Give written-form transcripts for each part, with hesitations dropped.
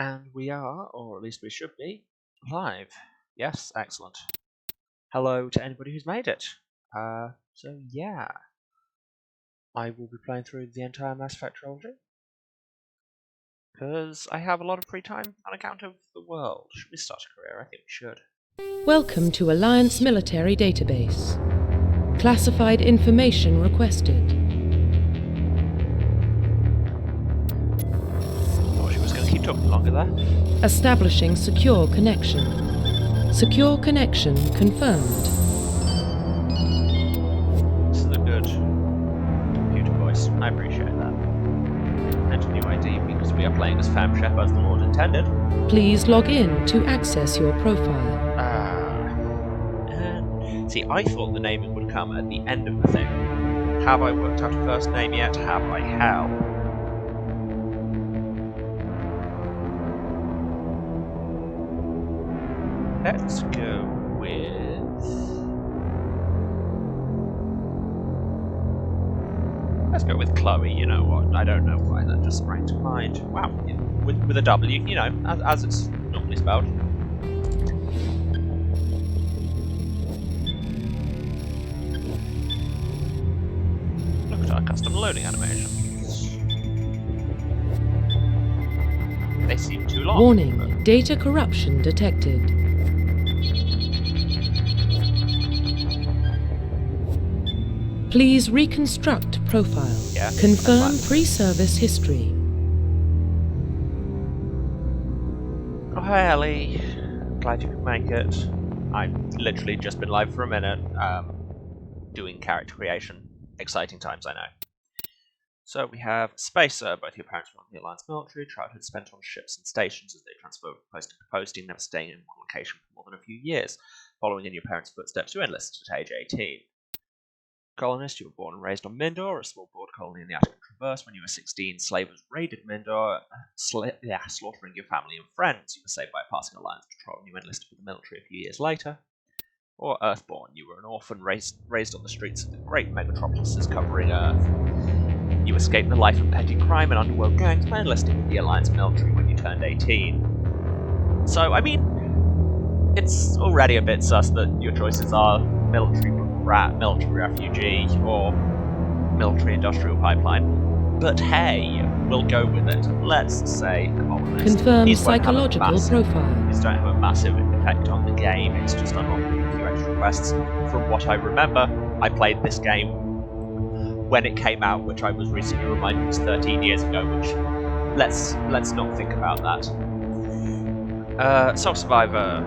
And we are, or at least we should be, live. Yes, excellent. Hello to anybody who's made it. So yeah, I will be playing through the entire Mass Effect trilogy because I have a lot of free time on account of the world. Should we start a career? I think we should. Welcome to Alliance Military Database. Classified information requested. Thought she was going to keep talking longer there. Establishing secure connection. Secure connection confirmed. This is a good computer voice. I appreciate that. Enter new ID because we are playing as Fam Chef as the Lord intended. Please log in to access your profile. See, I thought the naming would come at the end of the thing. Have I worked out a first name yet? Have I? How? Let's go with... Let's go with Chloe, you know what? I don't know why that just sprang to mind. Wow, with a W, you know, as it's normally spelled. Look at our custom loading animations. They seem too long. Warning, data corruption detected. Please reconstruct profile. Yeah, confirm pre-service history. Oh, hi Ellie. Glad you could make it. I've literally just been live for a minute, doing character creation. Exciting times, I know. So we have Spacer. Both your parents were on the Alliance military. Childhood spent on ships and stations as they transferred from posting to posting, never staying in one location for more than a few years. Following in your parents' footsteps, you enlisted at age 18. Colonist, you were born and raised on Mindor, a small board colony in the Attica Traverse. When you were 16, slavers raided Mindor, slaughtering your family and friends. You were saved by a passing Alliance patrol and you enlisted for the military a few years later. Or Earthborn, you were an orphan raised on the streets of the great megatropolises covering Earth. You escaped the life of petty crime and underworld gangs by enlisting with the Alliance military when you turned 18. So, I mean, it's already a bit sus that your choices are military refugee, or military industrial pipeline. But hey, we'll go with it. Let's say colonist. Confirm psychological profile. These don't have a massive effect on the game, it's just unlocking a few extra quests. From what I remember, I played this game when it came out, which I was recently reminded was 13 years ago, which let's not think about that. Self-survivor.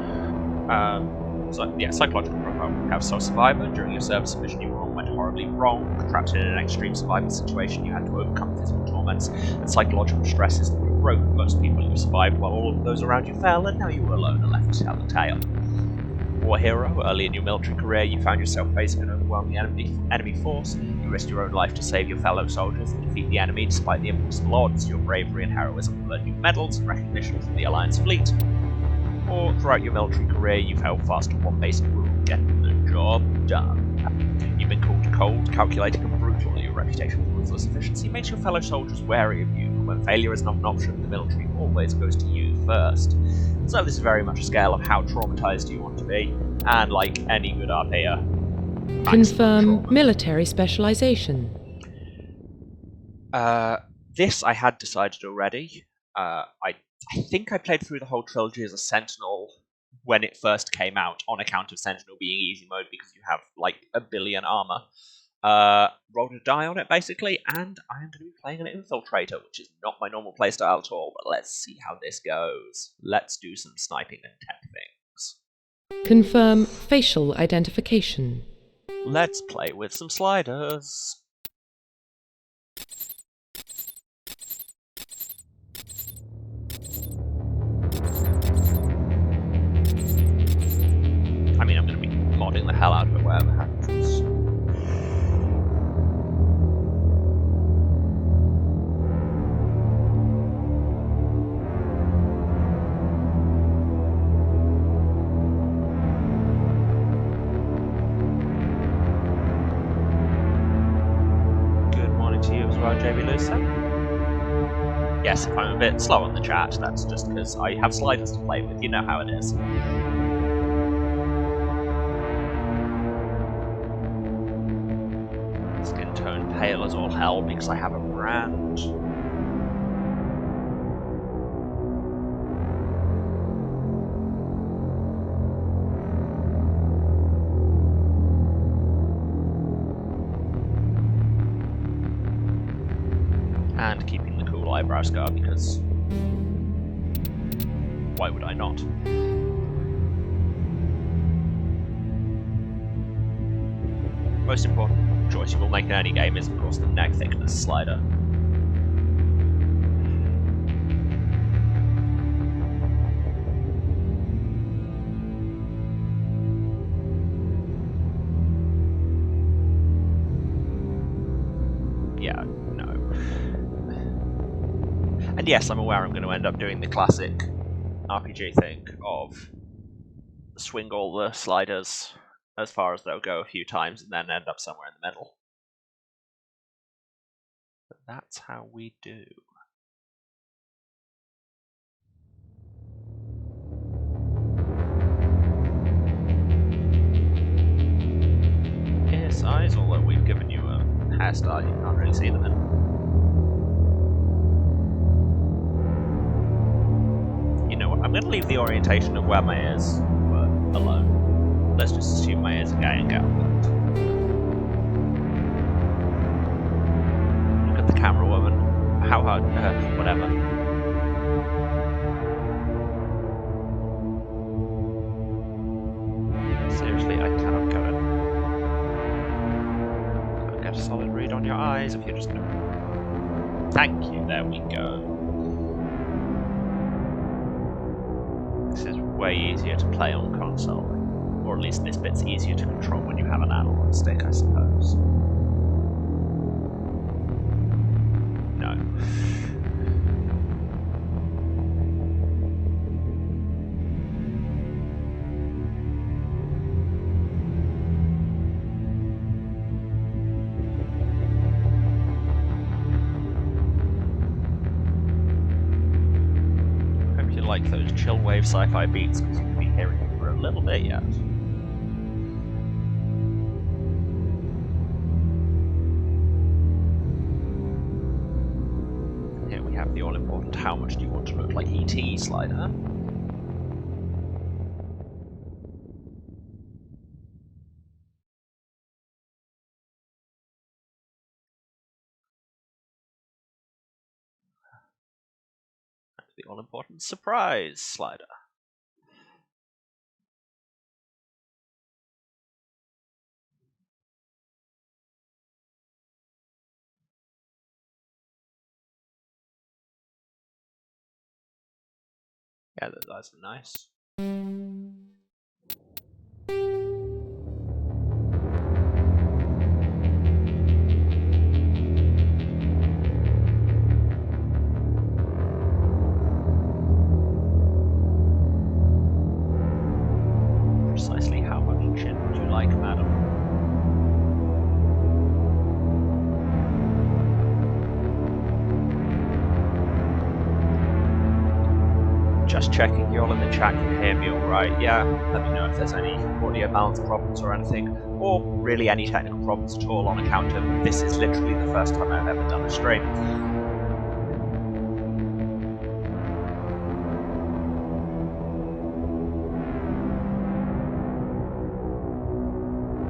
Psychological profile. We have self-survivor. During your service mission you went horribly wrong, trapped in an extreme survival situation. You had to overcome physical torments and psychological stresses that would have broken most people. You survived while all of those around you fell, and now you were alone and left to tell the tale. War hero. Early in your military career, you found yourself facing an overwhelming enemy force. You risked your own life to save your fellow soldiers and defeat the enemy despite the impossible odds. Your bravery and heroism earned you medals and recognition from the Alliance fleet. Or throughout your military career, you've held fast to one basic rule: get the job done. You've been called cold, calculating and brutal. Your reputation for ruthless efficiency makes your fellow soldiers wary of you, and when failure is not an option, the military always goes to you first. So this is very much a scale of how traumatized you want to be, and like any good RPer, confirm military specialization. This I had decided already. I think I played through the whole trilogy as a Sentinel when it first came out, on account of Sentinel being easy mode because you have like 1 billion armor. Rolled a die on it basically, and I am going to be playing an Infiltrator, which is not my normal playstyle at all, but let's see how this goes. Let's do some sniping and tech things. Confirm facial identification. Let's play with some sliders. I mean, I'm going to be modding the hell out of it, whatever happens. Good morning to you as well, JB Lucer. Yes, if I'm a bit slow on the chat, that's just because I have sliders to play with. You know how it is. Skin tone pale as all hell because I have a brand. And keeping the cool eyebrow scar because why would I not? Most important choice you will make in any game is, of course, the neck thickness slider. Yeah, no. And yes, I'm aware I'm going to end up doing the classic RPG thing of swing all the sliders as far as they'll go a few times and then end up somewhere in the middle. But that's how we do. Yes, eyes, although we've given you a hairstyle you can't really see them in. You know what, I'm going to leave the orientation of where my ears were alone. Let's just assume my ears are going out. Look at the camera woman. How hard, whatever. Seriously, I cannot get it. Can't get a solid read on your eyes if you're just gonna... Thank you, there we go. This is way easier to play on console. Or at least this bit's easier to control when you have an analog stick, I suppose. No. Hope you like those chill wave sci-fi beats, because you can be hearing them for a little bit yet. Here we have the all-important how much do you want to look like ET slider. The all-important surprise slider. Yeah, those eyes are nice. Precisely how much chin would you like, madam? Just checking you're all in the chat, you hear me alright, yeah? Let me know if there's any audio balance problems or anything, or really any technical problems at all on account of this is literally the first time I've ever done a stream.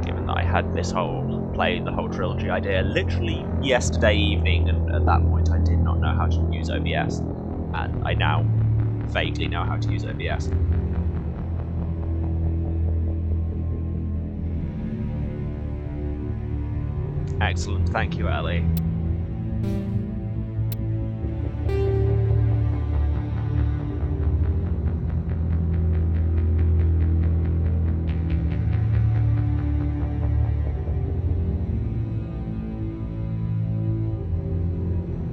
Given that I had this whole the whole trilogy idea literally yesterday evening, and at that point I did not know how to use OBS, and I now vaguely know how to use OBS. Excellent, thank you, Ellie.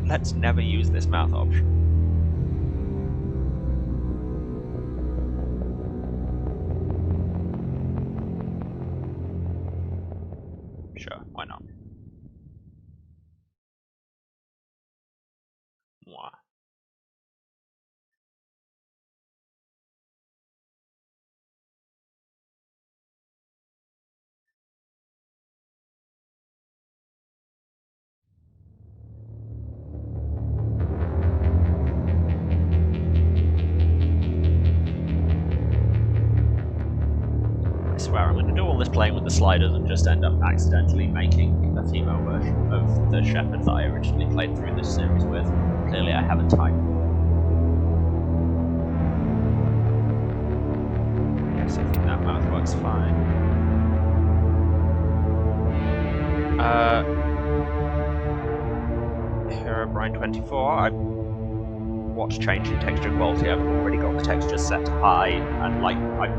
Let's never use this mouth option. Sure, why not? Mwah. swear I'm going to do all this playing with the sliders and just end up accidentally making a female version of the Shepherd that I originally played through this series with. Clearly I have a type. Yes, I think that mouth works fine. Herobrine24, I watched changing texture quality. I've already got the textures set to high, and like I've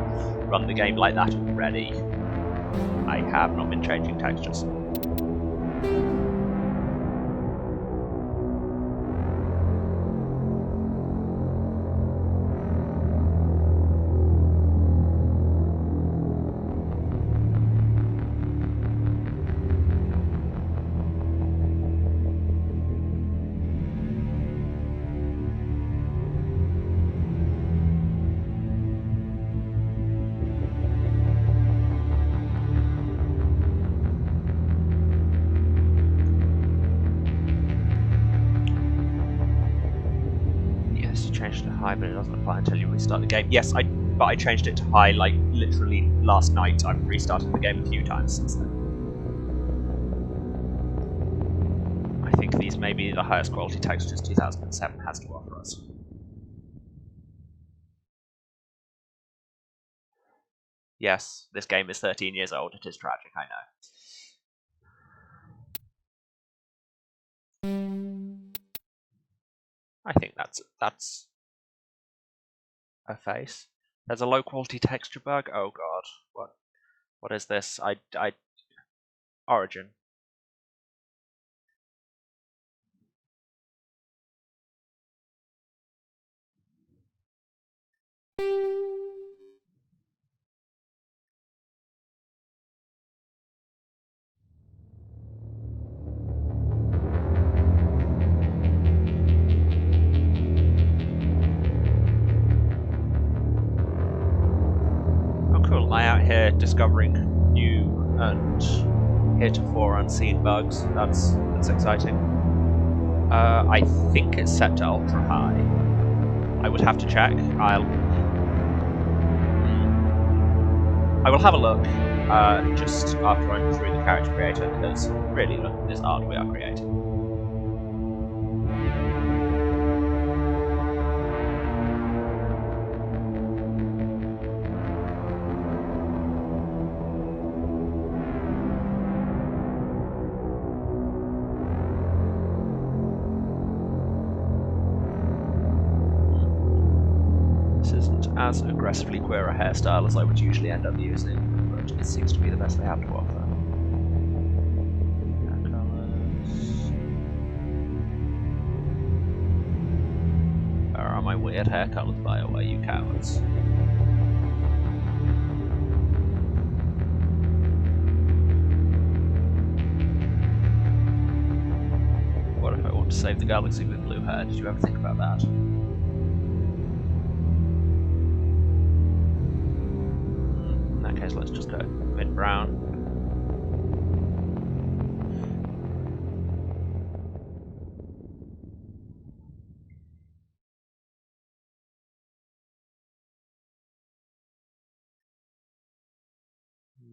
run the game like that already. I have not been changing textures. Changed to high, but it doesn't apply until you restart the game. Yes, but I changed it to high like literally last night. I've restarted the game a few times since then. I think these may be the highest quality textures 2007 has to offer us. Yes, this game is 13 years old. It is tragic, I know. I think that's a face. There's a low quality texture bug. Oh god, what is this? Origin. Am I out here discovering new and heretofore unseen bugs? That's exciting. I think it's set to ultra high. I would have to check. I will have a look just after I'm through the character creator, because really, look at this art we are creating. As aggressively queer a hairstyle as I would usually end up using, but it seems to be the best they have to offer. Hair colours. Where are my weird hair colours, BioWare, you cowards? What if I want to save the galaxy with blue hair? Did you ever think about that? So let's just go mid-brown.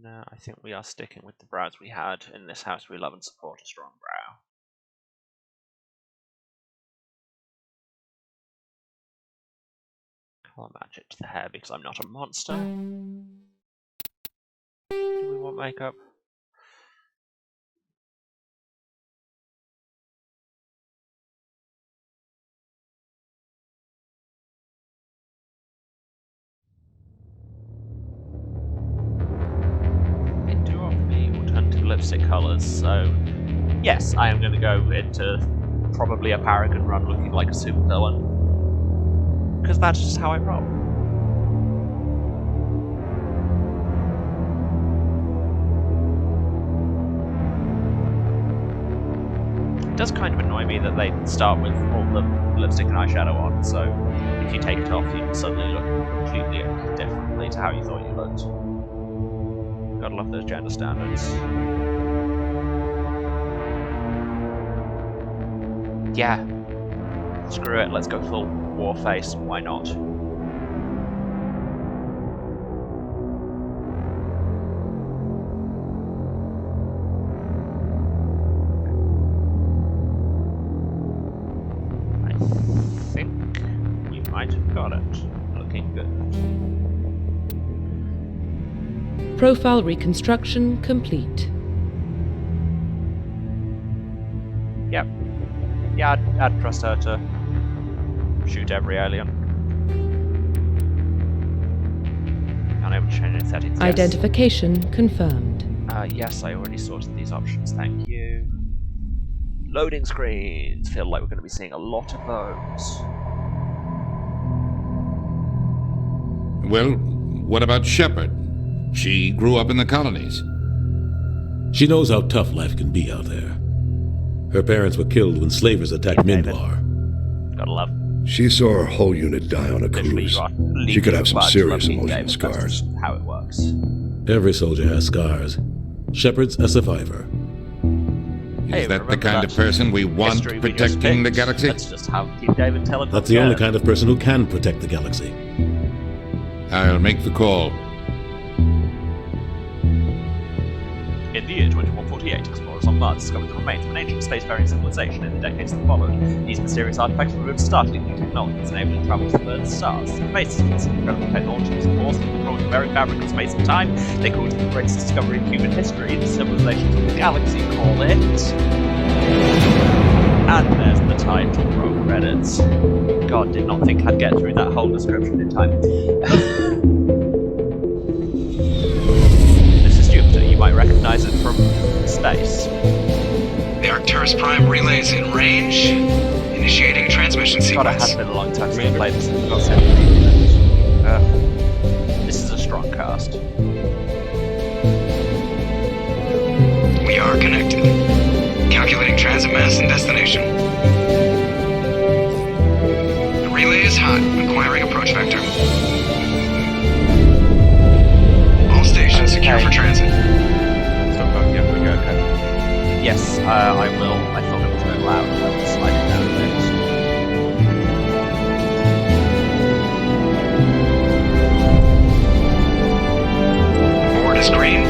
No, I think we are sticking with the brows we had. In this house we love and support a strong brow. I'll match it to the hair because I'm not a monster. Do we want makeup? They do offer me alternative lipstick colours, so yes, I am going to go into probably a Paragon run looking like a supervillain. Because that's just how I roll. It does kind of annoy me that they start with all the lipstick and eyeshadow on, so if you take it off, you suddenly look completely differently to how you thought you looked. Gotta love those gender standards. Yeah. Screw it, let's go full war face, why not? Profile reconstruction complete. Yep. Yeah, I'd trust her to shoot every alien. Unable to change any settings. Yes. Identification confirmed. Yes, I already sorted these options, thank you. Loading screens. Feel like we're going to be seeing a lot of those. Well, what about Shepard? She grew up in the colonies. She knows how tough life can be out there. Her parents were killed when slavers attacked Mindlar. Gotta love. She saw her whole unit die on a Literally, cruise. you are She could have some leaving serious the emotional game, that's scars. just how it works. Every soldier has scars. Shepard's a survivor. Hey, Is that the remember kind that of person we want history we just protecting the picked? galaxy? Let's just have keep David telling That's the only kind of person who can protect the galaxy. I'll make the call. In the year 2148, explorers on Mars discovered the remains of an ancient spacefaring civilization in the decades that followed. These mysterious artifacts revealed startling new technologies, enabling travel to further stars. Amazing incredible technologies, force that controls the very fabric of space and time. They called it the greatest discovery in human history. The civilizations of the galaxy call it. And there's the title roll credits. God, did not think I'd get through that whole description in time. You might recognize it from space. The Arcturus Prime relay's in range. Initiating transmission God, it sequence. has been a long time since I played this. I've got 7 This is a strong cast. We are connected. Calculating transit mass and destination. The relay is hot. Acquiring approach vector. All stations secure for transit. Still got yeah, we go, okay. Yes, I will. I thought it was a bit loud. I was sliding down a bit. Board is green.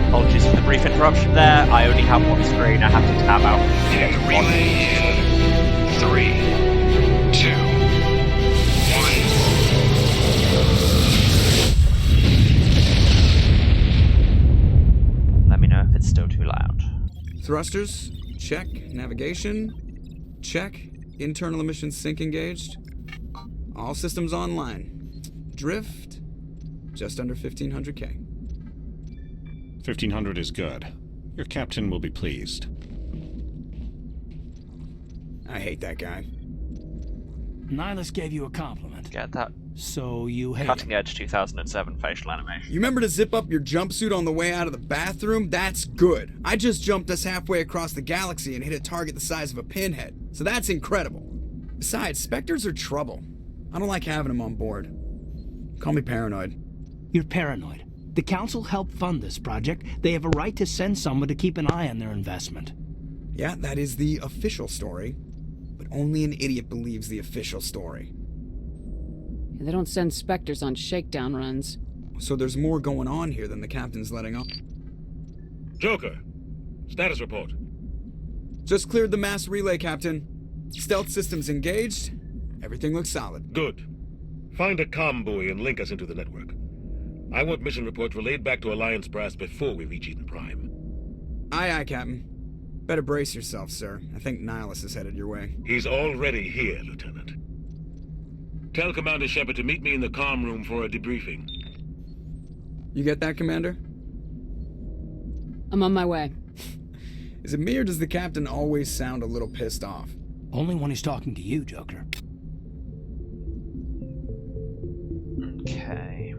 Apologies for the brief interruption there. I only have one screen. I have to tab out. And the relay in 3, 2, 1. Let me know if it's still too loud. Thrusters, check. Navigation, check. Internal emission sync engaged. All systems online. Drift, just under 1500K. 1500 is good. Your captain will be pleased. I hate that guy. Nihilus gave you a compliment. Get that So you hate cutting edge 2007 facial animation. You remember to zip up your jumpsuit on the way out of the bathroom? That's good. I just jumped us halfway across the galaxy and hit a target the size of a pinhead. So that's incredible. Besides, Spectres are trouble. I don't like having them on board. Call me paranoid. You're paranoid. The Council helped fund this project. They have a right to send someone to keep an eye on their investment. Yeah, that is the official story. But only an idiot believes the official story. They don't send Spectres on shakedown runs. So there's more going on here than the captain's letting on. Joker, status report. Just cleared the mass relay, Captain. Stealth systems engaged. Everything looks solid. Good. Find a comm buoy and link us into the network. I want mission reports relayed back to Alliance Brass before we reach Eden Prime. Aye, aye, Captain. Better brace yourself, sir. I think Nihilus is headed your way. He's already here, Lieutenant. Tell Commander Shepard to meet me in the comm room for a debriefing. You get that, Commander? I'm on my way. Is it me or does the Captain always sound a little pissed off? Only when he's talking to you, Joker. Okay.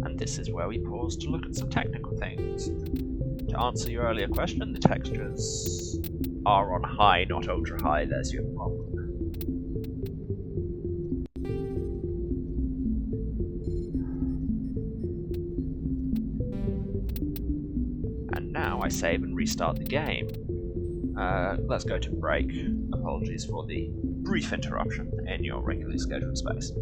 And this is where we pause to look at some technical things. To answer your earlier question, the textures are on high, not ultra high. There's your problem. And now I save and restart the game. Let's go to break. Apologies for the brief interruption in your regularly scheduled space.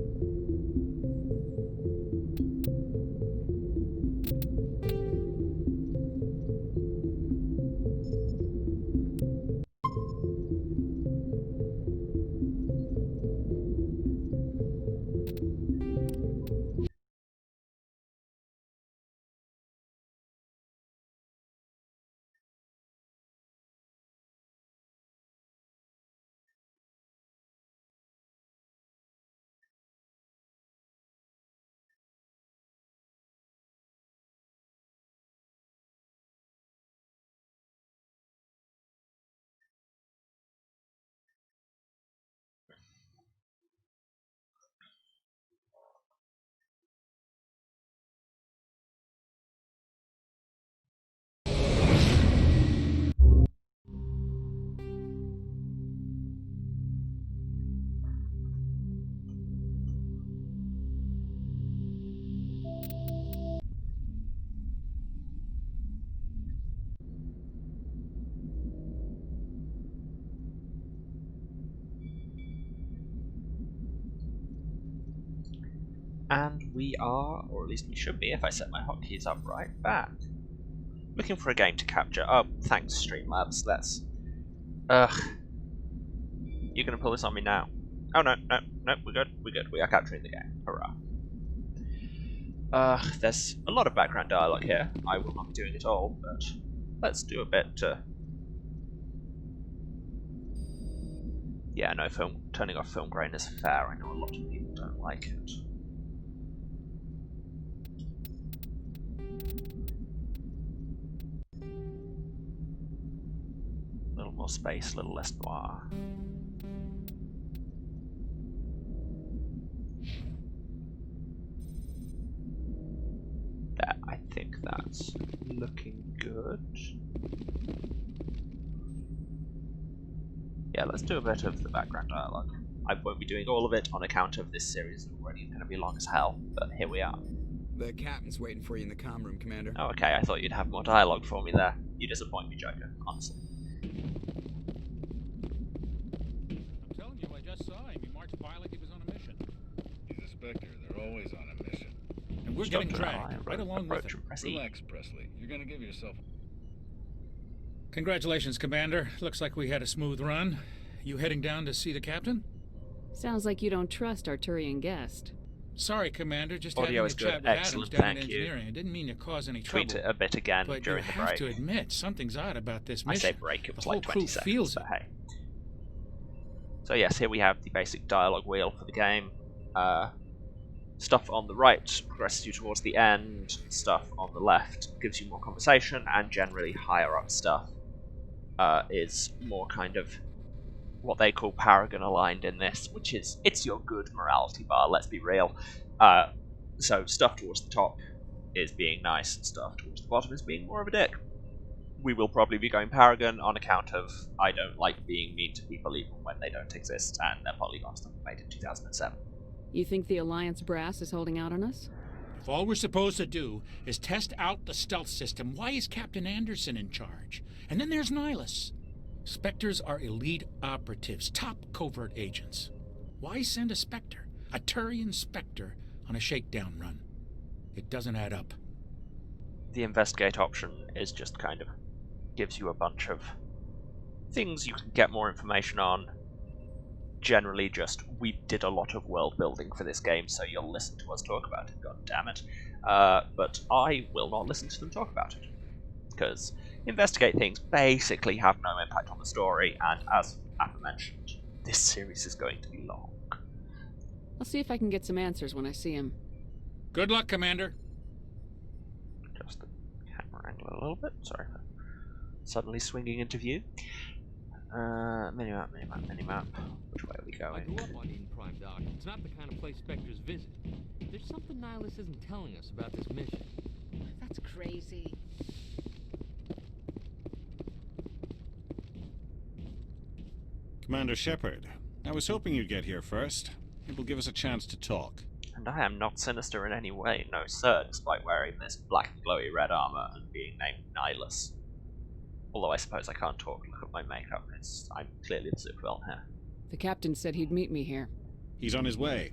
And we are, or at least we should be if I set my hotkeys up right, back. Looking for a game to capture. Oh, thanks Streamlabs, let's... Ugh. You're gonna pull this on me now. Oh no, we're good, we are capturing the game. Hurrah. There's a lot of background dialogue here. I will not be doing it all, but let's do a bit to... Yeah, no, turning off film grain is fair. I know a lot of people don't like it. A little more space, a little less noir. There, I think that's looking good. Yeah, let's do a bit of the background dialogue. I won't be doing all of it on account of this series is already going to be long as hell, but here we are. The captain's waiting for you in the comm room, Commander. Oh, okay, I thought you'd have more dialogue for me there. You disappoint me, Joker, honestly. I'm telling you, I just saw him. He marched by like he was on a mission. He's a Spectre. They're always on a mission. And we're getting dragged right along with him. Relax, Presley. You're gonna give yourself... Congratulations, Commander. Looks like we had a smooth run. You heading down to see the captain? Sounds like you don't trust our Turian guest. Sorry, Commander. Just Audio having is a good. chat with Excellent, Adams down in thank you. engineering. I didn't mean to cause any Tweet trouble. it a bit again But during you the have break. to admit, something's odd about this I mission. say break, it was The whole like 20 crew seconds, feels but it. hey. So yes, here we have the basic dialogue wheel for the game. Stuff on the right progresses you towards the end, stuff on the left gives you more conversation, and generally higher up stuff is more kind of what they call Paragon aligned in this, which is, it's your good morality bar, let's be real. So stuff towards the top is being nice, and stuff towards the bottom is being more of a dick. We will probably be going Paragon on account of I don't like being mean to people even when they don't exist, and their polygon stuff made in 2007. You think the Alliance brass is holding out on us? If all we're supposed to do is test out the stealth system, why is Captain Anderson in charge? And then there's Nihilus. Spectres are elite operatives, top covert agents. Why send a Spectre, a Turian Spectre, on a shakedown run? It doesn't add up. The investigate option is just kind of gives you a bunch of things you can get more information on. Generally just, we did a lot of world building for this game, so you'll listen to us talk about it, god damn it. But I will not listen to them talk about it. Because investigate things basically have no impact on the story, and as aforementioned, this series is going to be long. I'll see if I can get some answers when I see him. Good luck, Commander. Just the camera angle a little bit, sorry for suddenly swinging into view. Minimap. Which way are we going? I grew up on Eden Prime, Doc. It's not the kind of place Spectres visit. There's something Nihilus isn't telling us about this mission. That's crazy. Commander Shepard, I was hoping you'd get here first. It will give us a chance to talk. And I am not sinister in any way, no sir, despite wearing this black and glowy red armor and being named Nihilus. Although I suppose I can't talk, look at my makeup, I'm clearly the supervillain here. The captain said he'd meet me here. He's on his way.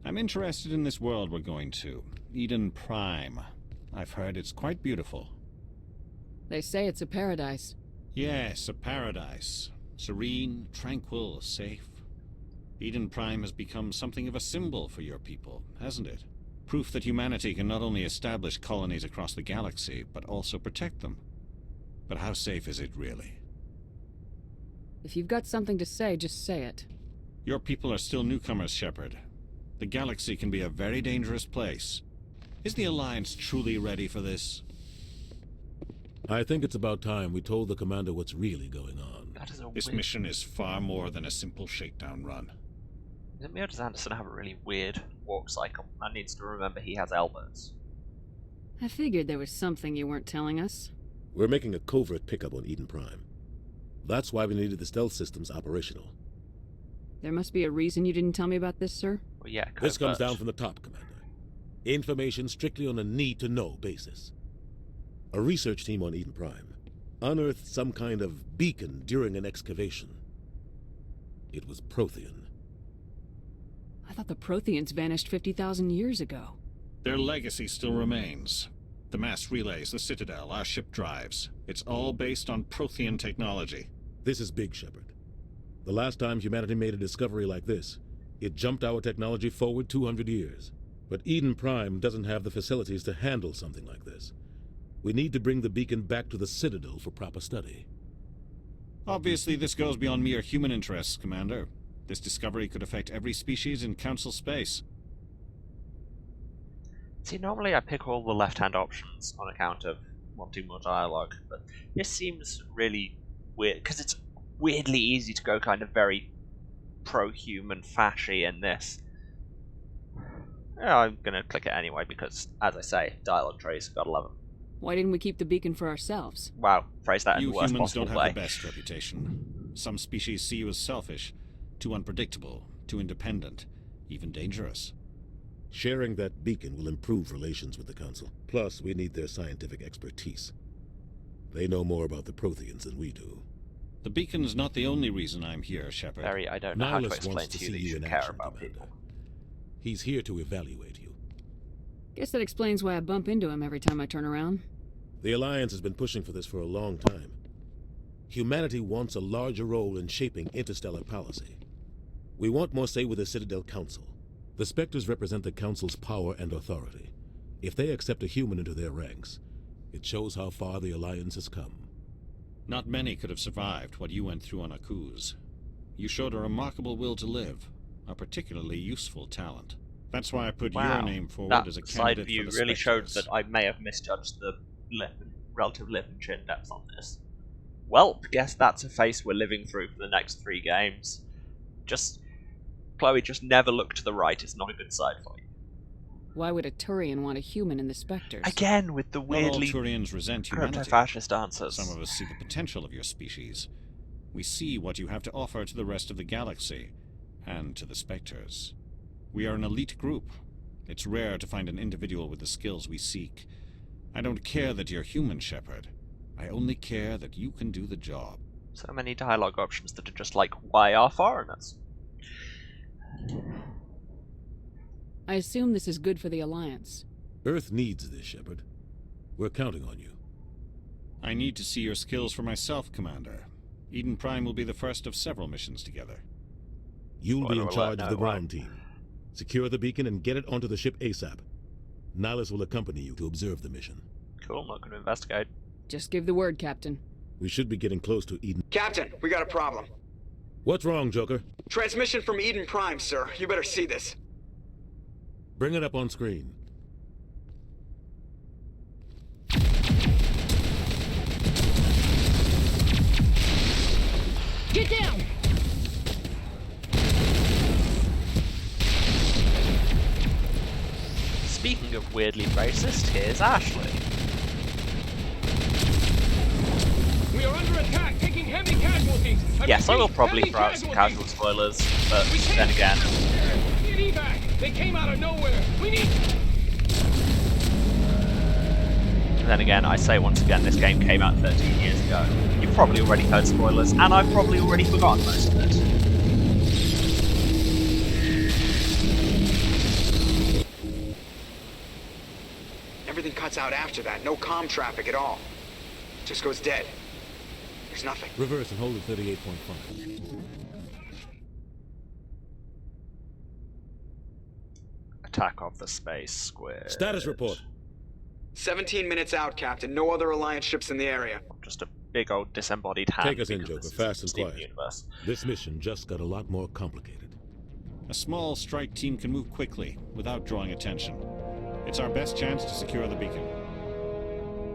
I'm interested in this world we're going to, Eden Prime. I've heard it's quite beautiful. They say it's a paradise. Yes, a paradise. Serene, tranquil, safe. Eden Prime has become something of a symbol for your people, hasn't it? Proof that humanity can not only establish colonies across the galaxy, but also protect them. But how safe is it really? If you've got something to say, just say it. Your people are still newcomers, Shepard. The galaxy can be a very dangerous place. Is the Alliance truly ready for this? I think it's about time we told the commander what's really going on. This mission is far more than a simple shakedown run. Does Anderson have a really weird walk cycle? Man needs to remember he has elbows. I figured there was something you weren't telling us. We're making a covert pickup on Eden Prime. That's why we needed the stealth systems operational. There must be a reason you didn't tell me about this, sir? Well, yeah, this comes down from the top, Commander. Information strictly on a need-to-know basis. A research team on Eden Prime unearthed some kind of beacon during an excavation. It was Prothean. A thought the Protheans vanished 50,000 years ago. Their legacy still remains. The mass relays, the Citadel, our ship drives. It's all based on Prothean technology. This is big, Shepard. The last time humanity made a discovery like this, it jumped our technology forward 200 years. But Eden Prime doesn't have the facilities to handle something like this. We need to bring the beacon back to the Citadel for proper study. Obviously, this goes beyond mere human interests, Commander. This discovery could affect every species in Council space. See, normally I pick all the left-hand options on account of wanting more dialogue, but this seems really weird, because it's weirdly easy to go kind of very pro-human fashy in this. Yeah, I'm gonna click it anyway because, as I say, dialogue trees, gotta love them. Why didn't we keep the beacon for ourselves? Wow, phrase that in the worst humans possible don't way. have the best reputation. Some species see you as selfish, too unpredictable, too independent, even dangerous. Sharing that beacon will improve relations with the Council. Plus, we need their scientific expertise. They know more about the Protheans than we do. The beacon's not the only reason I'm here, Shepard. Barry, I don't know how to Nihilus explain wants to to you see that you you should in care action, about Commander. people. He's here to evaluate you. Guess that explains why I bump into him every time I turn around. The Alliance has been pushing for this for a long time. Humanity wants a larger role in shaping interstellar policy. We want more say with the Citadel Council. The Spectres represent the Council's power and authority. If they accept a human into their ranks, it shows how far the Alliance has come. Not many could have survived what you went through on Akuz. You showed a remarkable will to live, a particularly useful talent. That's why I put your name forward as a That candidate side view for the really showed Spectres. that I may have misjudged the relative lip and chin depth on this. Well, guess that's a phase we're living through for the next 3 games. Chloe, just never look to the right, it's not a good side for you. Why would a Turian want a human in the Spectres? Again, with the weirdly Not all Turians resent humanity. crypto-fascist answers. Some of us see the potential of your species. We see what you have to offer to the rest of the galaxy, and to the Spectres. We are an elite group. It's rare to find an individual with the skills we seek. I don't care that you're human, Shepard. I only care that you can do the job. So many dialogue options that are just like, why are foreigners? I assume this is good for the Alliance. Earth needs this, Shepard. We're counting on you. I need to see your skills for myself, Commander. Eden Prime will be the first of several missions together. You'll be in Spoiler charge alert, of the no, ground team. Secure the beacon and get it onto the ship ASAP. Nihilus will accompany you to observe the mission. Cool, not going to investigate. Just give the word, Captain. We should be getting close to Eden. Captain, we got a problem. What's wrong, Joker? Transmission from Eden Prime, sir. You better see this. Bring it up on screen. Get down! Speaking of weirdly racist, here's Ashley. We are under attack, taking heavy casualties. Yes, I will probably throw out some casual spoilers, but then again... Need evac! They came out of nowhere! We need... Then again, I say once again, this game came out 13 years ago. You've probably already heard spoilers, and I've probably already forgotten most of it. Everything cuts out after that. No comm traffic at all. Just goes dead. There's nothing. Reverse and hold at 38.5. Attack of the Space Squid. Status report. 17 minutes out, Captain. No other Alliance ships in the area. Just a big old disembodied hand. Take us in, because Joker, this is fast and Steven quiet. Universe. This mission just got a lot more complicated. A small strike team can move quickly, without drawing attention. It's our best chance to secure the beacon.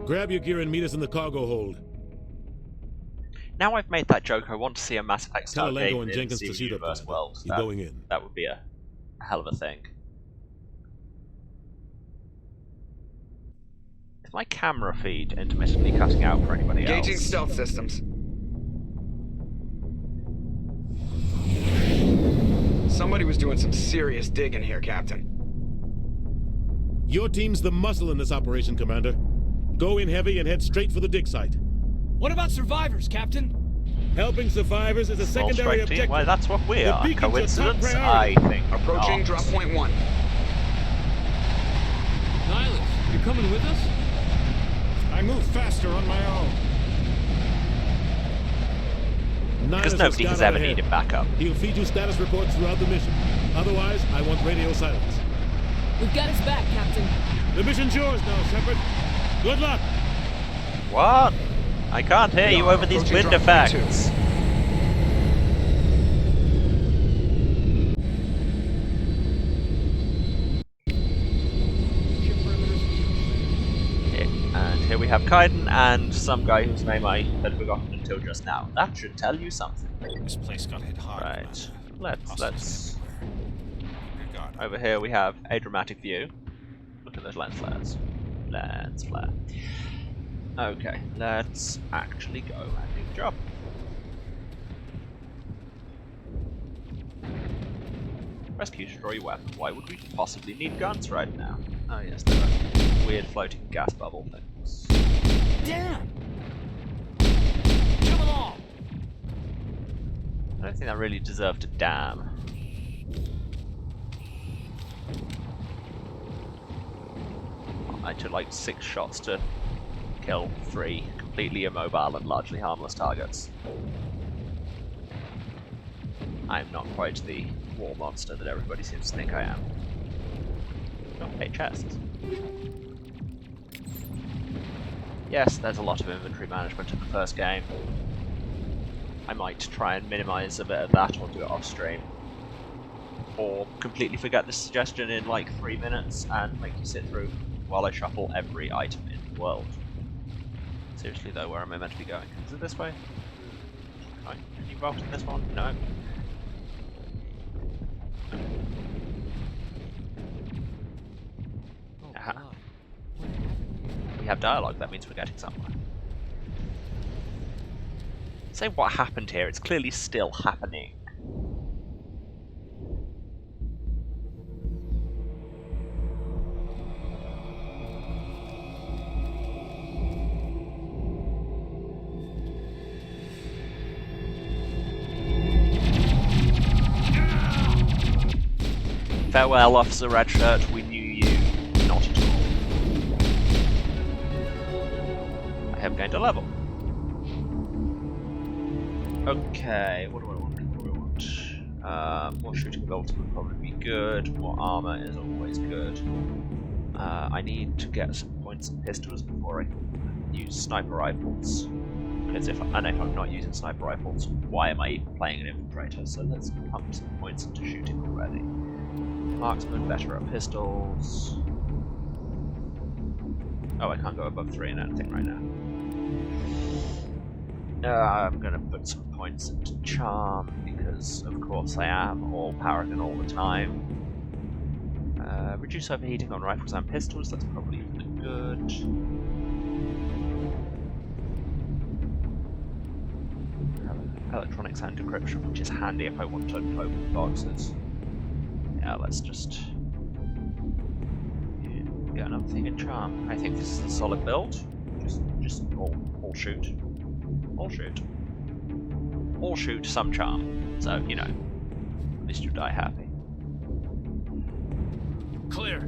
Grab your gear and meet us in the cargo hold. Now I've made that joke, I want to see a Mass Effect style Tell Lengo game and in Jenkins the to Steven suit up, Universe Commander. world. You're going in. That would be a hell of a thing. Is my camera feed intermittently cutting out for anybody else? Engaging stealth systems. Somebody was doing some serious digging here, Captain. Your team's the muscle in this operation, Commander. Go in heavy and head straight for the dig site. What about survivors, Captain? Helping survivors is a Small secondary strike team? objective. Why, that's what we The are. beacon's your top Coincidence? priority. I think Approaching not. drop point 1. Nihilus, you're coming with us? I move faster on my own. Because Nihilus nobody will has scout ever ahead. needed backup. He'll feed you status reports throughout the mission. Otherwise, I want radio silence. We've got his back, Captain. The mission's yours now, Shepard. Good luck. What? I can't hear you over these wind effects. And here we have Kaiden and some guy whose name I had forgotten until just now. That should tell you something. This place got hit hard. Right. Let's. Over here we have a dramatic view. Look at those lens flares. Lens flare. Okay, let's actually go and do the job. Rescue destroy your weapon. Why would we possibly need guns right now? Oh yes, there are weird floating gas bubble things. Damn! Come along! I don't think that really deserved a damn. I took like 6 shots to kill 3 completely immobile and largely harmless targets. I'm not quite the war monster that everybody seems to think I am. Oh, 8 chests. Yes, there's a lot of inventory management in the first game. I might try and minimize a bit of that or do it off stream. Or completely forget this suggestion in like 3 minutes and make you sit through while I shuffle every item in the world. Seriously though, where am I meant to be going? Is it this way? Can you vault in this one? No. Aha. We have dialogue, that means we're getting somewhere. Say what happened here, it's clearly still happening. Farewell, Officer Redshirt, we knew you not at all. I have gained a level. Okay, what do I want? What do I want? More shooting bolts would probably be good, more armor is always good. I need to get some points in pistols before I can use sniper rifles. Because if I'm not using sniper rifles, why am I even playing an infiltrator? So let's pump some points into shooting already. Marksman, better at pistols. Oh, I can't go above 3 in anything right now. I'm gonna put some points into charm because, of course, I am all paragon all the time. Reduce overheating on rifles and pistols. That's probably good. Electronics and decryption, which is handy if I want to open boxes. Yeah, let's just get another thing in charm. I think this is a solid build. Just all shoot. All shoot. All shoot, some charm. So, you know, at least you die happy. Clear.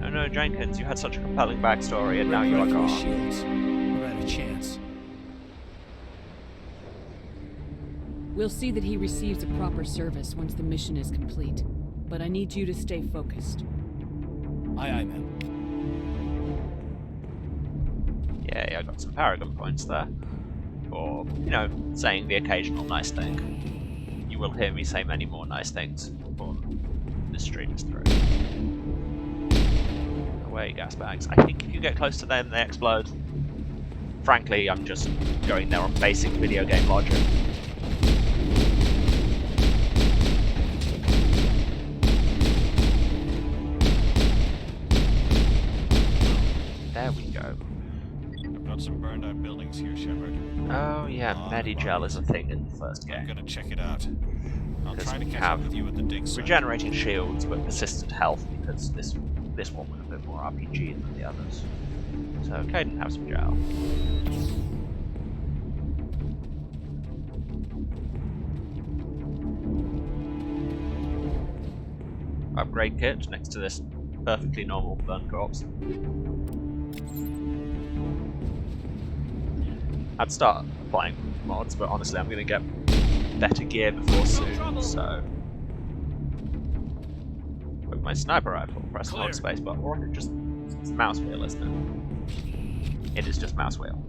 Oh no, Jenkins, you had such a compelling backstory and now you are gone. Shields. We're out of chance. We'll see that he receives a proper service once the mission is complete. But I need you to stay focused. Aye, aye, ma'am. Yay, I got some paragon points there. For, you know, saying the occasional nice thing. You will hear me say many more nice things before this stream is through. Away, gas bags. I think if you get close to them, they explode. Frankly, I'm just going there on basic video game logic. There we go. I've got some burned out buildings here, Shepard. Oh yeah, Medigel is a thing in the first game. I'm gonna check it out. I'll try to We catch up have with you at the dig site. regenerating shields, but persistent health because this one was a bit more RPG than the others. So Caden, have some gel. upgrade kit next to this perfectly normal burn corpse. I'd start applying mods, but honestly I'm going to get better gear before soon, so... With my sniper rifle, press long spacebar, or I could just... It's mouse wheel, isn't it? It is just mouse wheel.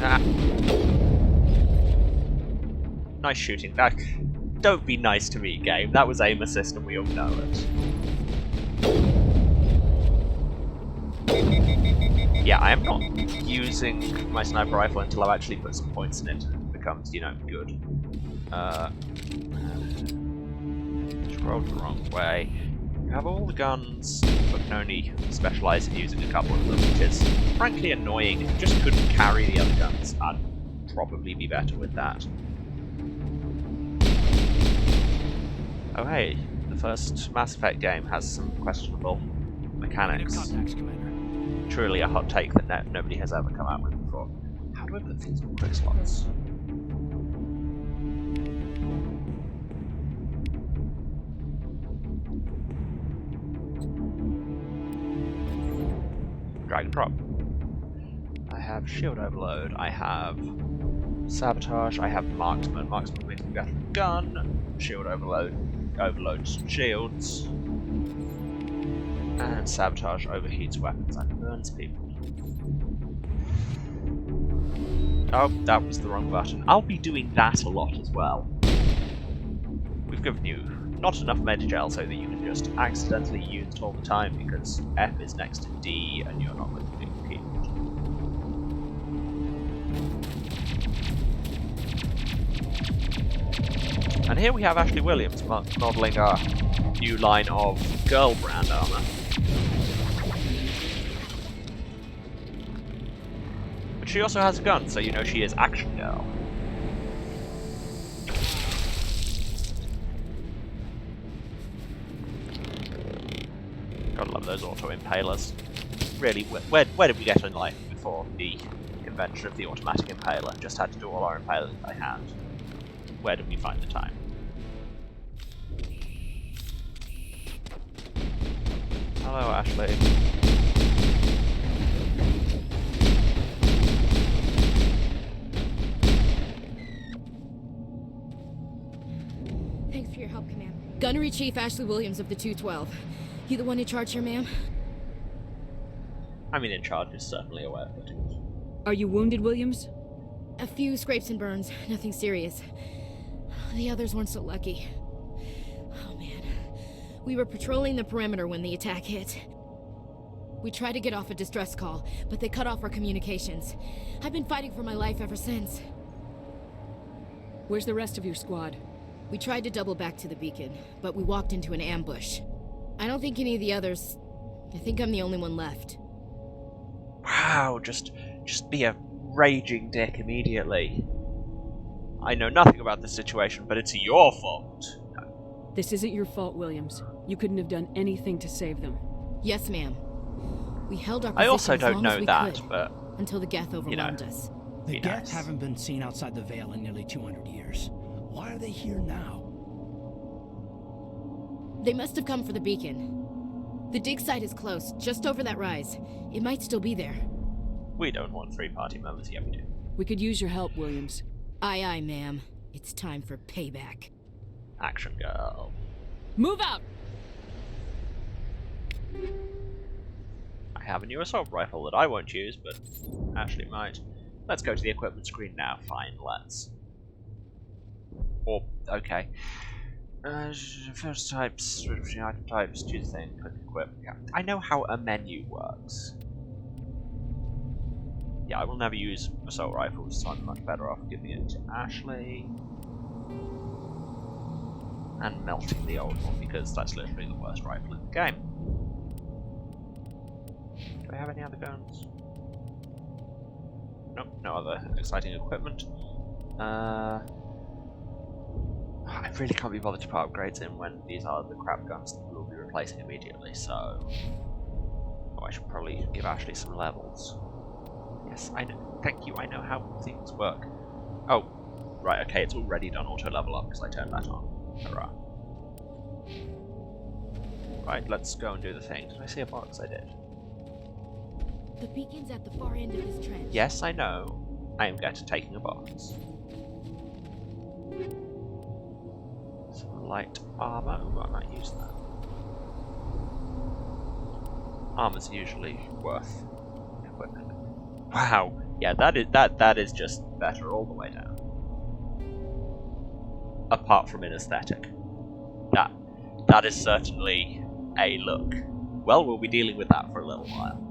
Ah. Nice shooting. Don't be nice to me, game. That was aim assist and we all know it. Yeah, I am not using my sniper rifle until I've actually put some points in it. It becomes, you know, good. Just rolled the wrong way. You have all the guns, but can only specialise in using a couple of them, which is frankly annoying. If you just couldn't carry the other guns, I'd probably be better with that. Oh hey, the first Mass Effect game has some questionable mechanics. Truly a hot take that nobody has ever come out with before. How do I put things on quick slots? Drag and drop. I have shield overload, I have sabotage, I have marksman. Marksman makes me better with gun. Shield overload overloads shields. And sabotage overheats weapons and burns people. Oh, that was the wrong button. I'll be doing that a lot as well. We've given you not enough Medigel so that you can just accidentally use it all the time because F is next to D and you're not going to be killed. And here we have Ashley Williams modelling our new line of girl brand armour. But she also has a gun, so you know she is Action Girl. Gotta love those auto impalers. Really, where did we get in life before the invention of the automatic impaler? Just had to do all our impaling by hand. Where did we find the time? Hello, Ashley. Thanks for your help, Commander. Gunnery Chief Ashley Williams of the 212. You the one in charge here, ma'am? I mean, in charge is certainly a way of putting it. Are you wounded, Williams? A few scrapes and burns, nothing serious. The others weren't so lucky. Oh man. We were patrolling the perimeter when the attack hit. We tried to get off a distress call, but they cut off our communications. I've been fighting for my life ever since. Where's the rest of your squad? We tried to double back to the beacon, but we walked into an ambush. I don't think any of the others... I think I'm the only one left. Wow, just be a raging dick immediately. I know nothing about this situation, but it's your fault. No. This isn't your fault, Williams. You couldn't have done anything to save them. Yes, ma'am. We held our I also position as don't long as know we that, could, but... until the Geth overwhelmed us. The Geth haven't been seen outside the Veil in nearly 200 years. Why are they here now? They must have come for the beacon. The dig site is close, just over that rise. It might still be there. We don't want 3 party members, yeah we do. We could use your help, Williams. Aye, aye, ma'am. It's time for payback. Action Girl. Move out! I have a new assault rifle that I won't use, but Ashley might. Let's go to the equipment screen now. Fine, let's. Or, okay. First types, item types, choose thing, click equip. Yeah. I know how a menu works. Yeah, I will never use assault rifles, so I'm much better off giving it to Ashley. And melting the old one, because that's literally the worst rifle in the game. Do I have any other guns? Nope, no other exciting equipment. I really can't be bothered to put upgrades in when these are the crap guns that we'll be replacing immediately, so... Oh, I should probably give Ashley some levels. Yes, I know. Thank you, I know how things work. Oh, right, okay, it's already done auto level up because I turned that on. Hurrah. Right, let's go and do the thing. Did I see a box? I did. The beacon's at the far end of this trench. Yes, I know. I am going to taking a box. Some light armor. Ooh, I might use that. Armor's usually worth equipment. Wow. Yeah, that is just better all the way down. Apart from an aesthetic. That is certainly a look. Well, we'll be dealing with that for a little while.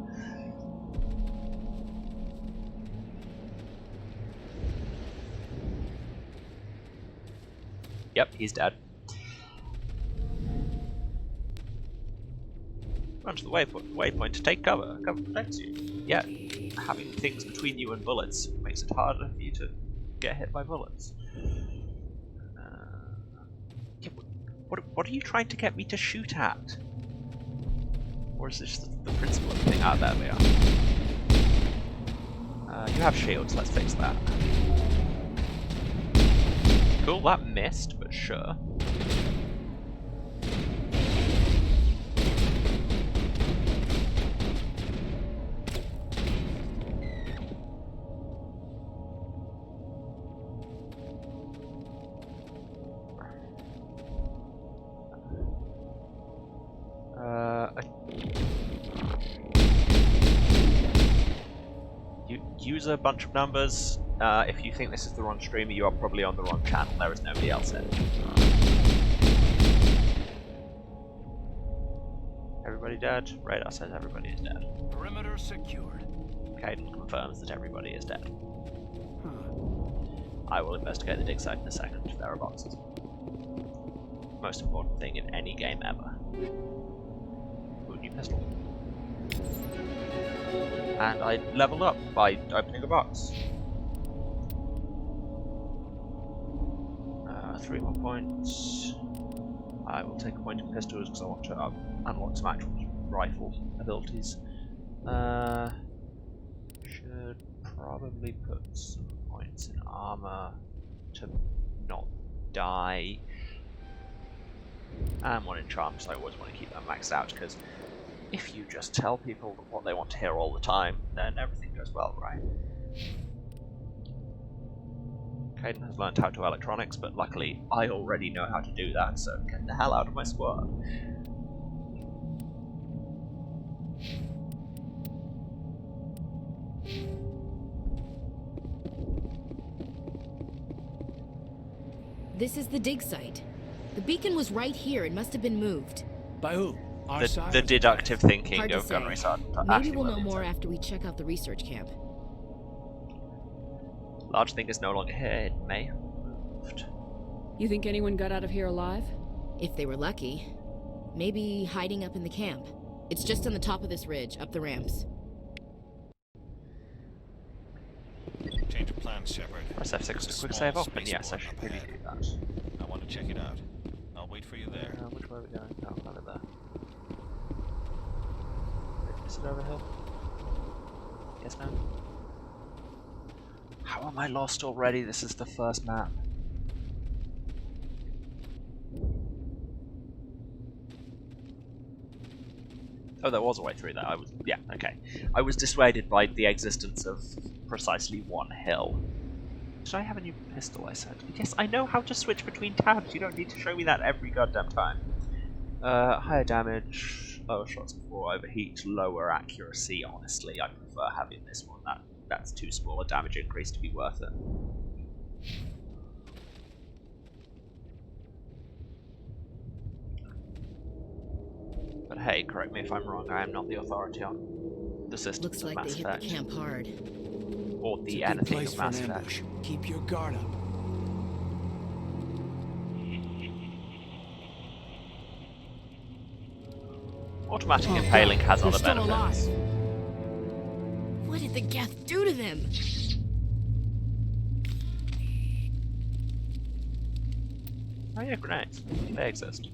Yep, he's dead. Run to the waypoint to take cover. Cover protects you. Yeah, having things between you and bullets makes it harder for you to get hit by bullets. What are you trying to get me to shoot at? Or is this the principle of the thing? Ah, there we are. You have shields, let's fix that. Cool, that missed, but sure. Use a bunch of numbers. If you think this is the wrong streamer, you are probably on the wrong channel. There is nobody else in. Everybody dead? Radar says everybody is dead. Perimeter secured. Caden confirms that everybody is dead. I will investigate the dig site in a second. There are boxes. Most important thing in any game ever. Ooh, new pistol. And I leveled up by opening a box. 3 more points. I will take a point in pistols because I want to unlock some actual rifle abilities. Should probably put some points in armor to not die. And one in charm because I always want to keep that maxed out, because if you just tell people what they want to hear all the time, then everything goes well, right? Caden has learned how to electronics, but luckily I already know how to do that, so get the hell out of my squad. This is the dig site. The beacon was right here. It must have been moved. By who? The deductive thinking Hard to of Gunnery Sergeant. Maybe we'll know more after we check out the research camp. Large thing is no longer here. It may have moved. You think anyone got out of here alive? If they were lucky. Maybe hiding up in the camp. It's just on the top of this ridge, up the ramps. Change of plans, Shepard. Press F6 to quick save off, and yes, I should really do that. I want to check it out. I'll wait for you there. Which way are we going? No, over there. Is it over here? Yes, no? How am I lost already? This is the first map. Oh, there was a way through there. Yeah, okay. I was dissuaded by the existence of precisely one hill. Should I have a new pistol, I said? Yes, I know how to switch between tabs. You don't need to show me that every goddamn time. Higher damage, lower shots before overheat, lower accuracy. Honestly, I prefer having this one. That's too small a damage increase to be worth it. But hey, correct me if I'm wrong, I am not the authority on the systems Looks of like Mass they Effect. hit the camp hard. Or the anything of Mass Effect. Keep your guard up. Automatic impaling has other benefits. What did the Geth do to them? Oh yeah, grenades. They exist.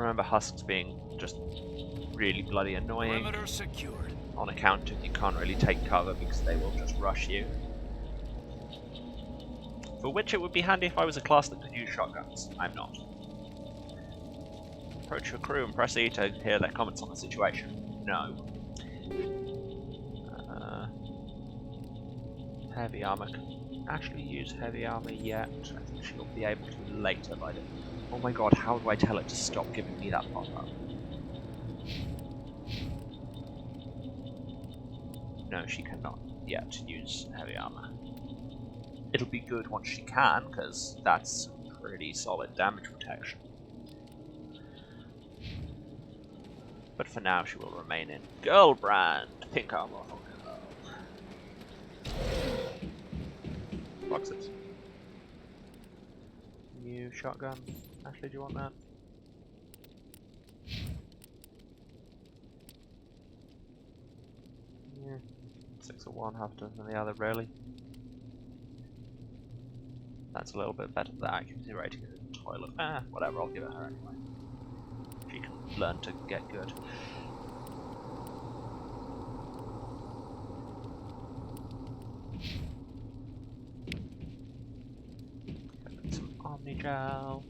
remember husks being just really bloody annoying. Perimeter secured. On account of you can't really take cover because they will just rush you. For which it would be handy if I was a class that could use shotguns. I'm not. Approach your crew and press E to hear their comments on the situation. No. Heavy armor. Can actually use heavy armor yet. I think she'll be able to later, but I don't. Oh my god, how do I tell it to stop giving me that pop-up? No, she cannot yet use heavy armor. It'll be good once she can, because that's pretty solid damage protection. But for now, she will remain in Girl Brand, pink armor for girl. Boxes. New shotgun. Ashley, do you want that? Yeah. 6 of one, half dozen of the other, really. That's a little bit better than the accuracy rating in the toilet. Whatever, I'll give it her anyway. She can learn to get good. Some Omnigel.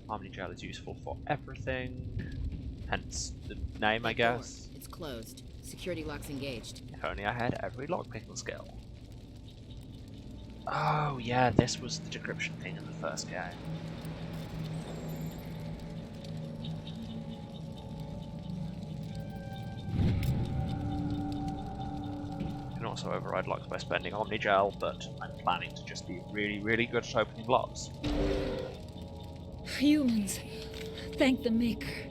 Omnigel is useful for everything. Hence the name, I guess. It's closed. Security lock's engaged. If only I had every lockpicking skill. Oh yeah, this was the decryption thing in the first game. You can also override locks by spending Omnigel, but I'm planning to just be really, really good at opening locks. Humans, thank the Maker.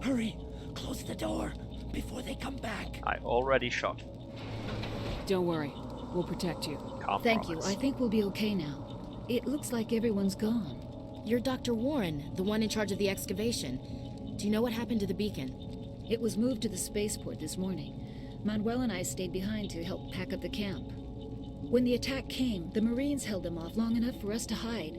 Hurry, close the door before they come back. I already shot. Don't worry, we'll protect you. Can't Thank promise. you. I think we'll be okay now. It looks like everyone's gone. You're Dr. Warren, the one in charge of the excavation. Do you know what happened to the beacon? It was moved to the spaceport this morning. Manuel and I stayed behind to help pack up the camp. When the attack came, the Marines held them off long enough for us to hide.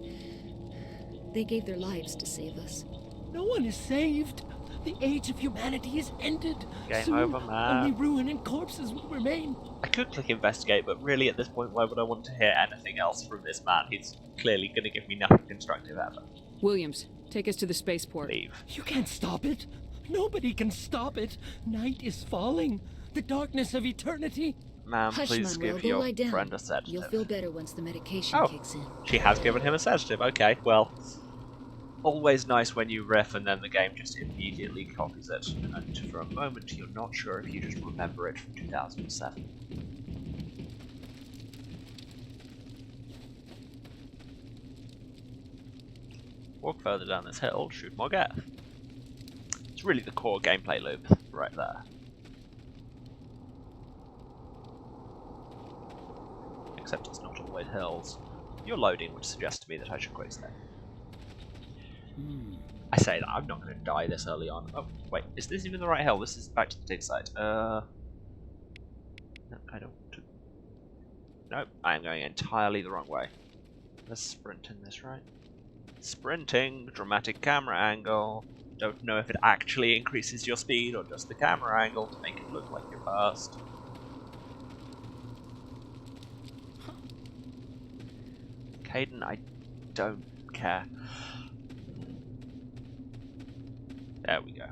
They gave their lives to save us. No one is saved. The age of humanity is ended. Game Soon, over, man. only ruin and corpses will remain. I could click investigate, but really at this point, why would I want to hear anything else from this man? He's clearly going to give me nothing constructive ever. Williams, take us to the spaceport. Leave. You can't stop it. Nobody can stop it. Night is falling. The darkness of eternity. Ma'am, Hush, please Manuel, give go your lie down. friend a sedative. You'll feel better once the medication Oh. kicks in. She has given him a sedative. Okay, well, always nice when you riff and then the game just immediately copies it. And for a moment, you're not sure if you just remember it from 2007. Walk further down this hill, shoot more Geth. It's really the core gameplay loop right there. Except it's not always hills. Your loading would suggest to me that I should quick stay. I say that, I'm not going to die this early on. Oh, wait, is this even the right hill? This is back to the dig site. No, I don't want to. Nope, I am going entirely the wrong way. Let's sprint in this, right? Sprinting, dramatic camera angle. Don't know if it actually increases your speed or just the camera angle to make it look like you're fast. Caden, I don't care. There we go.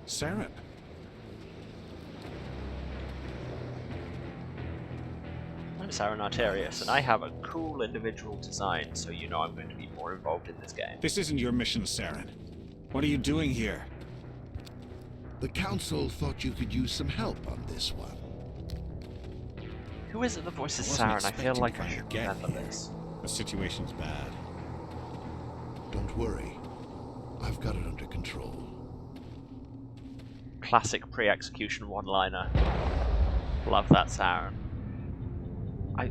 Saren. I'm Saren Arterius, and I have a cool individual design, so you know I'm going to be more involved in this game. This isn't your mission, Saren. What are you doing here? The Council thought you could use some help on this one. Who is it that voices I wasn't Saren? I feel expecting like to I find should Geth remember here. this. The situation's bad. Don't worry. I've got it under control. Classic pre-execution one-liner. Love that Saren.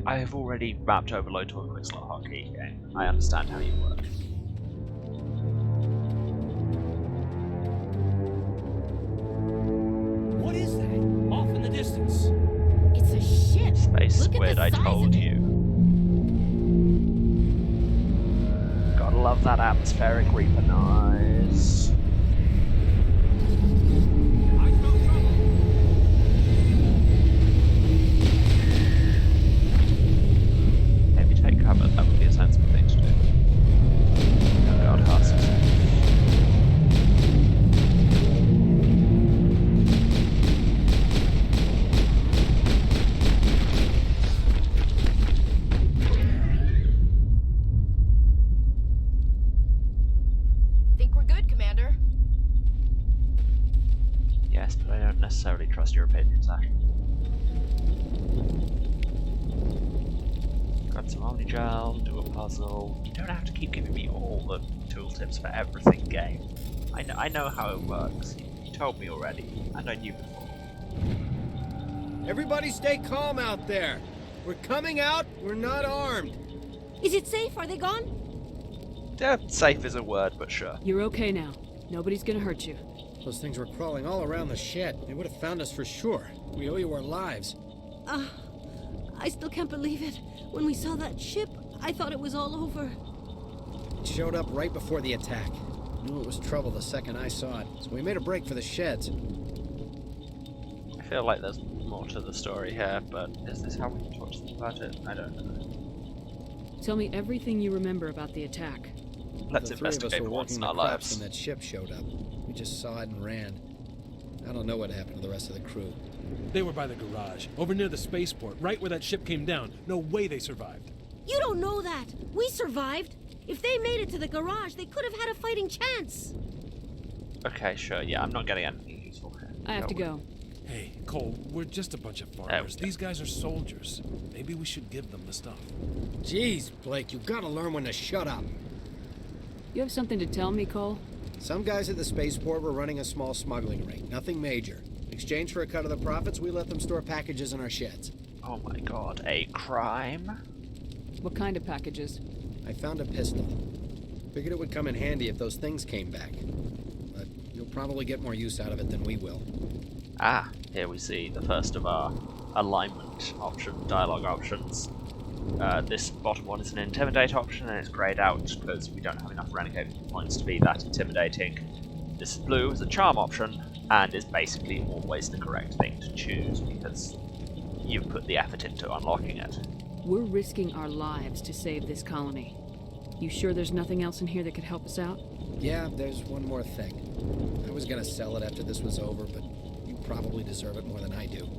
I have already mapped Overload to a quick slot hotkey game. I understand how you work. What is squid, I told you. Gotta love that atmospheric Reaper noise. Maybe take cover, that would be a sensible thing to do. Oh god, husks. Think we're good, Commander? Yes, but I don't necessarily trust your opinions, Ashley. Grab some Omnigel, do a puzzle. You don't have to keep giving me all the tooltips for everything, game. I know how it works. You told me already, and I knew before. Everybody stay calm out there. We're coming out, we're not armed. Is it safe? Are they gone? Yeah, safe is a word, but sure. You're okay now. Nobody's gonna hurt you. Those things were crawling all around the shed. They would have found us for sure. We owe you our lives. I still can't believe it. When we saw that ship, I thought it was all over. It showed up right before the attack. Knew it was trouble the second I saw it, so we made a break for the sheds. I feel like there's more to the story here, but is this how we can talk to them about it? I don't know. Tell me everything you remember about the attack. Let's The three of us investigate were for once walking in our the crops lives. when that ship showed up. We just saw it and ran. I don't know what happened to the rest of the crew. They were by the garage, over near the spaceport, right where that ship came down. No way they survived. You don't know that. We survived. If they made it to the garage, they could have had a fighting chance. Okay, sure, yeah, I'm not getting anything useful here. I have to go. Hey, Cole, we're just a bunch of farmers. These guys are soldiers. Maybe we should give them the stuff. Jeez, Blake, you gotta learn when to shut up. You have something to tell me, Cole? Some guys at the spaceport were running a small smuggling ring, nothing major. In exchange for a cut of the profits, we let them store packages in our sheds. Oh my god, a crime? What kind of packages? I found a pistol. Figured it would come in handy if those things came back. But you'll probably get more use out of it than we will. Ah, here we see the first of our alignment option, dialogue options. This bottom one is an intimidate option, and it's greyed out because we don't have enough renegade points to be that intimidating. This blue is a charm option, and is basically always the correct thing to choose because you've put the effort into unlocking it. We're risking our lives to save this colony. You sure there's nothing else in here that could help us out? Yeah, there's one more thing. I was gonna sell it after this was over, but you probably deserve it more than I do.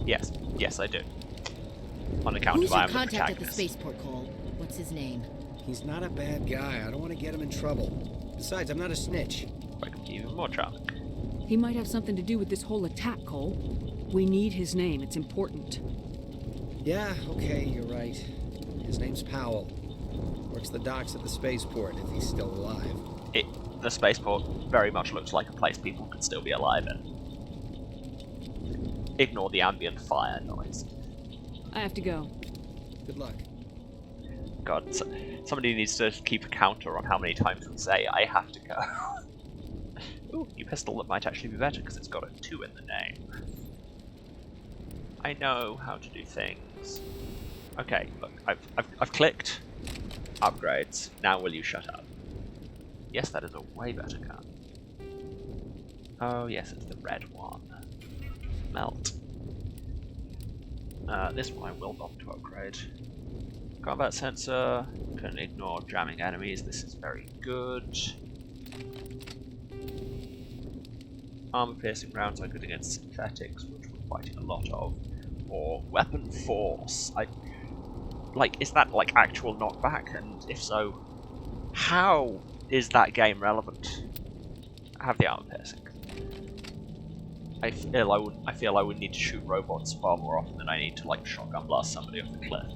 Yes, yes I do. On account Who's of I your am the contact at the protagonist. spaceport, Cole? What's his name? He's not a bad guy. I don't want to get him in trouble. Besides, I'm not a snitch. Like, even more charming. He might have something to do with this whole attack, Cole. We need his name. It's important. Yeah, okay, you're right. His name's Powell. Works the docks at the spaceport, if he's still alive. The spaceport very much looks like a place people could still be alive in. Ignore the ambient fire noise. I have to go. Good luck. God, somebody needs to keep a counter on how many times we say, I have to go. Ooh, new pistol that might actually be better because it's got a 2 in the name. I know how to do things. Okay, look, I've clicked. Upgrades. Now will you shut up? Yes, that is a way better gun. Oh yes, it's the red one. Melt. This one I will want to upgrade. Combat sensor. Can ignore jamming enemies. This is very good. Armor piercing rounds are good against synthetics, which we're fighting a lot of. Or weapon force. Is that like actual knockback? And if so, how is that game relevant? Have the armor piercing. I feel I would need to shoot robots far more often than I need to like shotgun blast somebody off the cliff.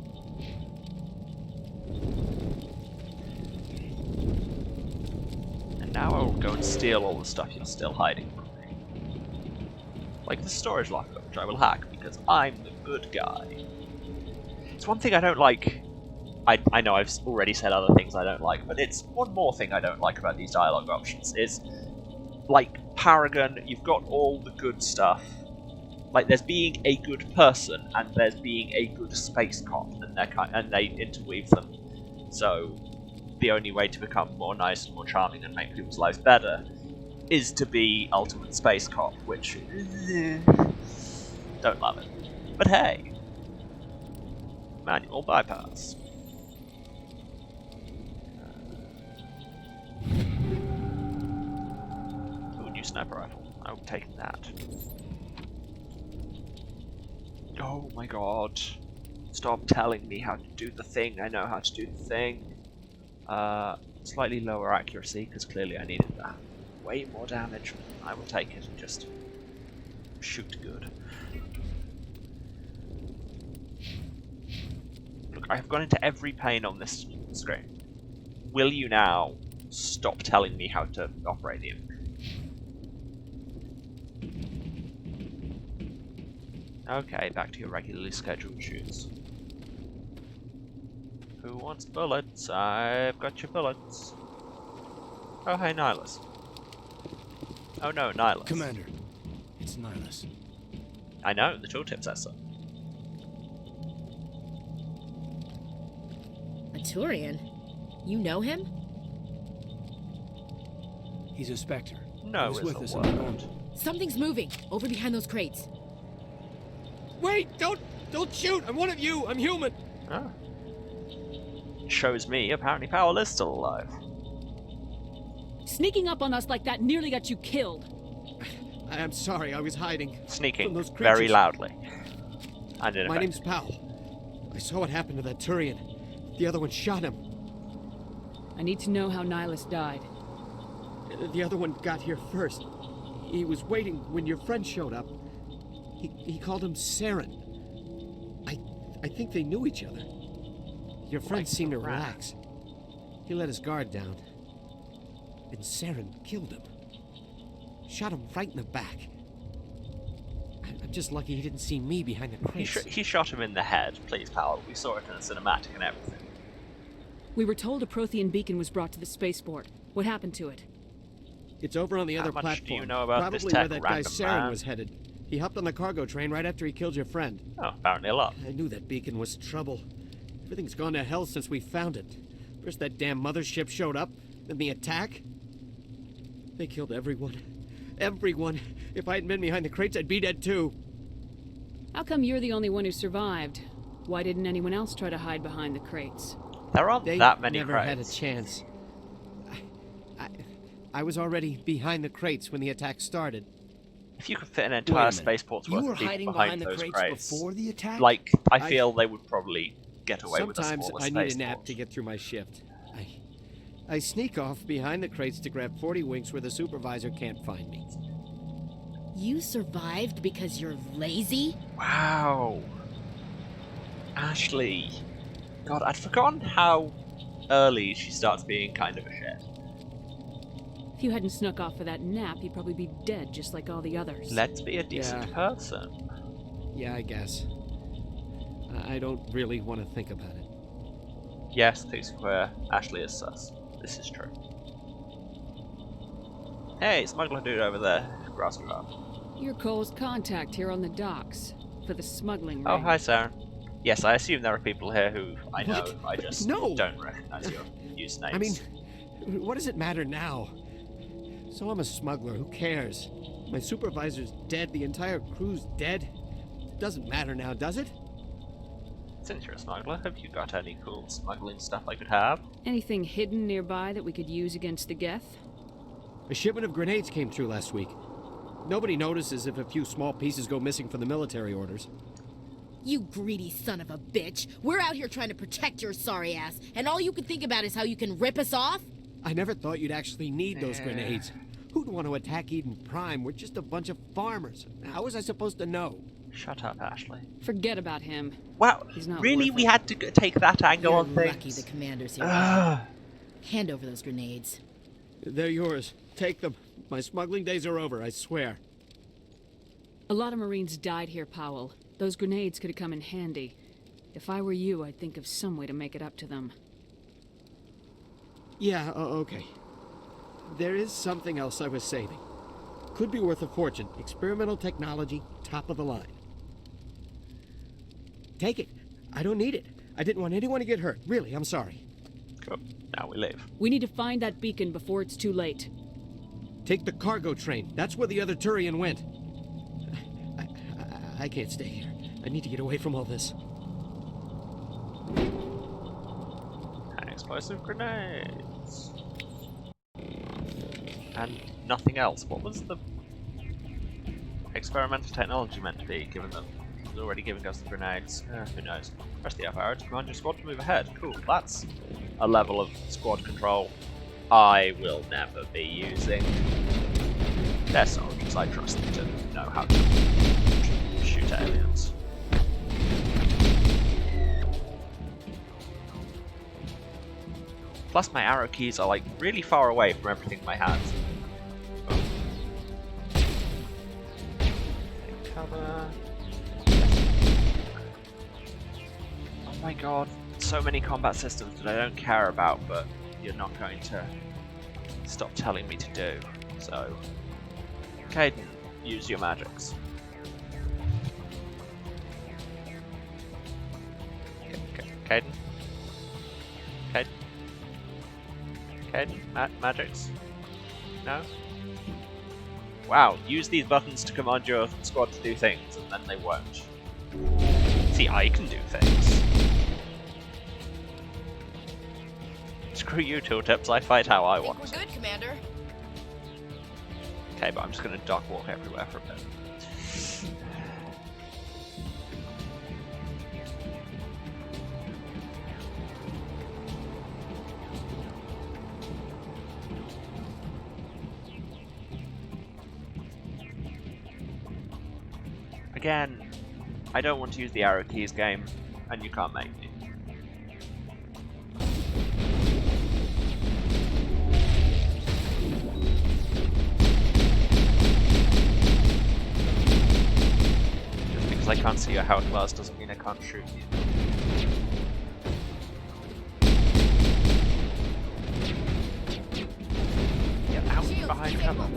And now I will go and steal all the stuff you're still hiding from me. Like the storage locker, which I will hack because I'm the good guy. It's one thing I don't like. I know I've already said other things I don't like, but it's one more thing I don't like about these dialogue options is, like, Paragon, you've got all the good stuff. Like, there's being a good person and there's being a good space cop, and they interweave them. So the only way to become more nice and more charming and make people's lives better is to be ultimate space cop, which don't love it. But hey, manual bypass. Ooh, new sniper rifle. I will take that. Oh my god. Stop telling me how to do the thing. I know how to do the thing. Slightly lower accuracy, because clearly I needed that. Way more damage. I will take it and just shoot good. Look, I have gone into every pane on this screen. Will you now stop telling me how to operate the infantry? Okay, back to your regularly scheduled shoots. Who wants bullets? I've got your bullets. Oh, hey, Nihilus. Oh no, Nihilus. Commander, it's Nihilus. I know, the tooltip says so. A Turian? You know him? He's a Spectre. No, He's it's with a us word. on the ground. Something's moving, over behind those crates. Wait, don't shoot! I'm one of you! I'm human! Oh. Shows me, apparently Powell is still alive. Sneaking up on us like that nearly got you killed. I'm sorry, I was hiding. Sneaking From those very creatures. loudly. I did it. My name's Powell. I saw what happened to that Turian. The other one shot him. I need to know how Nihilus died. The other one got here first. He was waiting when your friend showed up. He called him Saren. I think they knew each other. Your friend seemed to relax. He let his guard down. And Saren killed him. Shot him right in the back. I'm just lucky he didn't see me behind the crates. He shot him in the head. Please, Powell. We saw it in a cinematic and everything. We were told a Prothean beacon was brought to the spaceport. What happened to it? It's over on the other much platform. do you know about Probably this tech, where that guy random Saren man? was headed. He hopped on the cargo train right after he killed your friend. Oh, apparently a lot. I knew that beacon was trouble. Everything's gone to hell since we found it. First that damn mothership showed up, then the attack. They killed everyone. Everyone. If I hadn't been behind the crates, I'd be dead too. How come you're the only one who survived? Why didn't anyone else try to hide behind the crates? There aren't They that many never crates. had a chance. I was already behind the crates when the attack started. If you could fit an entire spaceport's worth You were of people hiding behind behind the those crates before the attack? like, I feel they would probably get away with a Sometimes smaller I need a spaceport. nap to get through my shift. I sneak off behind the crates to grab 40 winks where the supervisor can't find me. You survived because you're lazy? Wow. Ashley. God, I'd forgotten how early she starts being kind of a shit. If you hadn't snuck off for that nap, you'd probably be dead just like all the others. Let's be a decent person. Yeah, I guess. I don't really want to think about it. Yes, Pixie Square, Ashley is sus. This is true. Hey, smuggler dude over there. Grass you up. You're Cole's contact here on the docks for the smuggling ring. Oh, hi, Sarah. Yes, I assume there are people here who I know. I just No! don't recognize your usernames. I mean, what does it matter now? So I'm a smuggler, who cares? My supervisor's dead, the entire crew's dead. It doesn't matter now, does it? Since you're a smuggler, have you got any cool smuggling stuff I could have? Anything hidden nearby that we could use against the Geth? A shipment of grenades came through last week. Nobody notices if a few small pieces go missing from the military orders. You greedy son of a bitch. We're out here trying to protect your sorry ass, and all you can think about is how you can rip us off? I never thought you'd actually need those grenades. Who'd want to attack Eden Prime? We're just a bunch of farmers. How was I supposed to know? Shut up, Ashley. Forget about him. Wow, He's not really? worth We it. had to take that angle You're on lucky things? the commander's here. Ugh. Hand over those grenades. They're yours. Take them. My smuggling days are over, I swear. A lot of Marines died here, Powell. Those grenades could have come in handy. If I were you, I'd think of some way to make it up to them. Yeah, okay. There is something else I was saving. Could be worth a fortune. Experimental technology, top of the line. Take it. I don't need it. I didn't want anyone to get hurt. Really, I'm sorry. Cool. Now we leave. We need to find that beacon before it's too late. Take the cargo train. That's where the other Turian went. I can't stay here. I need to get away from all this. Explosive grenades. And nothing else. What was the experimental technology meant to be, given that it was already giving us the grenades? Who knows? Press the F arrow to command your squad to move ahead. Cool, that's a level of squad control I will never be using. They're soldiers, I trust them to know how to shoot aliens. Plus my arrow keys are like really far away from everything in my hands. Cover. Oh my god, so many combat systems that I don't care about, but you're not going to stop telling me to do. So, Caden, use your magics. Caden? Caden? Caden? Magics? No? Wow, use these buttons to command your squad to do things, and then they won't. See, I can do things. Screw you, tooltips, I fight how I want. We're good, Commander. Okay, but I'm just gonna dock walk everywhere for a bit. Again, I don't want to use the arrow keys game, and you can't make me. Just because I can't see your health bars doesn't mean I can't shoot you. Get out behind cover.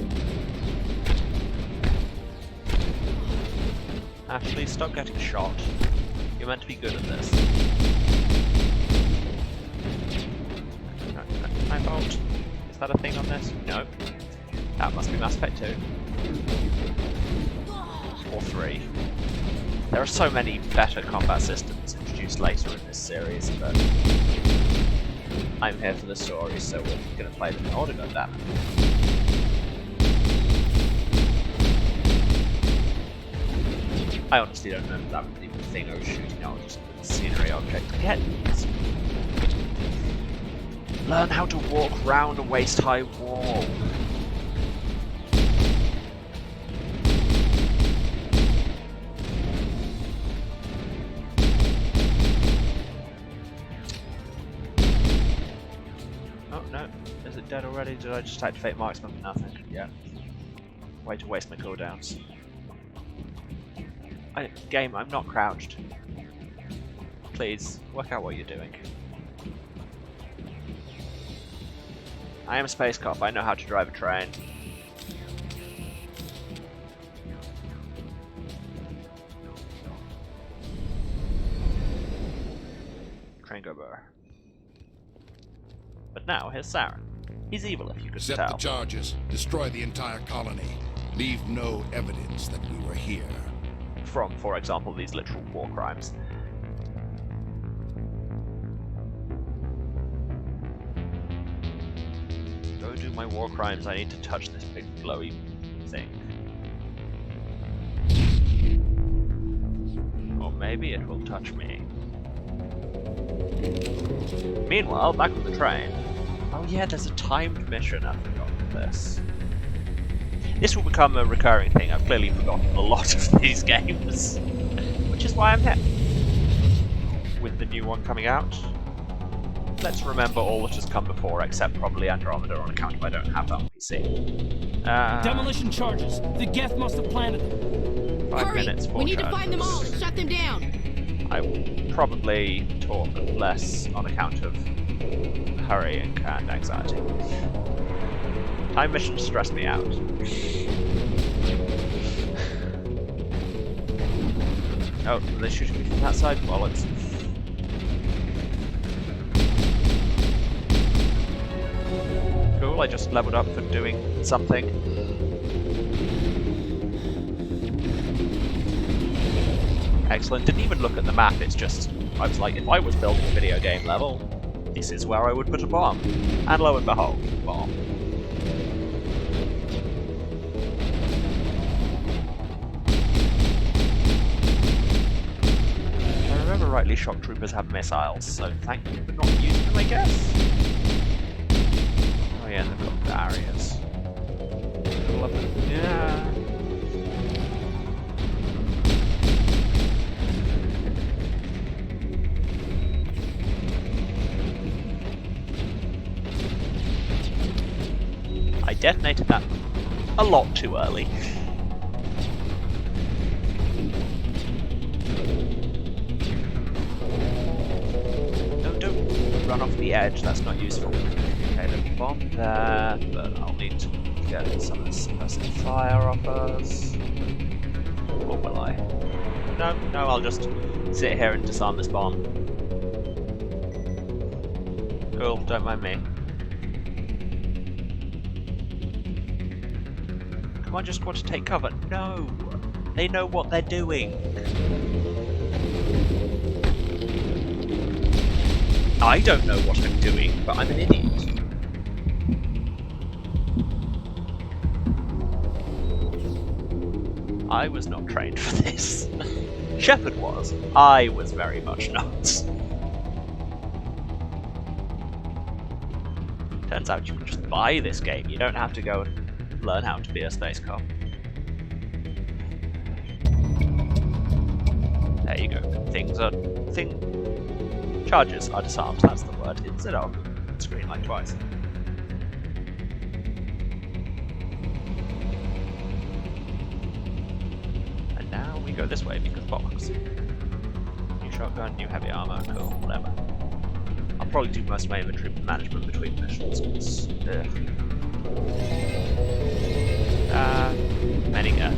Ashley, stop getting shot. You're meant to be good at this. My fault. Is that a thing on this? No. That must be Mass Effect 2. Or 3. There are so many better combat systems introduced later in this series, but I'm here for the story, so we're gonna play them in order, goddammit. I honestly don't know if that was even the thing I was shooting at, just a scenery object. Again, learn how to walk round a waist-high wall. Oh no, is it dead already? Did I just activate marksman? Nothing. Yeah. Way to waste my cooldowns. Game, I'm not crouched. Please, work out what you're doing. I am a space cop, I know how to drive a train. Train go burr. But now, here's Saren. He's evil if you could Set tell. the charges. Destroy the entire colony. Leave no evidence that we were here. From, for example, these literal war crimes. Go do my war crimes, I need to touch this big glowy thing. Or maybe it will touch me. Meanwhile, back on the train. Oh yeah, there's a timed mission, I forgot this. This will become a recurring thing. I've clearly forgotten a lot of these games, which is why I'm here. With the new one coming out, let's remember all that has come before, except probably Andromeda on account of I don't have that on PC. Demolition charges. The Geth must have planted them. 5 minutes, 4 We need charges. to find them all and shut them down. I will probably talk less on account of hurrying and anxiety. Time missions stress me out. Oh, they're shooting me from that side? Bollocks. Cool, I just leveled up for doing something. Excellent. Didn't even look at the map, it's just... I was like, if I was building a video game level, this is where I would put a bomb. And lo and behold, bomb. If I remember rightly, shock troopers have missiles, so thank you for not using them, I guess. Oh yeah, they've got barriers. Yeah. I detonated that a lot too early. No, don't run off the edge, that's not useful. Okay, there's a bomb there, but I'll need to get some of this suppressive fire off us. Or will I? No, I'll just sit here and disarm this bomb. Cool, don't mind me. Come on, just want to take cover. No! They know what they're doing. I don't know what I'm doing, but I'm an idiot. I was not trained for this. Shepard was. I was very much not. Turns out you can just buy this game. You don't have to go and learn how to be a space cop. There you go. Charges are disarmed, that's the word, instead of screen like twice. And now we go this way because box. New shotgun, new heavy armor, cool, whatever. I'll probably do most of my inventory management between missions, because many go.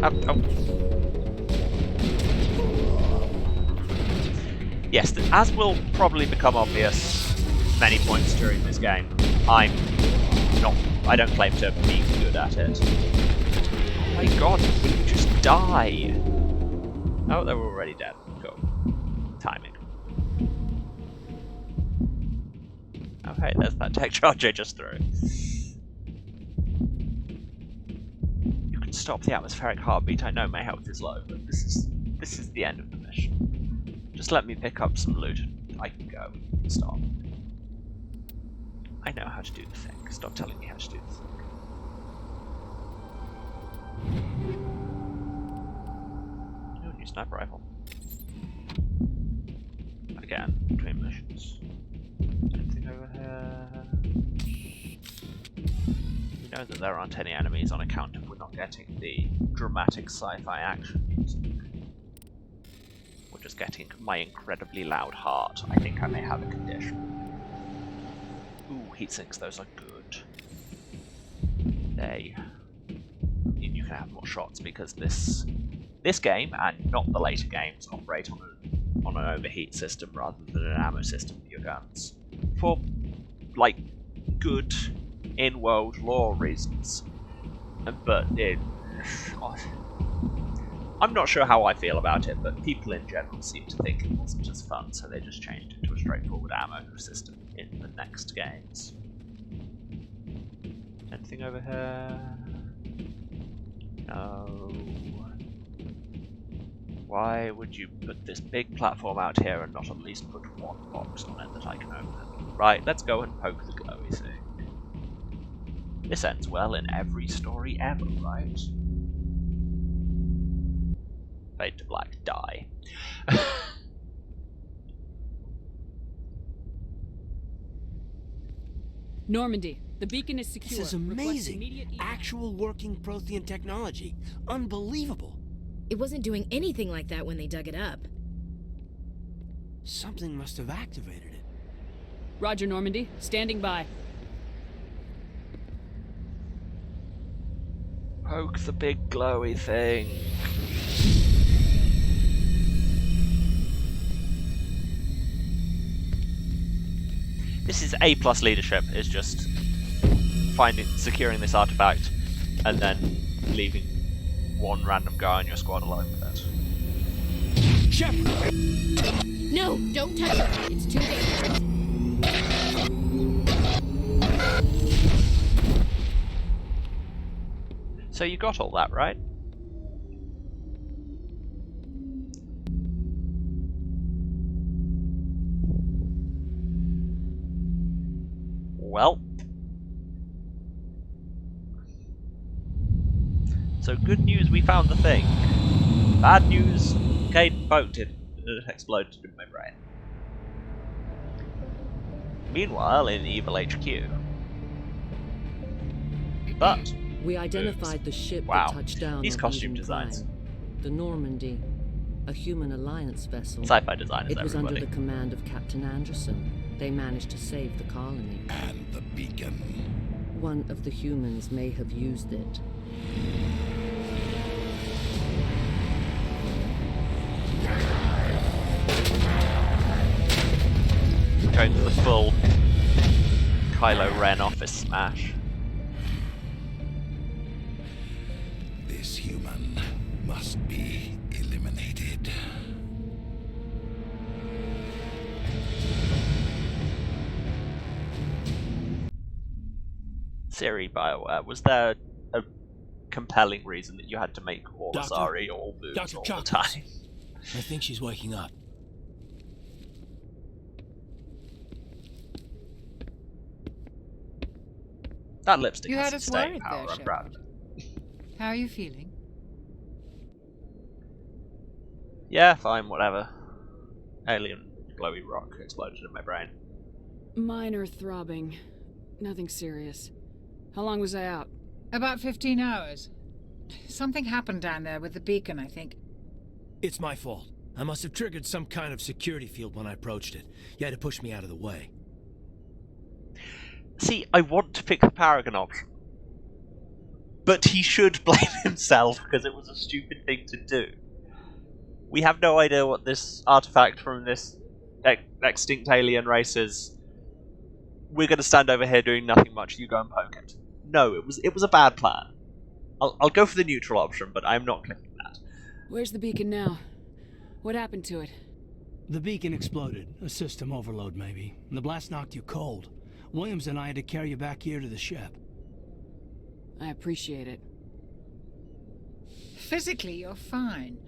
Oh. Yes, as will probably become obvious many points during this game, I don't claim to be good at it. Oh my god, will you just die? Oh, they were already dead. Cool. Timing. Okay, there's that tech charge I just threw. You can stop the atmospheric heartbeat. I know my health is low, but this is the end of the mission. Just let me pick up some loot and I can go. Stop. I know how to do the thing. Stop telling me how to do the thing. Oh, new sniper rifle. Again, between missions. Anything over here? You know that there aren't any enemies on account of we're not getting the dramatic sci-fi action music. We're just getting my incredibly loud heart. I think I may have a condition. Ooh, heat sinks, those are good. You can have more shots because this game, and not the later games, operate on an overheat system rather than an ammo system for your guns. For, like, good in-world lore reasons. But I'm not sure how I feel about it, but people in general seem to think it wasn't as fun, so they just changed it to a straightforward ammo system in the next games. Anything over here? No. Why would you put this big platform out here and not at least put one box on it that I can open? Right, let's go and poke the glowy thing. This ends well in every story ever, right? Fade to black, die. Normandy, the beacon is secure. This is amazing. Actual working Prothean technology. Unbelievable. It wasn't doing anything like that when they dug it up. Something must have activated it. Roger, Normandy. Standing by. Poke the big glowy thing. This is A+ leadership, is just securing this artifact, and then leaving one random guy on your squad alone with it. Shepard! No, don't touch it. It's too dangerous. So you got all that, right? Well. So good news, we found the thing. Bad news, Cade poked it and it exploded in my brain. Meanwhile, in Evil HQ. But we identified the ship wow. that touched down. These on costume Eden designs. Prime. The Normandy, a human alliance vessel. Sci-fi designers, It was everybody. under the command of Captain Anderson. They managed to save the colony. And the beacon. One of the humans may have used it. Going for the full Kylo Ren office smash. This human must be eliminated. Siri, BioWare, was there a compelling reason that you had to make all Asari all boobs all the time? I think she's waking up. That lipstick You had has us staying worried power, there, I'm proud. How are you feeling? Yeah, fine, whatever. Alien glowy rock exploded in my brain. Minor throbbing. Nothing serious. How long was I out? About 15 hours. Something happened down there with the beacon, I think. It's my fault. I must have triggered some kind of security field when I approached it. You had to push me out of the way. See, I want to pick the Paragon option. But he should blame himself because it was a stupid thing to do. We have no idea what this artifact from this extinct alien race is. We're going to stand over here doing nothing much. You go and poke it. No, it was a bad plan. I'll go for the neutral option, but I'm not clicking that. Where's the beacon now? What happened to it? The beacon exploded. A system overload, maybe. The blast knocked you cold. Williams and I had to carry you back here to the ship. I appreciate it. Physically, you're fine.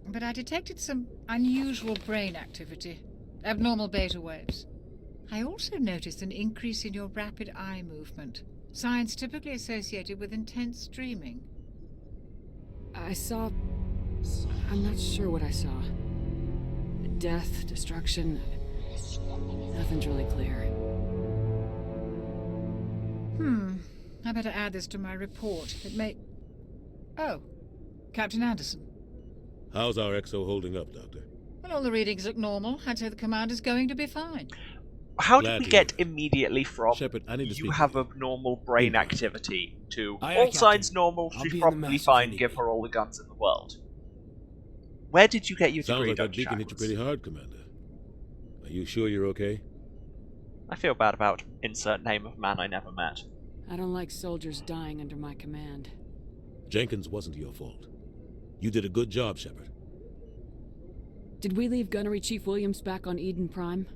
But I detected some unusual brain activity. Abnormal beta waves. I also noticed an increase in your rapid eye movement. Signs typically associated with intense dreaming. I saw... I'm not sure what I saw. Death, destruction... Nothing's really clear. I better add this to my report. It may... Oh, Captain Anderson. How's our XO holding up, Doctor? Well, all the readings look normal. I'd say the commander's going to be fine. How did we get immediately from Shepard, I need to you speak have abnormal brain activity to Aye, all Captain. signs normal, I'll she's be in the probably mess if fine, you give need her all the guns in the world? Where did you get your Sounds degree, like that Dr. beacon hit you Shackles? pretty hard, Commander. Are you sure you're okay? I feel bad about insert name of man I never met. I don't like soldiers dying under my command. Jenkins wasn't your fault. You did a good job, Shepard. Did we leave Gunnery Chief Williams back on Eden Prime?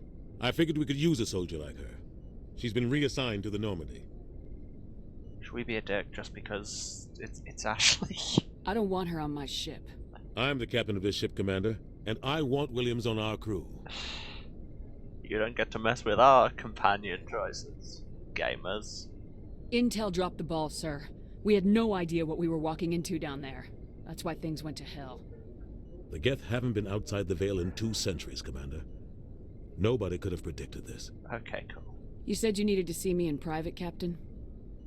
I figured we could use a soldier like her. She's been reassigned to the Normandy. Should we be a dick just because it's Ashley? I don't want her on my ship. I'm the captain of this ship, Commander, and I want Williams on our crew. You don't get to mess with our companion choices, gamers. Intel dropped the ball, sir. We had no idea what we were walking into down there. That's why things went to hell. The Geth haven't been outside the Veil in 2 centuries, Commander. Nobody could have predicted this. Okay, cool. You said you needed to see me in private, Captain?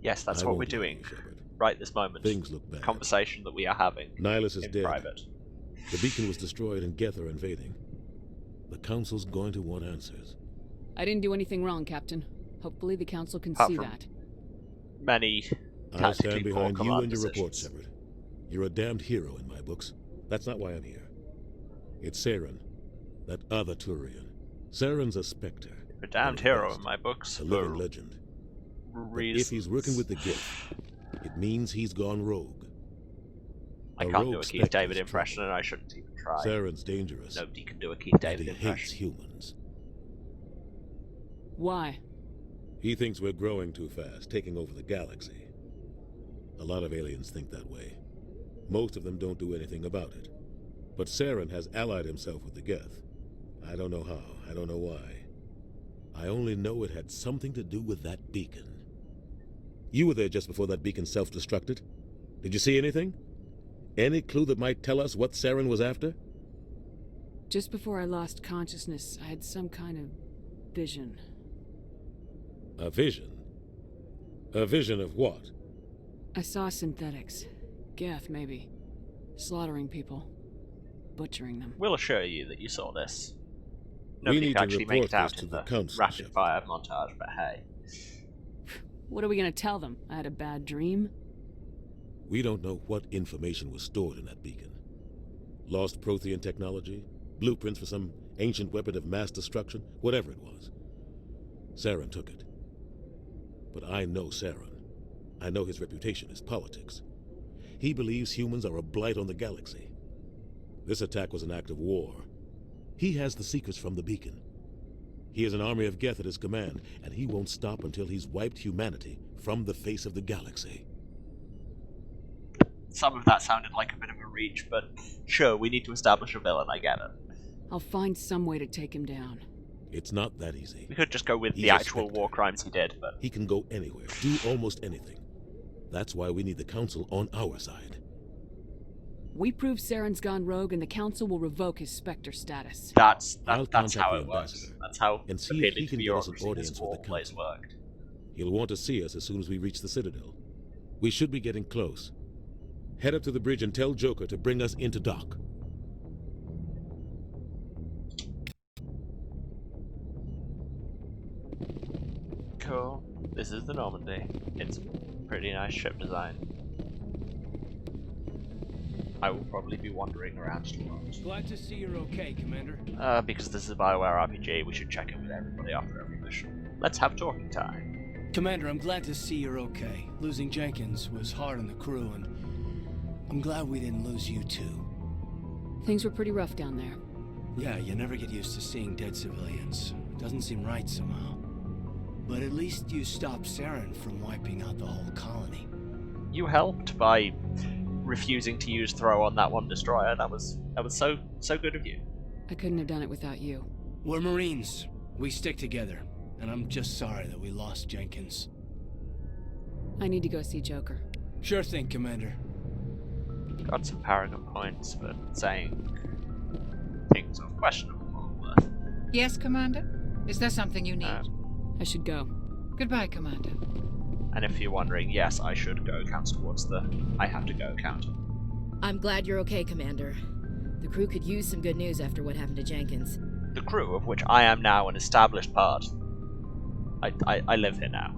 Yes, that's I what won't we're lie, doing. Shepard. Right this moment. Things look bad. Conversation that we are having. Nihilus is in dead. private. The beacon was destroyed and Geth are invading. The Council's going to want answers. I didn't do anything wrong, Captain. Hopefully the Council can Apart see from that. Many I'll stand tactically poor behind you command and your report, decisions. Shepard. You're a damned hero in my books. That's not why I'm here. It's Saren, that other Turian. Saren's a Spectre. A damned hero in my books. A living legend. But if he's working with the Gith, it means he's gone rogue. I can't do a Keith David impression, and I shouldn't even try. Saren's dangerous. Nobody can do a Keith David and he impression. hates humans. Why? He thinks we're growing too fast, taking over the galaxy. A lot of aliens think that way. Most of them don't do anything about it. But Saren has allied himself with the Geth. I don't know how, I don't know why. I only know it had something to do with that beacon. You were there just before that beacon self-destructed. Did you see anything? Any clue that might tell us what Saren was after? Just before I lost consciousness, I had some kind of vision. A vision? A vision of what? I saw synthetics. Geth, maybe. Slaughtering people. Butchering them. We'll assure you that you saw this. We Nobody need can to actually make report it out this to in the the Council, rapid-fire montage, but hey. What are we gonna tell them? I had a bad dream? We don't know what information was stored in that beacon. Lost Prothean technology? Blueprints for some ancient weapon of mass destruction? Whatever it was. Saren took it. But I know Saren. I know his reputation is politics. He believes humans are a blight on the galaxy. This attack was an act of war. He has the secrets from the beacon. He has an army of Geth at his command, and he won't stop until he's wiped humanity from the face of the galaxy. Some of that sounded like a bit of a reach, but sure, we need to establish a villain, I get it. I'll find some way to take him down. It's not that easy. We could just go with He's the a actual Spectre. war crimes he did, but... He can go anywhere, do almost anything. That's why we need the Council on our side. We prove Saren's gone rogue and the Council will revoke his Spectre status. That's I'll how contact it the works. ambassador That's how and see if appealing he to can the get us an bureaucracy audience this with whole the place Council. worked. He'll want to see us as soon as we reach the Citadel. We should be getting close. Head up to the bridge and tell Joker to bring us into dock. Cool. This is the Normandy. It's a pretty nice ship design. I will probably be wandering around a lot. Glad to see you're okay, Commander. Because this is a Bioware RPG, we should check in with everybody after every mission. Let's have talking time. Commander, I'm glad to see you're okay. Losing Jenkins was hard on the crew, and I'm glad we didn't lose you too. Things were pretty rough down there. Yeah, you never get used to seeing dead civilians. It doesn't seem right somehow. But at least you stopped Saren from wiping out the whole colony. You helped by refusing to use throw on that one destroyer. That was so good of you. I couldn't have done it without you. We're Marines. We stick together. And I'm just sorry that we lost Jenkins. I need to go see Joker. Sure thing, Commander. Got some Paragon points for saying things of questionable moral worth. Yes, Commander? Is there something you need? I should go. Goodbye, Commander. And if you're wondering, yes, I should go counts towards the I have to go count. I'm glad you're okay, Commander. The crew could use some good news after what happened to Jenkins. The crew, of which I am now an established part. I live here now.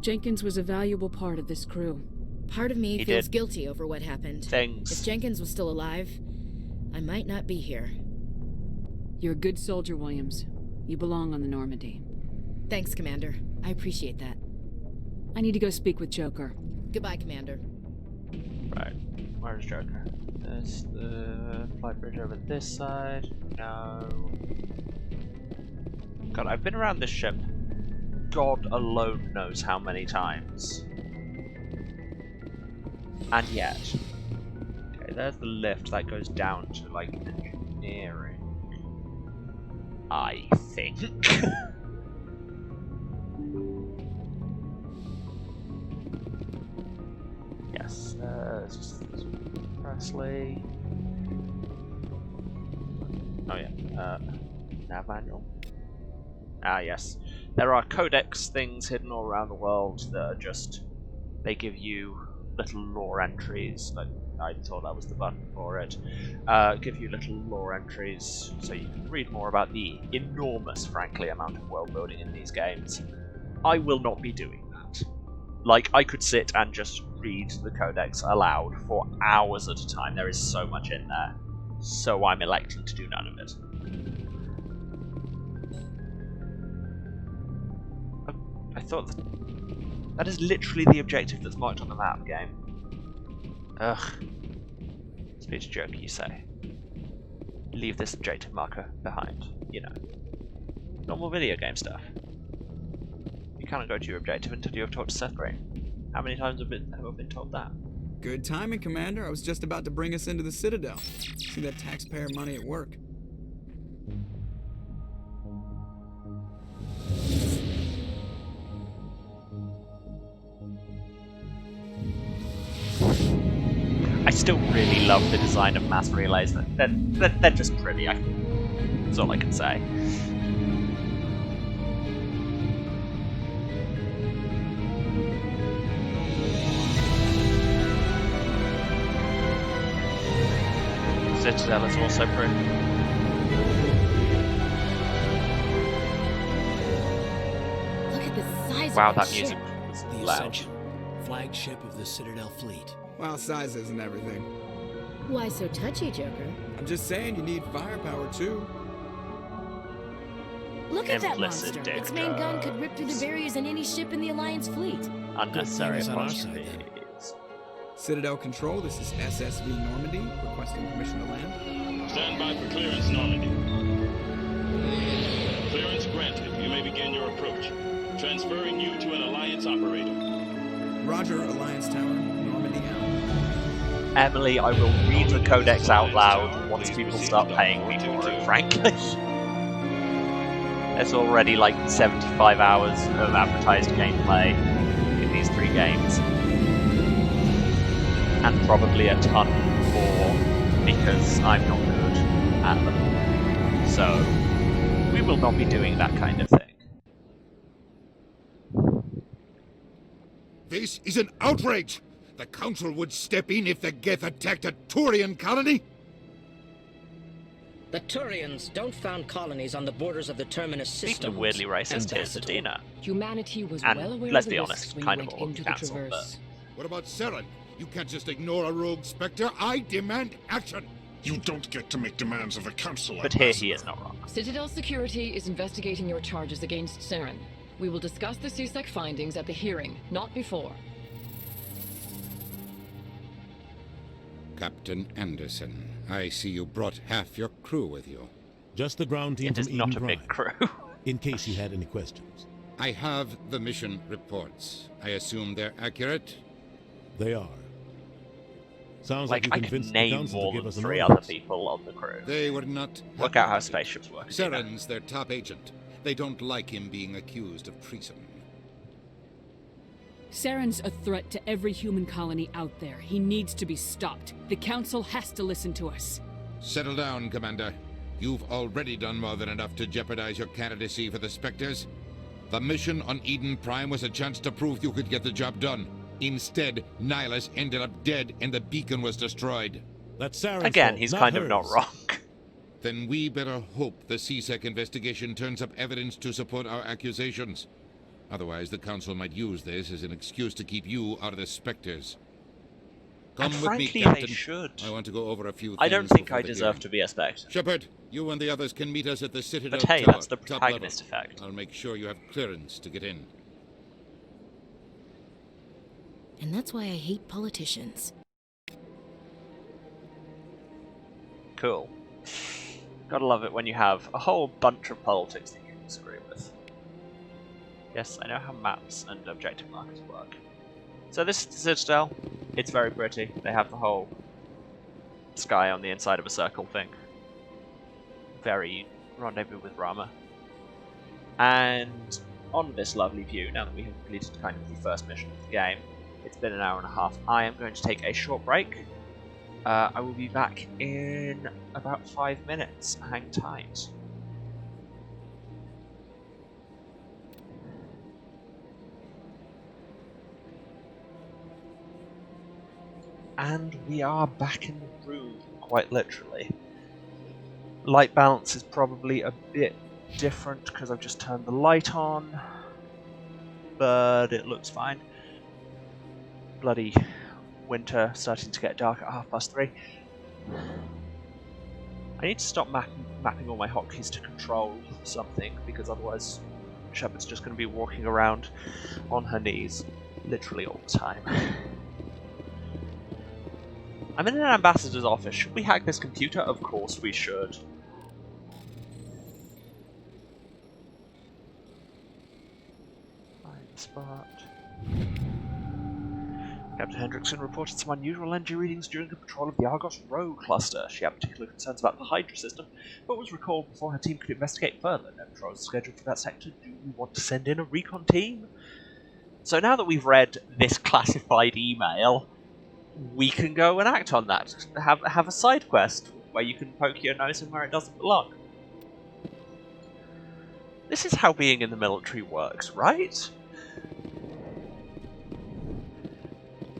Jenkins was a valuable part of this crew. Part of me He feels did guilty over what happened. things. If Jenkins was still alive, I might not be here. You're a good soldier, Williams. You belong on the Normandy. Thanks, Commander. I appreciate that. I need to go speak with Joker. Goodbye, Commander. Right. Where's Joker? There's the flight bridge over this side. No. God, I've been around this ship. God alone knows how many times. And yet. Okay, there's the lift that goes down to, like, engineering. I think. Yes, Presley. Oh yeah, nav manual. Ah yes, there are codex things hidden all around the world that are just, they give you little lore entries, like I thought that was the button for it. Give you little lore entries so you can read more about the enormous, frankly, amount of world building in these games. I will not be doing that. Like, I could sit and just read the codex aloud for hours at a time. There is so much in there. So I'm electing to do none of it. I thought that is literally the objective that's marked on the map, game. Ugh. Speech joke, you say. Leave this objective marker behind. You know. Normal video game stuff. You cannot go to your objective until you have talked to Seth Green. How many times have I been told that? Good timing, Commander. I was just about to bring us into the Citadel. See that taxpayer money at work. I still really love the design of mass relays. They're just pretty. That's all I can say. Citadel is also pretty. Look at the size Wow, of that ship. music was The loud. Ascension, flagship of the Citadel fleet. Well, size isn't everything. Why so touchy, Joker? I'm just saying you need firepower too. Look at that Implicit monster. dick Its main gun could rip through the barriers in any ship in the Alliance fleet. Unnecessary Good thing it's on our apostrophe. Citadel Control, this is SSV Normandy, requesting permission to land. Stand by for clearance, Normandy. Clearance granted. You may begin your approach. Transferring you to an Alliance operator. Roger, Alliance Tower, Normandy out. Emily, I will read the codex out loud once people start paying me for it, frankly. There's already like 75 hours of advertised gameplay in these 3 games. And probably a ton more because I'm not good at them. So, we will not be doing that kind of thing. This is an outrage! The Council would step in if the Geth attacked a Turian colony? The Turians don't found colonies on the borders of the Terminus Speaking system. of weirdly racist, here's Sedina. Humanity was And well aware let's of be the honest, risks when kind you of went all of into the the council, Traverse. What about Saren? You can't just ignore a rogue Spectre. I demand action! You don't get to make demands of the Council, But here he is not wrong. Citadel Security is investigating your charges against Saren. We will discuss the CSEC findings at the hearing, not before. Captain Anderson, I see you brought half your crew with you. Just the ground team It is from not Eden a big Prime, crew. in case you had any questions. I have the mission reports. I assume they're accurate? They are. Sounds Like, like I you could convinced the name council more to give than us an 3 audience. other people on the crew. They were not... Work out how spaceships work. Saren's their top agent. They don't like him being accused of treason. Saren's a threat to every human colony out there. He needs to be stopped. The Council has to listen to us. Settle down, Commander. You've already done more than enough to jeopardize your candidacy for the Spectres. The mission on Eden Prime was a chance to prove you could get the job done. Instead, Nihilus ended up dead and the beacon was destroyed. That's Saren's Again, fault, he's not kind of not hers. wrong. Then we better hope the CSEC investigation turns up evidence to support our accusations. Otherwise, the Council might use this as an excuse to keep you out of the Spectres. Come And with frankly, me, they Captain. should. I want to go over a few things. I don't think before I the deserve hearing. to be a Spectre. Shepard, you and the others can meet us at the Citadel But hey, Tower, that's the top protagonist level. effect. I'll make sure you have clearance to get in. And that's why I hate politicians. Cool. Gotta love it when you have a whole bunch of politics that you disagree with. Yes, I know how maps and objective markers work. So this is the Citadel. It's very pretty. They have the whole sky on the inside of a circle thing. Very rendezvous with Rama. And on this lovely view, now that we have completed kind of the first mission of the game, it's been an hour and a half, I am going to take a short break. I will be back in about 5 minutes. Hang tight. And we are back in the room, quite literally. Light balance is probably a bit different because I've just turned the light on, but it looks fine. Bloody winter, starting to get dark at 3:30. I need to stop mapping all my hotkeys to control something, because otherwise Shepard's just going to be walking around on her knees literally all the time. I'm in an ambassador's office. Should we hack this computer? Of course we should. Find the spot. Captain Hendrickson reported some unusual energy readings during a patrol of the Argos Row cluster. She had particular concerns about the Hydra system, but was recalled before her team could investigate further. No patrols scheduled for that sector. Do you want to send in a recon team? So now that we've read this classified email, we can go and act on that. Have a side quest where you can poke your nose in where it doesn't belong. This is how being in the military works, right?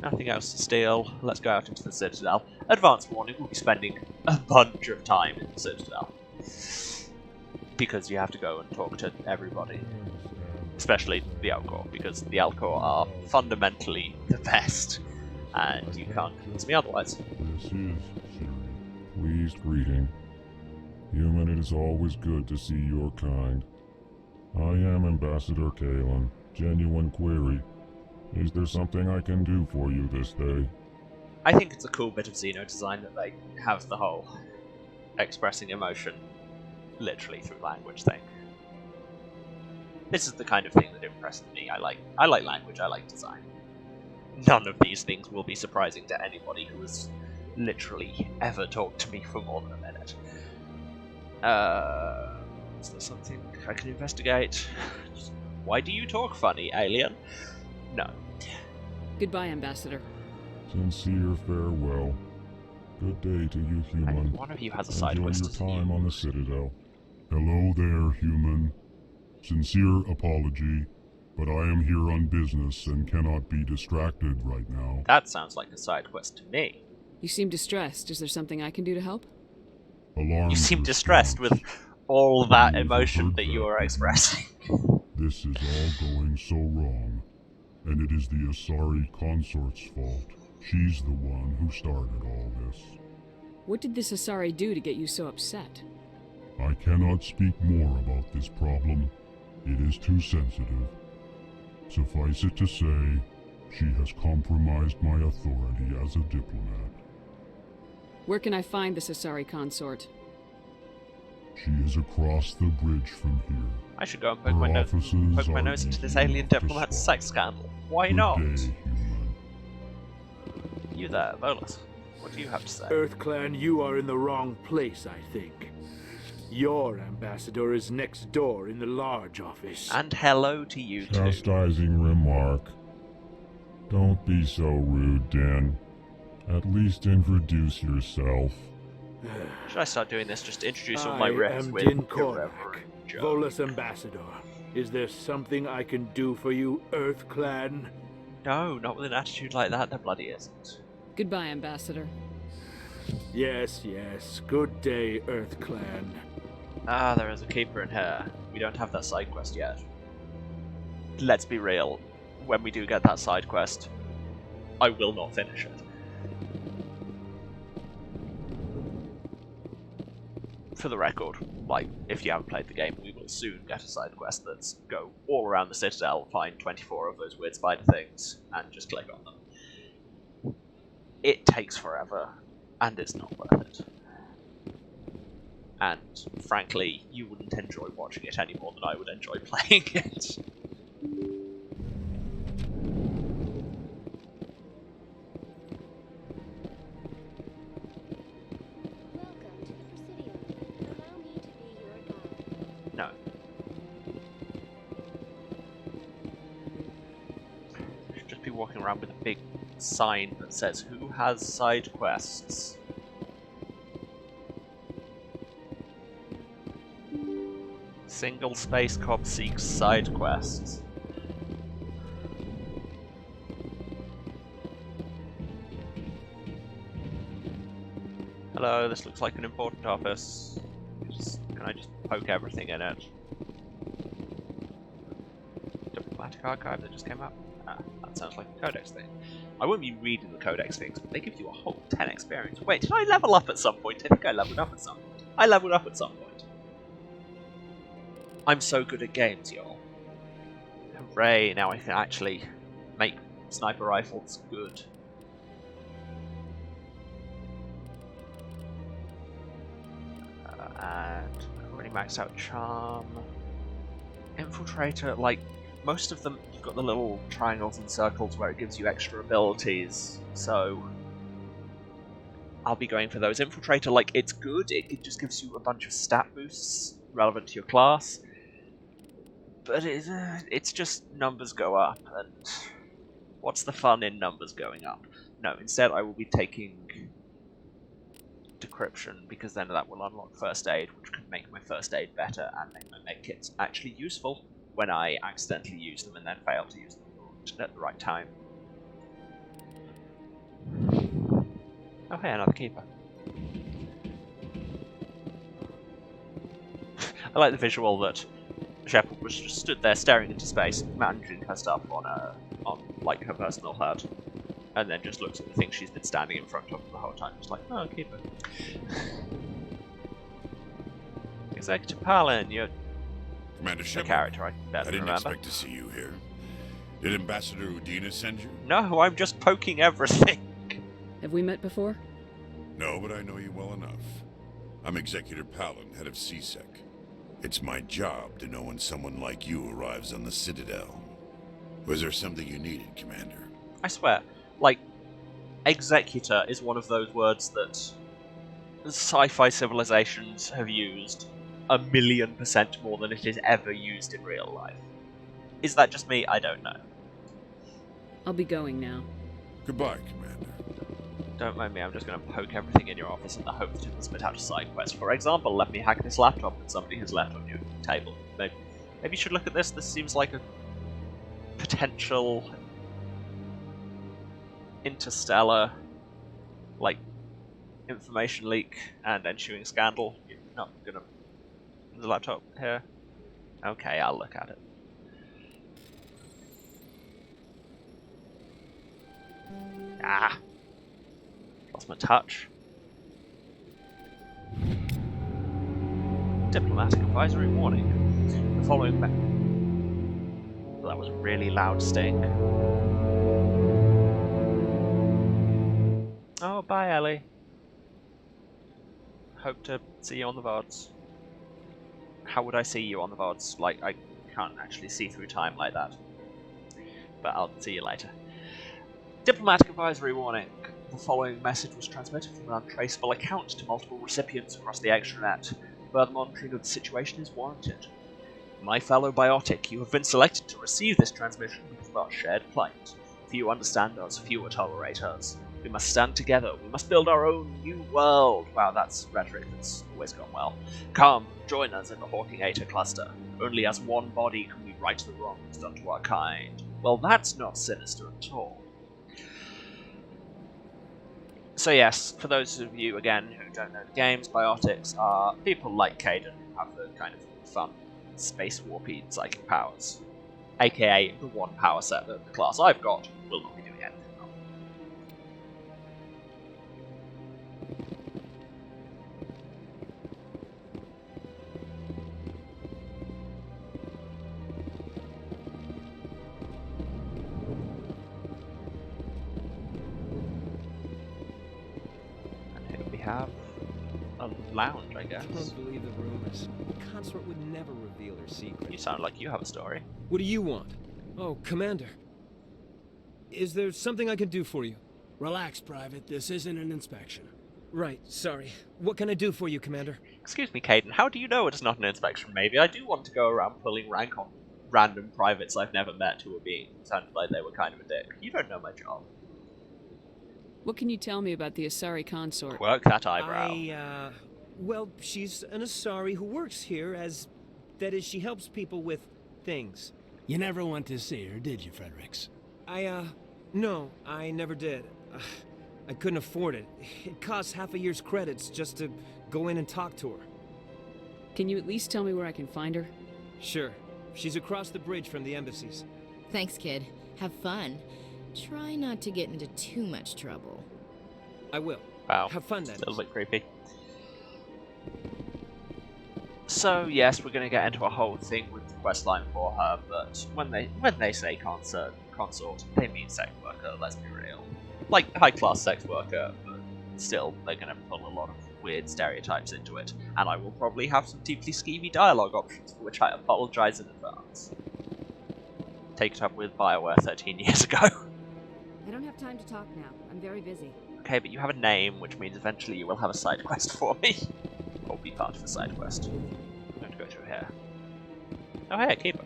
Nothing else to steal. Let's go out into the Citadel. Advance warning, we'll be spending a bunch of time in the Citadel. Because you have to go and talk to everybody. Especially the Alcor, because the Alcor are fundamentally the best. And you can't convince me otherwise. This is Siri. Pleased greeting. Human, it is always good to see your kind. I am Ambassador Kalen. Genuine query. Is there something I can do for you this day? I think it's a cool bit of Xeno design that they have the whole expressing emotion literally through language thing. This is the kind of thing that impresses me. I like language, I like design. None of these things will be surprising to anybody who has literally ever talked to me for more than a minute. Is there something I can investigate? Why do you talk funny, alien? No. Goodbye, Ambassador. Sincere farewell. Good day to you, human. And one of you has a side quest. Enjoy your time on the Citadel. Hello there, human. Sincere apology, but I am here on business and cannot be distracted right now. That sounds like a side quest to me. You seem distressed. Is there something I can do to help? Alarm you seem response. distressed with all that emotion that you are expressing. This is all going so wrong, and it is the Asari consort's fault. She's the one who started all this. What did this Asari do to get you so upset? I cannot speak more about this problem. It is too sensitive. Suffice it to say, she has compromised my authority as a diplomat. Where can I find this Asari consort? She is across the bridge from here. I should go and poke my nose into this alien diplomat's sex scandal. Why not? Good day, human. You there, Volus. What do you have to say? EarthClan, you are in the wrong place, I think. Your ambassador is next door in the large office. And hello to you too. Chastising remark. Don't be so rude, Dan. At least introduce yourself. Should I start doing this just to introduce all my riffs with Din Korak, Volus Ambassador. Is there something I can do for you, EarthClan? No, not with an attitude like that, there bloody isn't. Goodbye, Ambassador. Yes, yes. Good day, EarthClan. Ah, there is a keeper in here. We don't have that side quest yet. Let's be real. When we do get that side quest, I will not finish it. For the record, like, if you haven't played the game, we will soon get a side quest that's go all around the Citadel, find 24 of those weird spider things, and just click on them. It takes forever, and it's not worth it. And, frankly, you wouldn't enjoy watching it any more than I would enjoy playing it. No. Should just be walking around with a big sign that says, "Who has side quests?" Single Space Cop seeks side quests. Hello, this looks like an important office. Can I just poke everything in it? Diplomatic archive that just came up? Ah, that sounds like a codex thing. I won't be reading the codex things, but they give you a whole 10 experience. Wait, did I level up at some point? I think I leveled up at some point. I leveled up at some point. I'm so good at games, y'all. Hooray, now I can actually make sniper rifles good. And I've already maxed out charm. Infiltrator, like, most of them, you've got the little triangles and circles where it gives you extra abilities, so I'll be going for those. Infiltrator, like, it's good, it just gives you a bunch of stat boosts relevant to your class, but it's just numbers go up, and what's the fun in numbers going up? No, instead I will be taking decryption, because then that will unlock first aid, which can make my first aid better and make my medkits actually useful when I accidentally use them and then fail to use them at the right time. Oh hey, another keeper. I like the visual that Shepard was just stood there staring into space, managing her stuff on like her personal HUD, and then just looks at the thing she's been standing in front of the whole time. Just like, oh, keeper. Executive Palin, you're Commander the Shepard, character I better I didn't remember. expect to see you here. Did Ambassador Udina send you? No, I'm just poking everything. Have we met before? No, but I know you well enough. I'm Executor Palin, head of CSEC. It's my job to know when someone like you arrives on the Citadel. Was there something you needed, Commander? I swear, like, Executor is one of those words that sci-fi civilizations have used 1,000,000% more than it is ever used in real life. Is that just me? I don't know. I'll be going now. Goodbye, Commander. Don't mind me, I'm just going to poke everything in your office in the hope that it will spit out a side quest. For example, let me hack this laptop that somebody has left on your table. Maybe you should look at this. This seems like a potential interstellar, like, information leak and ensuing scandal. You're not gonna... The laptop here? Okay, I'll look at it. Ah! Lost my touch. Diplomatic advisory warning. The following... That was a really loud sting. Oh, bye, Ellie. Hope to see you on the VODs. How would I see you on the VODs? Like, I can't actually see through time like that. But I'll see you later. Diplomatic advisory warning. The following message was transmitted from an untraceable account to multiple recipients across the extranet. Further monitoring of the situation is warranted. My fellow biotic, you have been selected to receive this transmission because of our shared plight. Few understand us, fewer tolerate us. We must stand together, we must build our own new world. Wow, that's rhetoric that's always gone well. Come, join us in the Hawking Eta cluster. Only as one body can we right the wrongs done to our kind. Well, that's not sinister at all. So yes, for those of you, again, who don't know the games, biotics are people like Caden who have the kind of fun, space warpy psychic powers. AKA the one power set that the class I've got will not be doing anything wrong. And here we have a lounge, I guess. I don't believe the rumors. The consort would never reveal her secret. You sound like you have a story. What do you want? Oh, Commander. Is there something I can do for you? Relax, Private. This isn't an inspection. Right, sorry. What can I do for you, Commander? Excuse me, Caden, how do you know it's not an inspection, maybe? I do want to go around pulling rank on random privates I've never met who were being sounded like they were kind of a dick. You don't know my job. What can you tell me about the Asari consort? Work that eyebrow. Well, she's an Asari who works here as... That is, she helps people with things. You never went to see her, did you, Fredericks? No, I never did. I couldn't afford it. It costs half a year's credits just to go in and talk to her. Can you at least tell me where I can find her? Sure. She's across the bridge from the embassies. Thanks, kid. Have fun. Try not to get into too much trouble. I will. Wow. Have fun then. A little bit creepy. So yes, we're going to get into a whole thing with the questline for her, but when they say consort, they mean sex worker. Let's be real. Like high-class sex worker, but still they're going to put a lot of weird stereotypes into it, and I will probably have some deeply skeevy dialogue options, for which I apologize in advance. Take it up with BioWare 13 years ago. I don't have time to talk now. I'm very busy. Okay, but you have a name, which means eventually you will have a side quest for me. Or be part of a side quest. I'm going to go through here. Oh hey, keeper.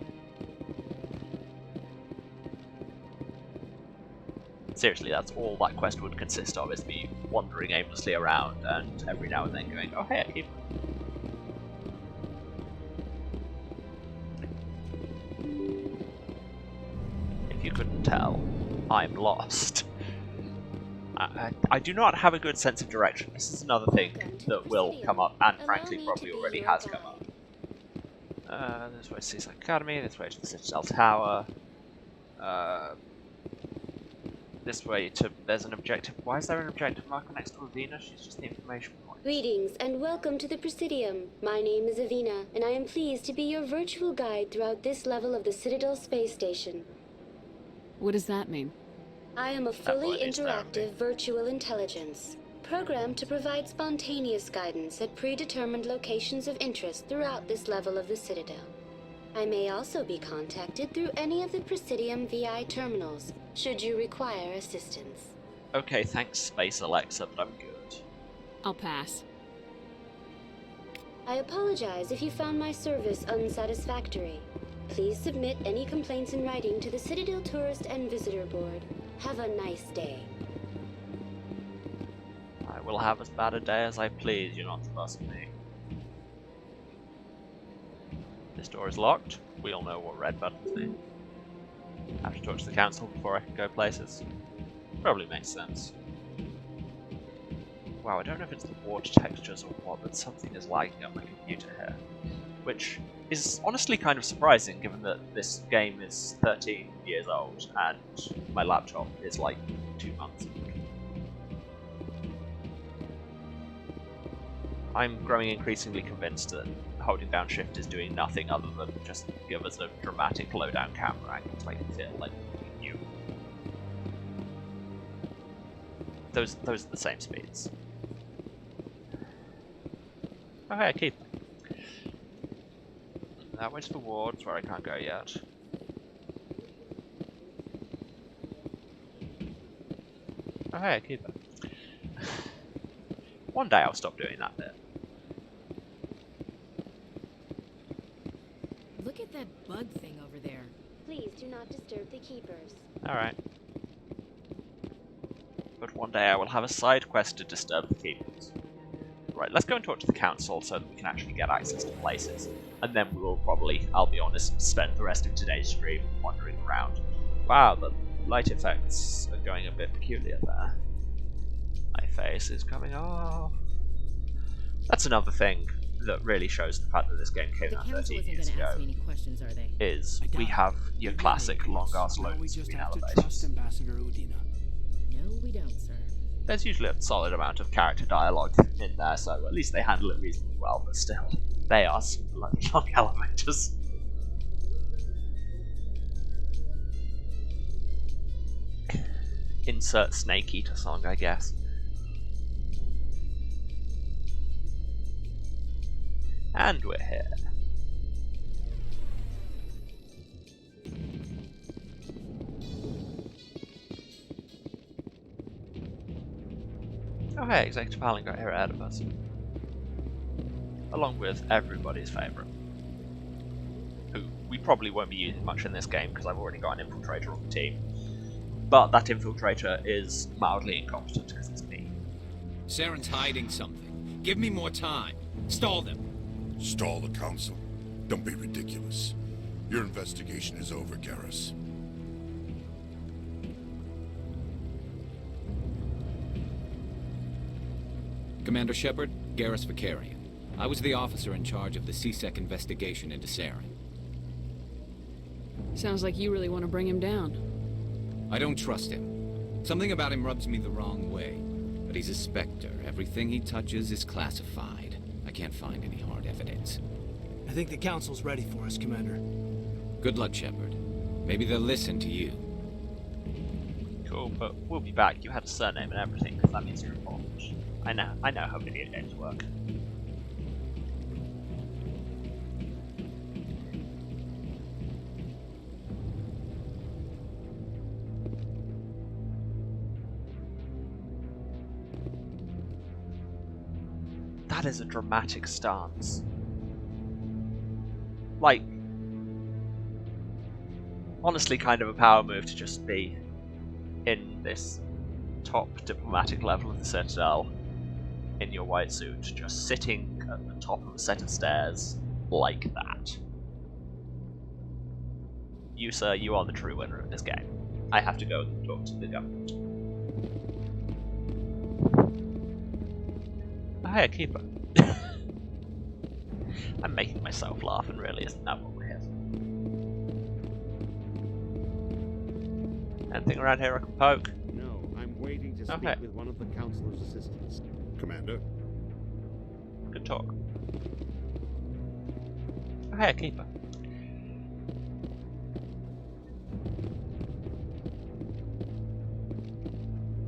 Seriously, that's all that quest would consist of, is me wandering aimlessly around and every now and then going, oh hey, keeper. If you couldn't tell, I'm lost. I do not have a good sense of direction. This is another thing that will come up, and frankly probably already has come up. This way to Seaside Academy, this way to the Citadel Tower. This way to... there's an objective. Why is there an objective marker next to Avina? She's just the information point. Greetings and welcome to the Presidium. My name is Avina, and I am pleased to be your virtual guide throughout this level of the Citadel Space Station. What does that mean? I am a fully interactive virtual intelligence, programmed to provide spontaneous guidance at predetermined locations of interest throughout this level of the Citadel. I may also be contacted through any of the Presidium VI terminals, should you require assistance. Okay, thanks, Space Alexa, but I'm good. I'll pass. I apologize if you found my service unsatisfactory. Please submit any complaints in writing to the Citadel Tourist and Visitor Board. Have a nice day. I will have as bad a day as I please, you're not supposed to be. This door is locked. We all know what red buttons mean. I have to talk to the council before I can go places. Probably makes sense. Wow, I don't know if it's the water textures or what, but something is lagging on my computer here. Which is honestly kind of surprising, given that this game is 13 years old and my laptop is like 2 months old. I'm growing increasingly convinced that holding down shift is doing nothing other than just give us a dramatic low-down camera angle to make it feel like new. Those are the same speeds. Oh hey, keep. That way's the wards where I can't go yet. Oh hey, keep it. One day I'll stop doing that bit. Look at that bug thing over there. Please do not disturb the keepers. Alright. But one day I will have a side quest to disturb the keepers. Right, let's go and talk to the council so that we can actually get access to places. And then we will probably, I'll be honest, spend the rest of today's stream wandering around. Wow, the light effects are going a bit peculiar there. My face is coming off. That's another thing that really shows the fact that this game came out 13 years ago. Ask me any questions, are they? Is we have your classic long-ass loads between elevators. Ambassador Udina. No, we don't, sir. There's usually a solid amount of character dialogue in there, so at least they handle it reasonably well, but still, they are some bloody long elevators. Insert Snake Eater song, I guess. And we're here. Oh hey, Executive Howling got here ahead of us. Along with everybody's favourite. Who we probably won't be using much in this game because I've already got an infiltrator on the team. But that infiltrator is mildly incompetent because it's me. Saren's hiding something. Give me more time. Stall them. Stall the council? Don't be ridiculous. Your investigation is over, Garrus. Commander Shepard, Garrus Vicarian. I was the officer in charge of the CSEC investigation into Saren. Sounds like you really want to bring him down. I don't trust him. Something about him rubs me the wrong way. But he's a Spectre. Everything he touches is classified. I can't find any hard evidence. I think the Council's ready for us, Commander. Good luck, Shepard. Maybe they'll listen to you. Cool, but we'll be back. You had a surname and everything, because that means you're important. I know how video games work. That is a dramatic stance. Like, honestly, kind of a power move to just be in this top diplomatic level of the Citadel in your white suit, just sitting at the top of a set of stairs like that. You, sir, you are the true winner of this game. I have to go and talk to the government. Oh, hey, a keeper. I'm making myself laugh, and really isn't that what we're here for? Anything around here I can poke? No, I'm waiting to speak with one of the Councilor's assistants. Commander? Good talk. Oh, hey, a keeper.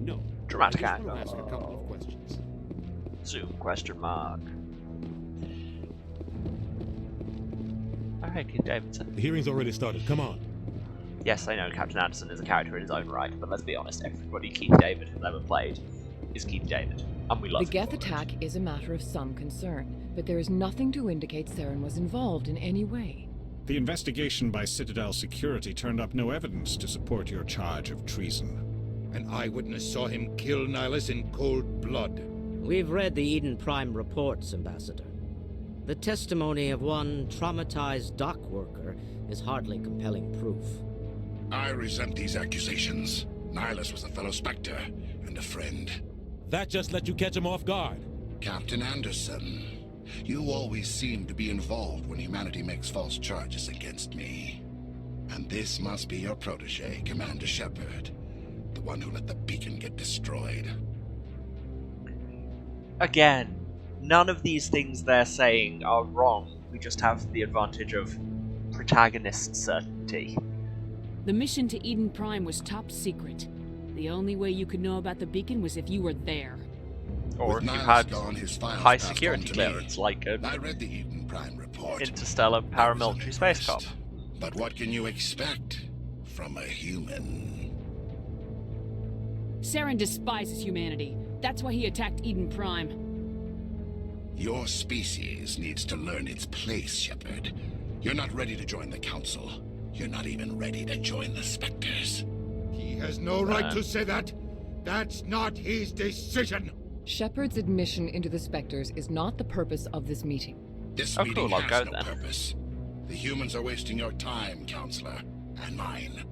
No. Dramatic I just angle. want to ask a couple of questions. Zoom question mark. Oh, hey, Keith Davidson. The hearing's already started. Come on. Yes, I know Captain Anderson is a character in his own right, but let's be honest, everybody Keith David has ever played is Keith David, and we love The Geth attack is a matter of some concern, but there is nothing to indicate Saren was involved in any way. The investigation by Citadel Security turned up no evidence to support your charge of treason. An eyewitness saw him kill Nihilus in cold blood. We've read the Eden Prime reports, Ambassador. The testimony of one traumatized dock worker is hardly compelling proof. I resent these accusations. Nihilus was a fellow Spectre and a friend. That just let you catch him off guard. Captain Anderson, you always seem to be involved when humanity makes false charges against me. And this must be your protege, Commander Shepard. The one who let the beacon get destroyed. Again, none of these things they're saying are wrong. We just have the advantage of protagonist certainty. The mission to Eden Prime was top secret. The only way you could know about the beacon was if you were there. Or With if you Nihilus had gone, his files high passed security on to clearance, me. like a I read the Eden Prime report. interstellar paramilitary space cop. But what can you expect from a human? Saren despises humanity. That's why he attacked Eden Prime. Your species needs to learn its place, Shepard. You're not ready to join the Council. You're not even ready to join the Spectres. He has no right to say that. That's not his decision. Shepard's admission into the Spectres is not the purpose of this meeting. This Oh, meeting cool, I'll has go no then. purpose. The humans are wasting your time, Counselor, and mine.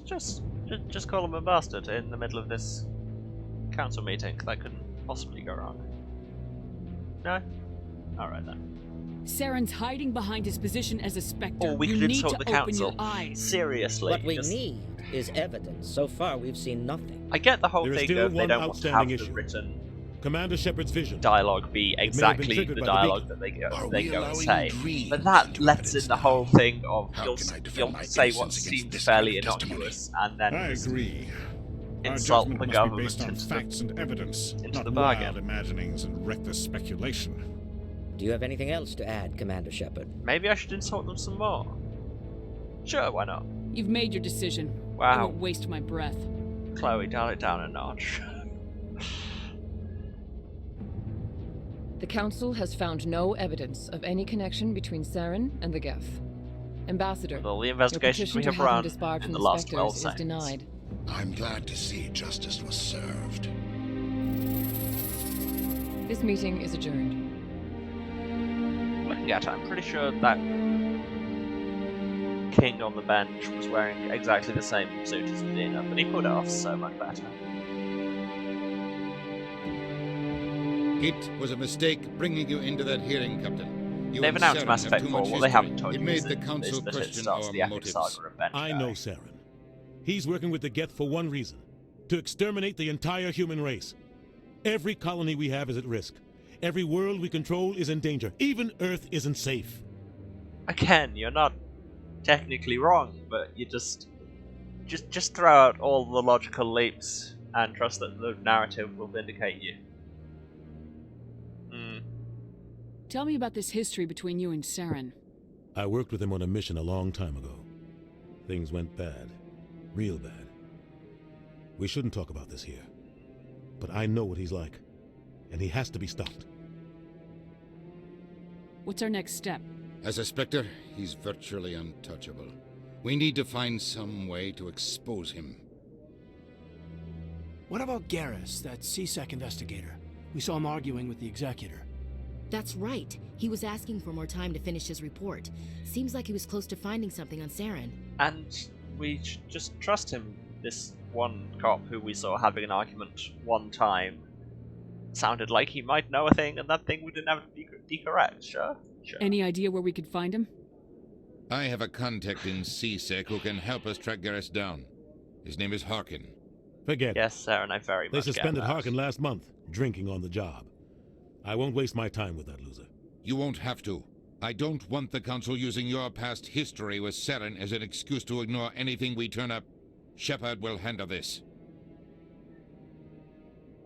Just call him a bastard in the middle of this council meeting. That couldn't possibly go wrong. No? Alright then. Saren's hiding behind his position as a Spectre. Or we you could need insult to the open council. your eyes. Seriously. What we need is evidence. So far, we've seen nothing. I get the whole There is thing still of they one don't want to have outstanding the issue. written Commander Shepard's vision. dialogue be may have been exactly triggered the by the dialogue beacon. that they go, Are they we go and allowing say. dreams But that into lets in evidence the now? whole thing of How you'll can I defend you'll my say what innocence against seems this fairly kind of testimony? innocuous and then I agree. Our insult judgment the must be government based on into facts the, and evidence, into not the bargain. wild imaginings and reckless speculation. Do you have anything else to add, Commander Shepard? Maybe I should insult them some more. Sure, why not? You've made your decision. I Wow. won't waste my breath. Chloe, dial it down a notch. The Council has found no evidence of any connection between Saren and the Geth. Ambassador, With all the your investigations petition we to have have him run disbarred in from the the last Spectres 12 is seconds. denied. I'm glad to see justice was served. This meeting is adjourned. Looking at it, I'm pretty sure that king on the bench was wearing exactly the same suit as Medina, but he put it off so much better. It was a mistake bringing you into that hearing, Captain. You They've and announced Saren Mass have Effect too 4. much What they history. haven't told It you made is the that, Council is that it question starts our the epic motives. saga of Ben I know Saren. He's working with the Geth for one reason: to exterminate the entire human race. Every colony we have is at risk. Every world we control is in danger. Even Earth isn't safe. Again, you're not technically wrong, but you just throw out all the logical leaps and trust that the narrative will vindicate you. Tell me about this history between you and Saren. I worked with him on a mission a long time ago. Things went bad. Real bad. We shouldn't talk about this here. But I know what he's like. And he has to be stopped. What's our next step? As a Spectre, he's virtually untouchable. We need to find some way to expose him. What about Garrus, that C-Sec investigator? We saw him arguing with the Executor. That's right. He was asking for more time to finish his report. Seems like he was close to finding something on Saren. And we should just trust him. This one cop who we saw having an argument one time sounded like he might know a thing, and that thing would inevitably be correct. Sure. Any idea where we could find him? I have a contact in C-Sec who can help us track Garrus down. His name is Harkin. Forget it. Yes, Saren, I very much They suspended get that. Harkin last month, drinking on the job. I won't waste my time with that loser. You won't have to. I don't want the Council using your past history with Saren as an excuse to ignore anything we turn up. Shepard will handle this.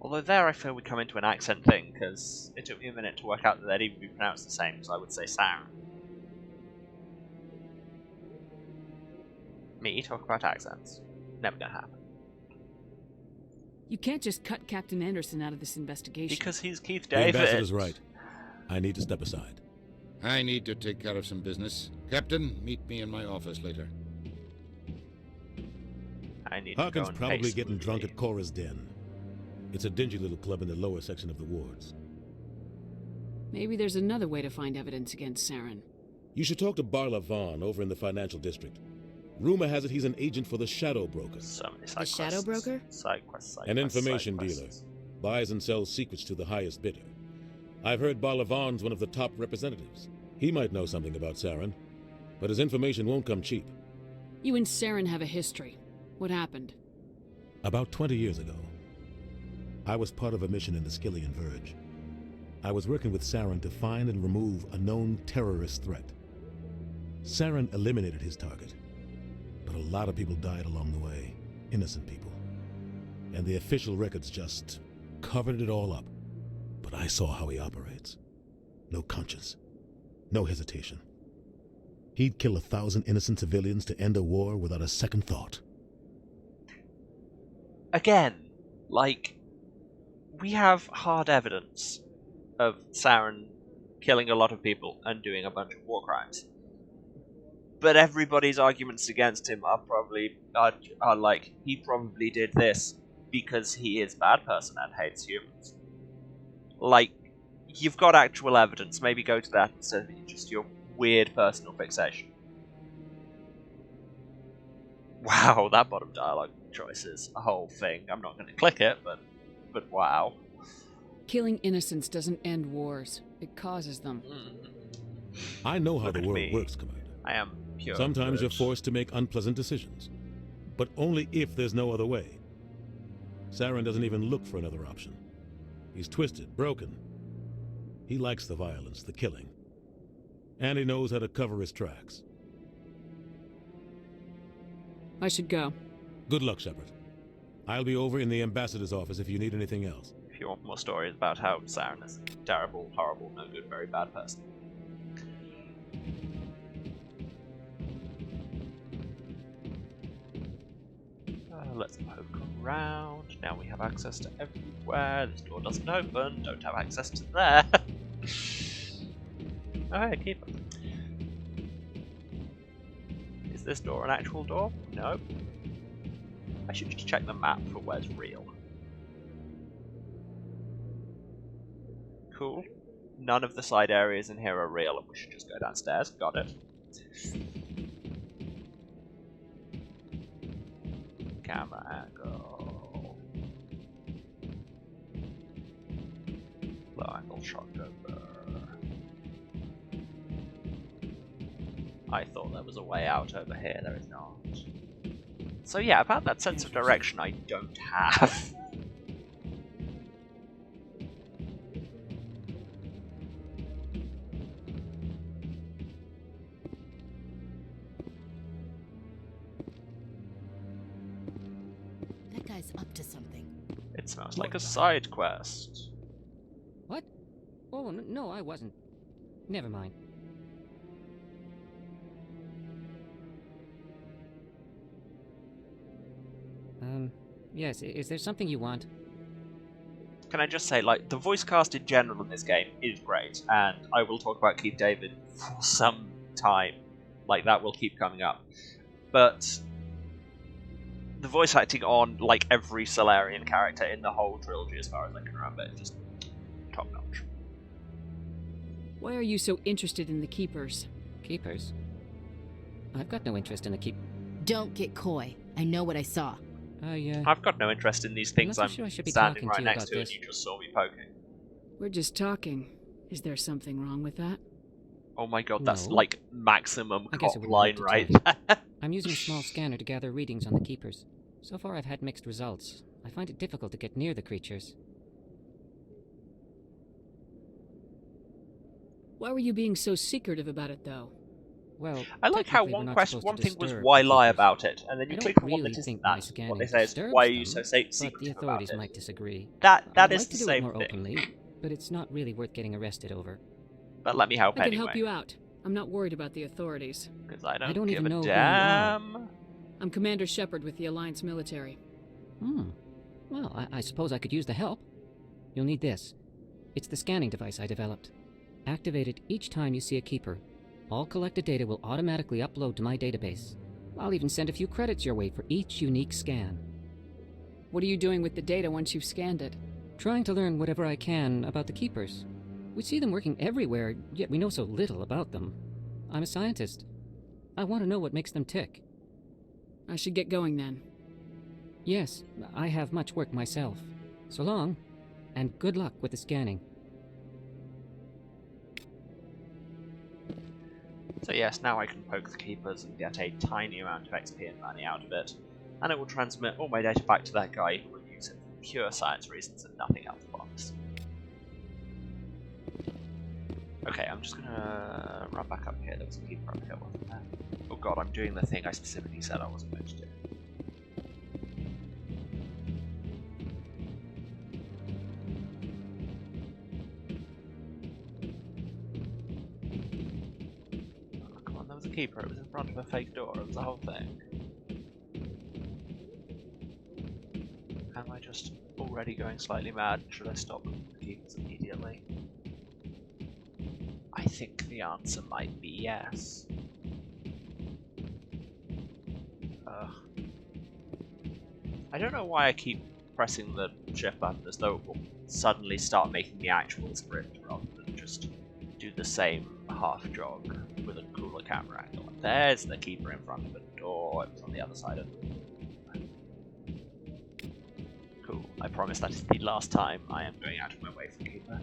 Although there I feel we come into an accent thing, because it took me a minute to work out that they'd even be pronounced the same, so I would say Saren. Me talk about accents. Never gonna happen. You can't just cut Captain Anderson out of this investigation. Because he's Keith The David. ambassador's right. I need to step aside. I need to take care of some business. Captain, meet me in my office later. I need Harkin's to go and probably pace getting the drunk movie. at Cora's Den. It's a dingy little club in the lower section of the wards. Maybe there's another way to find evidence against Saren. You should talk to Barla Vaughn over in the financial district. Rumor has it he's an agent for the Shadow Broker. So many The Shadow Broker? Side quests, An information dealer. Buys and sells secrets to the highest bidder. I've heard Barla Vaughn's one of the top representatives. He might know something about Saren, but his information won't come cheap. You and Saren have a history. What happened? About 20 years ago, I was part of a mission in the Skillian Verge. I was working with Saren to find and remove a known terrorist threat. Saren eliminated his target, but a lot of people died along the way, innocent people. And the official records just covered it all up. But I saw how he operates. No conscience, no hesitation. He'd kill 1,000 innocent civilians to end a war without a second thought. Again, like, we have hard evidence of Saren killing a lot of people and doing a bunch of war crimes. But everybody's arguments against him are probably are like, he probably did this because he is a bad person and hates humans. Like, you've got actual evidence, maybe go to that instead of just your weird personal fixation. Wow, that bottom dialogue choice is a whole thing. I'm not going to click it, but wow. Killing innocents doesn't end wars. It causes them. I know how Look the at world me. works, Commander. I am pure. Sometimes you're good. forced to make unpleasant decisions, but only if there's no other way. Saren doesn't even look for another option. He's twisted, broken. He likes the violence, the killing. And he knows how to cover his tracks. I should go. Good luck, Shepard. I'll be over in the ambassador's office if you need anything else. If you want more stories about how Saren is a terrible, horrible, no good, very bad person. Let's poke around. Now we have access to everywhere. This door doesn't open. Don't have access to there. Oh, hey, keeper. Is this door an actual door? No. I should just check the map for where's real. Cool. None of the side areas in here are real, and we should just go downstairs. Got it. Camera angle. Low angle shot over. I thought there was a way out over here, there is not. So yeah, about that sense of direction I don't have. That guy's up to something. It smells like a side quest. What? Oh, no, I wasn't. Never mind. Yes, is there something you want? Can I just say, like, the voice cast in general in this game is great, and I will talk about Keith David for some time. Like, that will keep coming up. But the voice acting on, like, every Solarian character in the whole trilogy, as far as I can remember, is just top-notch. Why are you so interested in the Keepers? Keepers? I've got no interest in the Don't get coy. I know what I saw. I've got no interest in these things. I'm sure I should be standing talking right to you next about to, this. and you just saw me poking. We're just talking. Is there something wrong with that? Oh my god, that's No. like maximum I guess cop it would line hurt to right tell there. I'm using a small scanner to gather readings on the Keepers. So far I've had mixed results. I find it difficult to get near the creatures. Why were you being so secretive about it, though? Well, I like how technically we're not one supposed to thing was disturb why the lie Keepers. about it, and then you I click don't on one really that isn't think my that. scanning What they say is, disturbs why are you them, so but the secretive about authorities it? might disagree. That I'd is like the to do same it more thing. openly, but it's not really worth getting arrested over. But let me help I can anyway. help you out. I'm not worried about the authorities. Because I don't don't give even a know who you damn. I'm Commander Shepard with the Alliance military. Well, I suppose I could use the help. You'll need this. It's the scanning device I developed. Activate it each time you see a Keeper. All collected data will automatically upload to my database. I'll even send a few credits your way for each unique scan. What are you doing with the data once you've scanned it? Trying to learn whatever I can about the Keepers. We see them working everywhere, yet we know so little about them. I'm a scientist. I want to know what makes them tick. I should get going then. Yes, I have much work myself. So long, and good luck with the scanning. So yes, now I can poke the Keepers and get a tiny amount of XP and money out of it, and it will transmit all my data back to that guy who will use it for pure science reasons and nothing else box. Okay, I'm just gonna run back up here. There was a Keeper up here, wasn't there? Oh god, I'm doing the thing I specifically said I wasn't going to do. Oh, come on, there was a Keeper. It was in front of a fake door. It was the whole thing. Am I just already going slightly mad? Should I stop looking for Keepers immediately? I think the answer might be yes. I don't know why I keep pressing the shift button as though it will suddenly start making the actual sprint rather than just do the same half jog with a cooler camera angle. There's the Keeper in front of the door. It was on the other side of the room. Cool. I promise that is the last time I am going out of my way for Keeper.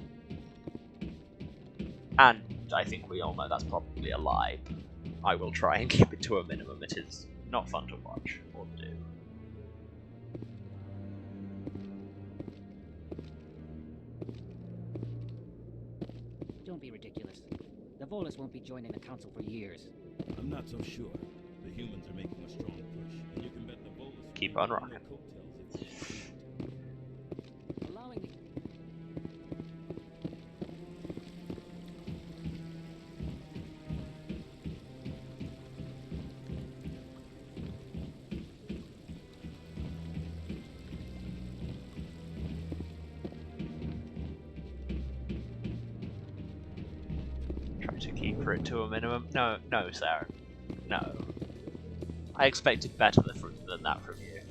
And I think we all know that's probably a lie. I will try and keep it to a minimum. It is not fun to watch or do. Don't be ridiculous. The Volus won't be joining the Council for years. I'm not so sure. The humans are making a strong push, and you can bet the Volus... Keep on rocking. Allowing me... Try to keep it to a minimum. No, Sarah. No. I expected better than that from you.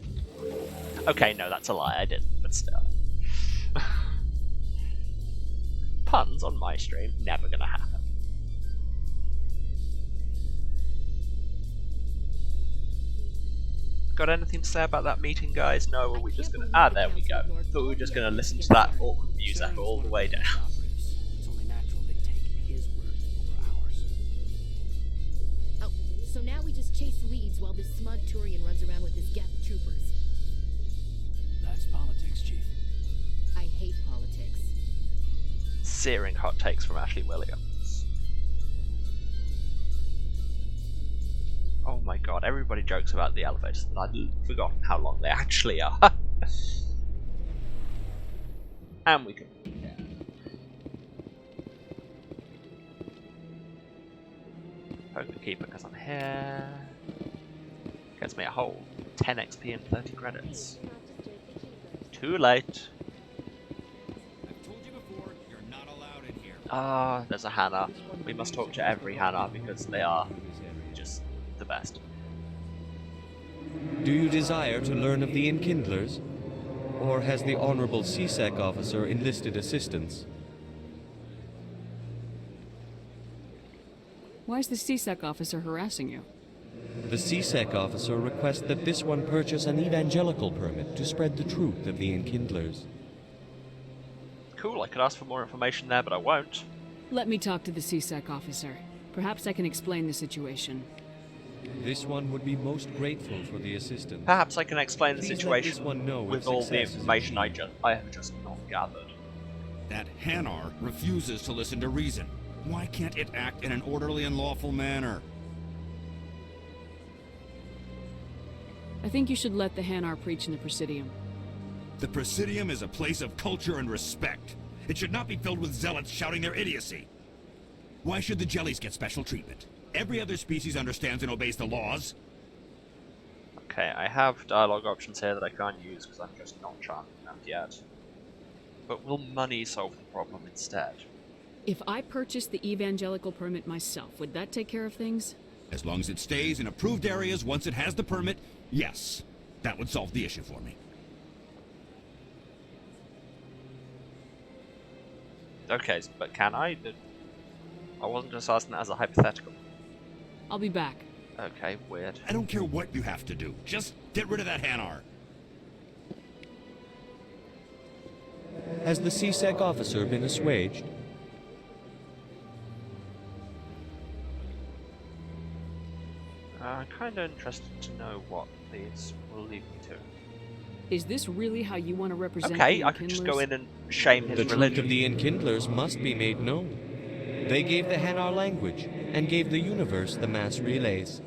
Okay, no, that's a lie. I didn't, but still. Puns on my stream, never gonna happen. Got anything to say about that meeting, guys? No, are we just gonna... Ah, there we go. Thought we were just gonna listen to that awkward music all the way down. this smug Turian runs around with his Geth troopers. That's politics, Chief. I hate politics. Searing hot takes from Ashley Williams. Oh my god, everybody jokes about the elevators, but I'd forgotten how long they actually are. And we can... Yeah. Poke the keeper because I'm here. Gets me a whole 10 XP and 30 credits. Too late. Ah, there's a Hannah. We must talk to every Hannah because they are just the best. Do you desire to learn of the Enkindlers? Or has the Honorable CSEC officer enlisted assistance? Why is the CSEC officer harassing you? The CSEC officer requests that this one purchase an evangelical permit to spread the truth of the Enkindlers. Cool, I could ask for more information there, but I won't. Let me talk to the CSEC officer. Perhaps I can explain the situation. This one would be most grateful for the assistance. Perhaps I can explain the Please let situation this one know with if all the success is information I have just not gathered. That Hanar refuses to listen to reason. Why can't it act in an orderly and lawful manner? I think you should let the Hanar preach in the Presidium. The Presidium is a place of culture and respect. It should not be filled with zealots shouting their idiocy. Why should the jellies get special treatment? Every other species understands and obeys the laws. Okay, I have dialogue options here that I can't use because I'm just not charming enough yet. But will money solve the problem instead? If I purchased the evangelical permit myself, would that take care of things? As long as it stays in approved areas once it has the permit, yes. That would solve the issue for me. Okay, but can I? I wasn't just asking that as a hypothetical. I'll be back. Okay, weird. I don't care what you have to do. Just get rid of that Hanar. Has the CSEC officer been assuaged? I'm kind of interested to know what these will lead me to. Is this really how you want to represent Okay, the I can just go Enkindlers? in and shame his The truth religion. of the Enkindlers must be made known. They gave the Hanar language, and gave the universe the mass relays.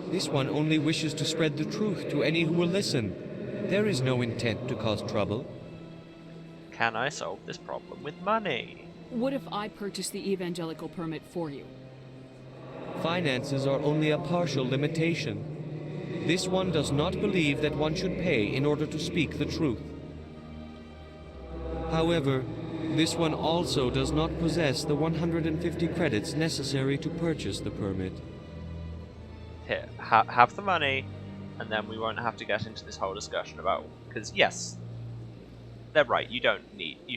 This one only wishes to spread the truth to any who will listen. There is no intent to cause trouble. Can I solve this problem with money? What if I purchase the evangelical permit for you? Finances are only a partial limitation. This one does not believe that one should pay in order to speak the truth. However, this one also does not possess the 150 credits necessary to purchase the permit. Here, have the money, and then we won't have to get into this whole discussion about... Because, yes, they're right, you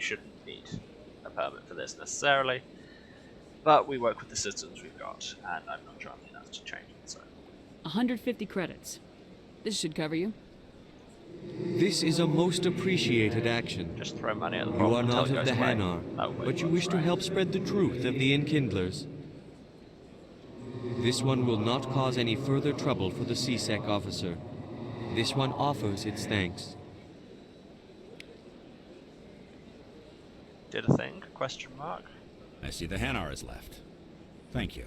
shouldn't need a permit for this necessarily. But we work with the systems we've got, and I'm not charming enough to change it, so... 150 credits. This should cover you. This is a most appreciated action. Just throw money at the You problem are not until it of the goes away. Hanar, That way but you works, wish to right. help spread the truth of the Enkindlers. This one will not cause any further trouble for the CSEC officer. This one offers its thanks. Did a thing? Question mark. I see the Hanar is left. Thank you.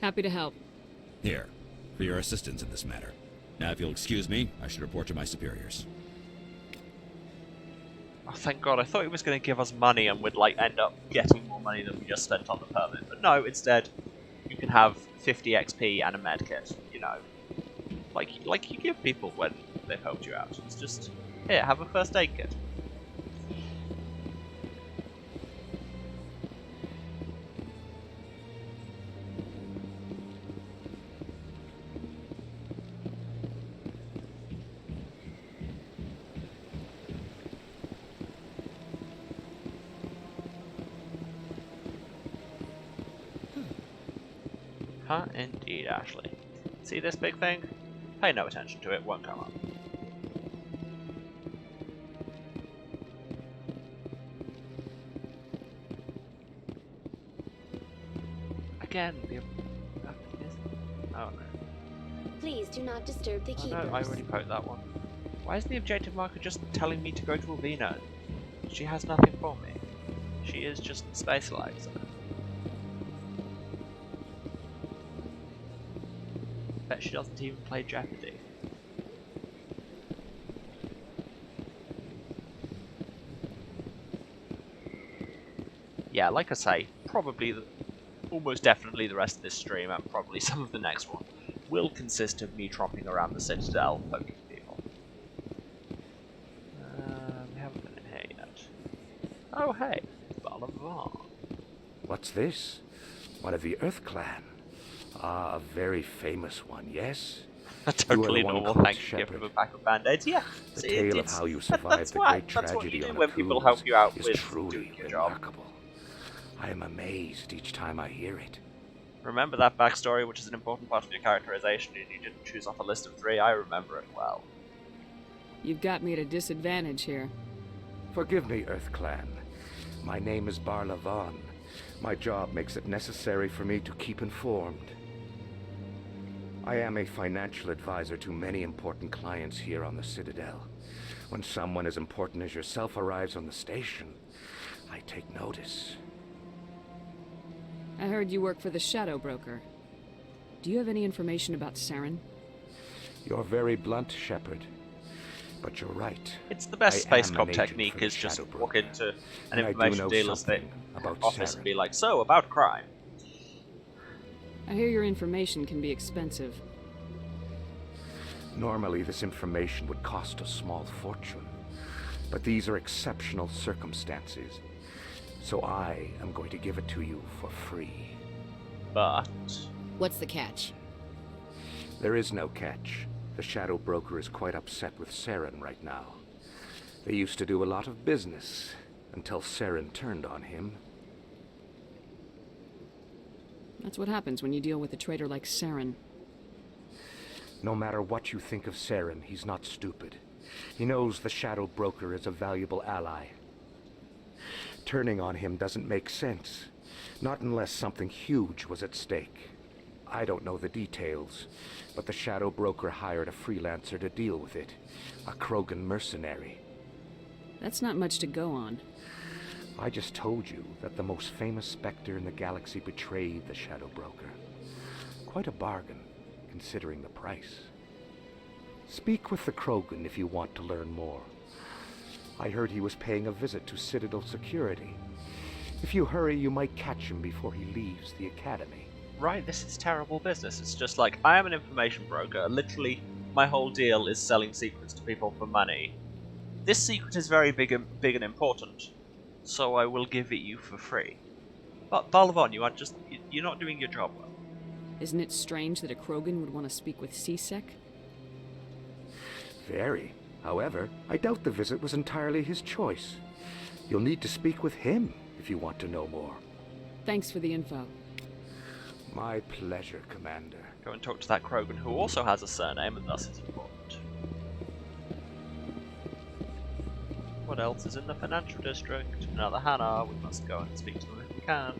Happy to help. Here, for your assistance in this matter. Now, if you'll excuse me, I should report to my superiors. Oh, thank God, I thought he was going to give us money and we'd, like, end up getting more money than we just spent on the permit. But no, instead, you can have 50 XP and a medkit, you know. Like you give people when they've helped you out. It's just, here, have a first aid kit. Huh? Indeed, Ashley. See this big thing? Pay no attention to it, won't come up. Again, Oh no. Please do not disturb the Oh keepers. no, I already poked that one. Why is the objective marker just telling me to go to Alvina? She has nothing for me. She is just space lights. Bet she doesn't even play Jeopardy. Yeah, like I say, probably, almost definitely the rest of this stream, and probably some of the next one, will consist of me tromping around the Citadel, poking people. We haven't been in here yet. Oh hey, Bolivar. What's this? One of the Earth Clan. Ah, a very famous one, yes? Totally normal, thank you for a pack of band-aids. Yeah, the tale of how you survived the great tragedy on when a people cruise help you out is with truly doing your job. remarkable. I am amazed each time I hear it. Remember that backstory, which is an important part of your characterization, and you didn't choose off a list of 3? I remember it well. You've got me at a disadvantage here. Forgive me, Earth Clan. My name is Barlavan. My job makes it necessary for me to keep informed. I am a financial advisor to many important clients here on the Citadel. When someone as important as yourself arrives on the station, I take notice. I heard you work for the Shadow Broker. Do you have any information about Saren? You're very blunt, Shepard. But you're right. It's the best I space am cop an agent technique, for the is just Shadow walk Broker. into an And I do information know dealer's something about office Saren. and be like, so, about crime. I hear your information can be expensive. Normally, this information would cost a small fortune. But these are exceptional circumstances. So I am going to give it to you for free. But... What's the catch? There is no catch. The Shadow Broker is quite upset with Saren right now. They used to do a lot of business, until Saren turned on him. That's what happens when you deal with a traitor like Saren. No matter what you think of Saren, he's not stupid. He knows the Shadow Broker is a valuable ally. Turning on him doesn't make sense. Not unless something huge was at stake. I don't know the details, but the Shadow Broker hired a freelancer to deal with it. A Krogan mercenary. That's not much to go on. I just told you that the most famous Spectre in the galaxy betrayed the Shadow Broker. Quite a bargain, considering the price. Speak with the Krogan if you want to learn more. I heard he was paying a visit to Citadel security. If you hurry, you might catch him before he leaves the Academy. Right, this is terrible business. It's just like, I am an information broker. Literally, my whole deal is selling secrets to people for money. This secret is very big and important, so I will give it you for free. But Balavan, you're not doing your job well. Isn't it strange that a Krogan would want to speak with C-Sec? Very. However, I doubt the visit was entirely his choice. You'll need to speak with him if you want to know more. Thanks for the info. My pleasure, Commander. Go and talk to that Krogan who also has a surname and thus is important. What else is in the financial district? Another Hannah. We must go and speak to them if we can.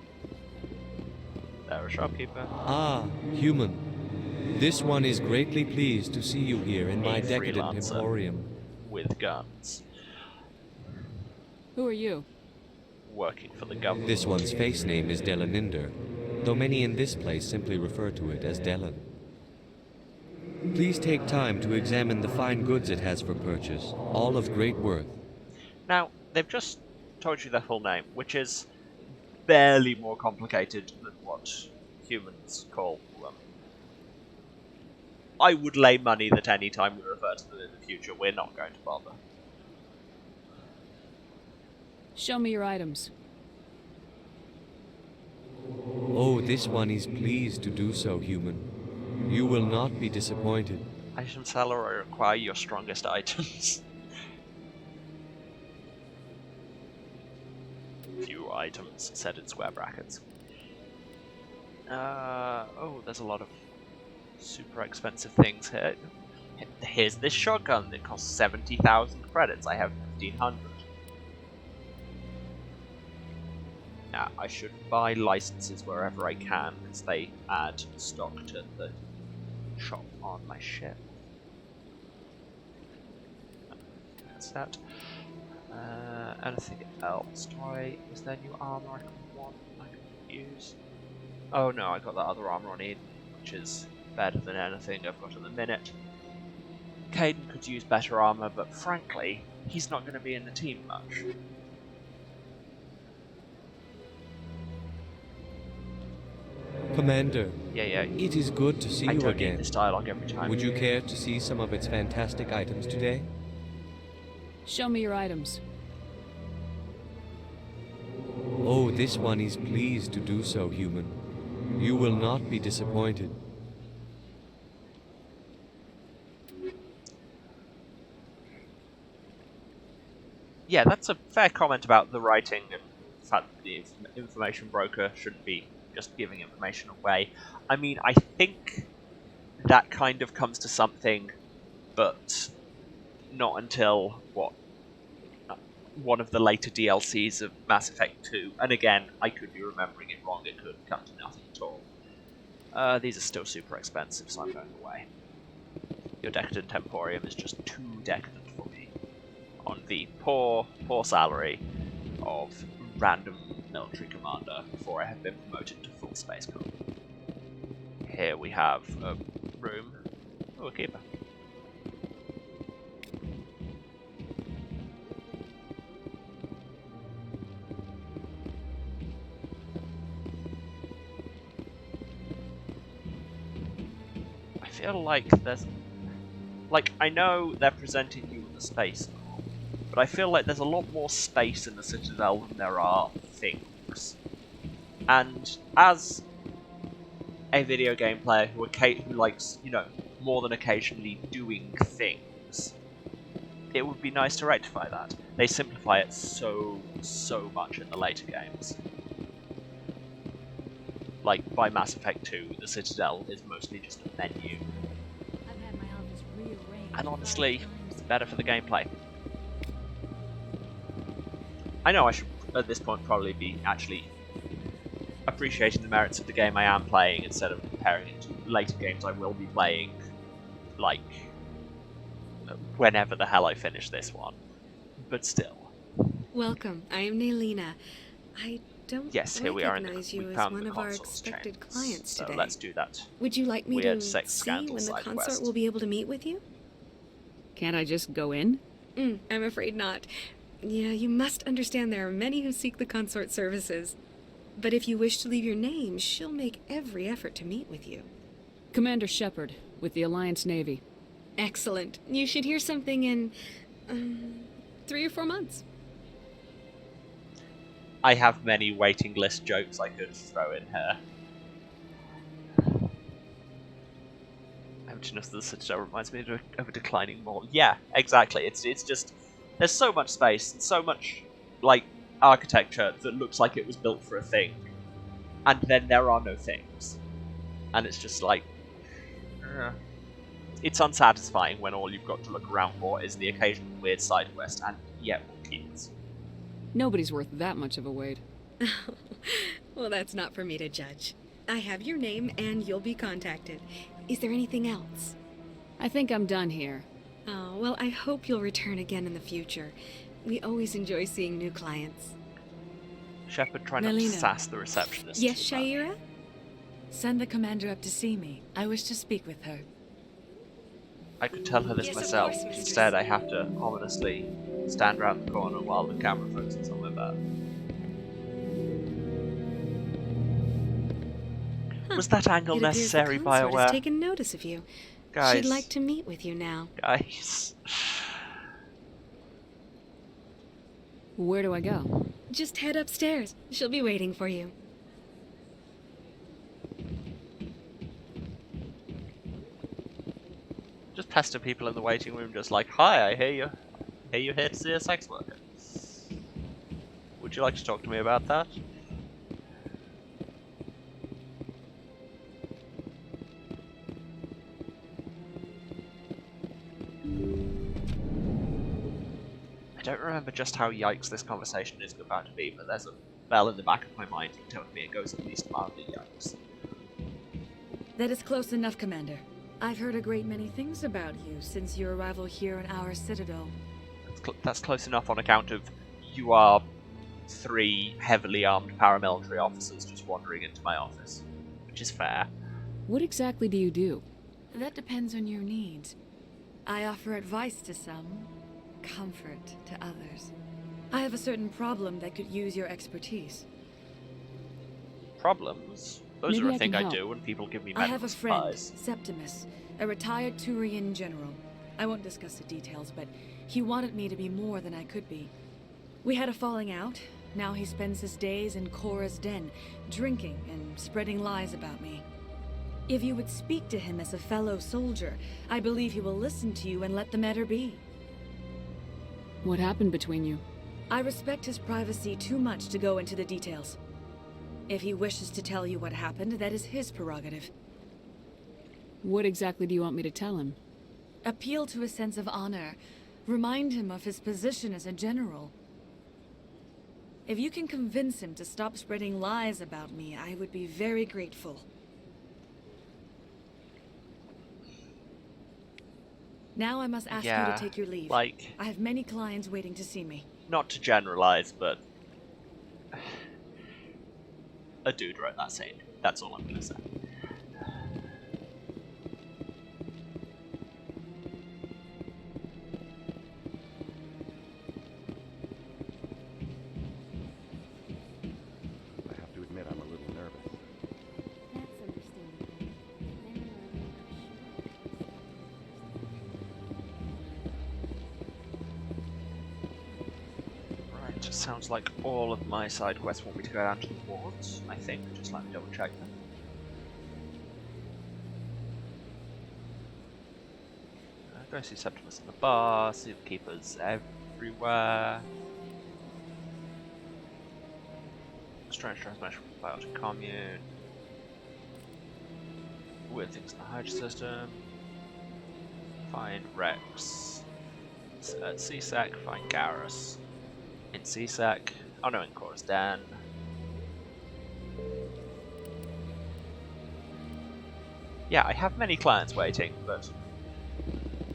They're a shopkeeper. Ah, human. This one is greatly pleased to see you here in my A decadent freelancer emporium. with guns. Who are you? Working for the government. This one's face name is Delaninder, though many in this place simply refer to it as Delan. Please take time to examine the fine goods it has for purchase, all of great worth. Now, they've just told you their full name, which is barely more complicated than what humans call them. I would lay money that any time we refer to them in the future, we're not going to bother. Show me your items. Oh, this one is pleased to do so, human. You will not be disappointed. Item seller, require your strongest items. Few items, set in square brackets. Oh, there's a lot of super expensive things here. Here's this shotgun that costs 70,000 credits. I have 1,500. Now, I should buy licenses wherever I can, because they add stock to the shop on my ship. That's that. Anything else? Is there new armor I can use? Oh no, I got that other armor on Eden, which is better than anything I've got at the minute. Caden could use better armor, but frankly, he's not going to be in the team much. Commander. Yeah. It is good to see I you don't again. need this dialogue every time. Would you care to see some of its fantastic items today? Show me your items. Oh, this one is pleased to do so, human. You will not be disappointed. Yeah, that's a fair comment about the writing and the fact that the information broker shouldn't be just giving information away. I mean, I think that kind of comes to something, but not until, one of the later DLCs of Mass Effect 2. And again, I could be remembering it wrong, it could come to nothing at all. These are still super expensive, so I'm going away. Your Decadent Emporium is just too decadent for me. On the poor salary of random military commander before I have been promoted to full space cop. Here we have a room. Oh, a keeper. I feel like there's... I know they're presenting you with a space, but I feel like there's a lot more space in the Citadel than there are things. And as a video game player who likes, more than occasionally doing things, it would be nice to rectify that. They simplify it so much in the later games. Like, by Mass Effect 2, the Citadel is mostly just a menu. And honestly, it's better for the gameplay. I know I should, at this point, probably be actually appreciating the merits of the game I am playing instead of comparing it to later games I will be playing, whenever the hell I finish this one. But still. Welcome, I am Naylina. I don't here we are recognize you as one of our expected clients so today. Let's do that. Would you like me Weird to sex see scandal when the side consort quest. will be able to meet with you? Can't I just go in? I'm afraid not. Yeah, you must understand there are many who seek the consort services. But if you wish to leave your name, she'll make every effort to meet with you. Commander Shepard, with the Alliance Navy. Excellent. You should hear something in 3 or 4 months. I have many waiting list jokes I could throw in here. Emptiness of the Citadel reminds me of a declining mall. Yeah, exactly. It's just there's so much space and so much architecture that looks like it was built for a thing, and then there are no things, and it's just it's unsatisfying when all you've got to look around for is the occasional weird side quest and more kids. Nobody's worth that much of a wait. Well, that's not for me to judge. I have your name and you'll be contacted. Is there anything else? I think I'm done here. Oh, well, I hope you'll return again in the future. We always enjoy seeing new clients. Shepard trying not to sass the receptionist. Yes, Shaira? Send the commander up to see me. I wish to speak with her. I could tell her this Yes, of myself. course, mistress. Instead, I have to ominously stand around the corner while the camera focuses on my back. Was that angle It appears necessary, the consort BioWare? has taken notice of you. Guys. She'd like to meet with you now. Guys. Where do I go? Just head upstairs. She'll be waiting for you. Just pester people in the waiting room, just like, hi, I hear you're here to see a sex worker. Would you like to talk to me about that? I don't remember just how yikes this conversation is about to be, but there's a bell in the back of my mind that tells me it goes at least mildly yikes. That is close enough, Commander. I've heard a great many things about you since your arrival here in our citadel. That's close enough on account of you are 3 heavily armed paramilitary officers just wandering into my office, which is fair. What exactly do you do? That depends on your needs. I offer advice to some, comfort to others. I have a certain problem that could use your expertise. Problems? Those Maybe are a I thing can I help. do when people give me I medical have a friend, supplies. Septimus, a retired Turian general. I won't discuss the details, but he wanted me to be more than I could be. We had a falling out. Now he spends his days in Cora's den, drinking and spreading lies about me. If you would speak to him as a fellow soldier, I believe he will listen to you and let the matter be. What happened between you? I respect his privacy too much to go into the details. If he wishes to tell you what happened, that is his prerogative. What exactly do you want me to tell him? Appeal to his sense of honor. Remind him of his position as a general. If you can convince him to stop spreading lies about me, I would be very grateful. Now I must ask you to take your leave. I have many clients waiting to see me. Not to generalize, but a dude wrote that scene. That's all I'm going to say. I have to admit I'm a little nervous. That's understandable. Right, sounds like all of my side quests want me to go down to the wards, I think. Just let me double check them. Go see Septimus in the bar, see the keepers everywhere. Strange transmission from Biotic Commune. Weird things in the hydro system. Find Rex at CSEC, find Garrus in CSEC. Oh no, in Cora's Den. Yeah, I have many clients waiting, but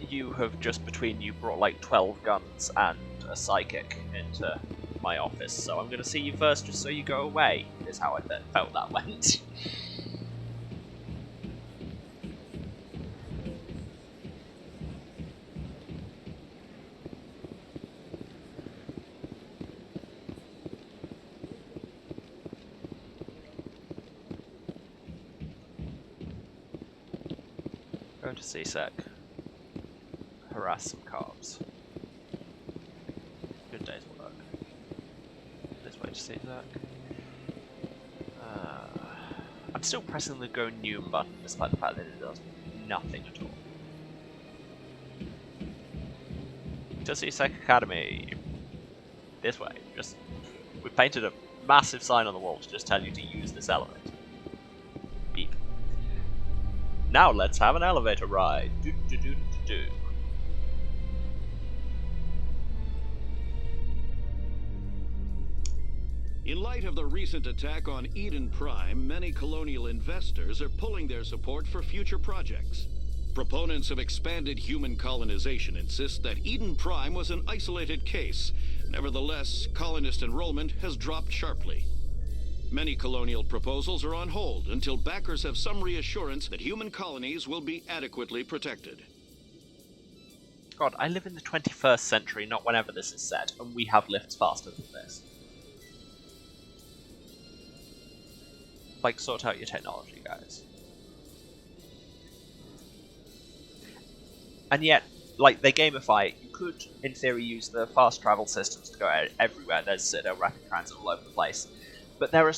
you have just between you brought like 12 guns and a psychic into my office, so I'm gonna see you first just so you go away, is how I felt that went. Go to CSEC. Harass some cops. Good day's work. This way to CSEC. I'm still pressing the go new button despite the fact that it does nothing at all. To CSEC Academy. This way. Just we painted a massive sign on the wall to just tell you to use this elevator. Beep. Now let's have an elevator ride. Do do do do do. In light of the recent attack on Eden Prime, many colonial investors are pulling their support for future projects. Proponents of expanded human colonization insist that Eden Prime was an isolated case. Nevertheless, colonist enrollment has dropped sharply. Many colonial proposals are on hold until backers have some reassurance that human colonies will be adequately protected. God, I live in the 21st century, not whenever this is set, and we have lifts faster than this. Like, sort out your technology, guys. And yet, like, they gamify it. You could, in theory, use the fast travel systems to go everywhere. There's Citadel rapid transit all over the place. But there are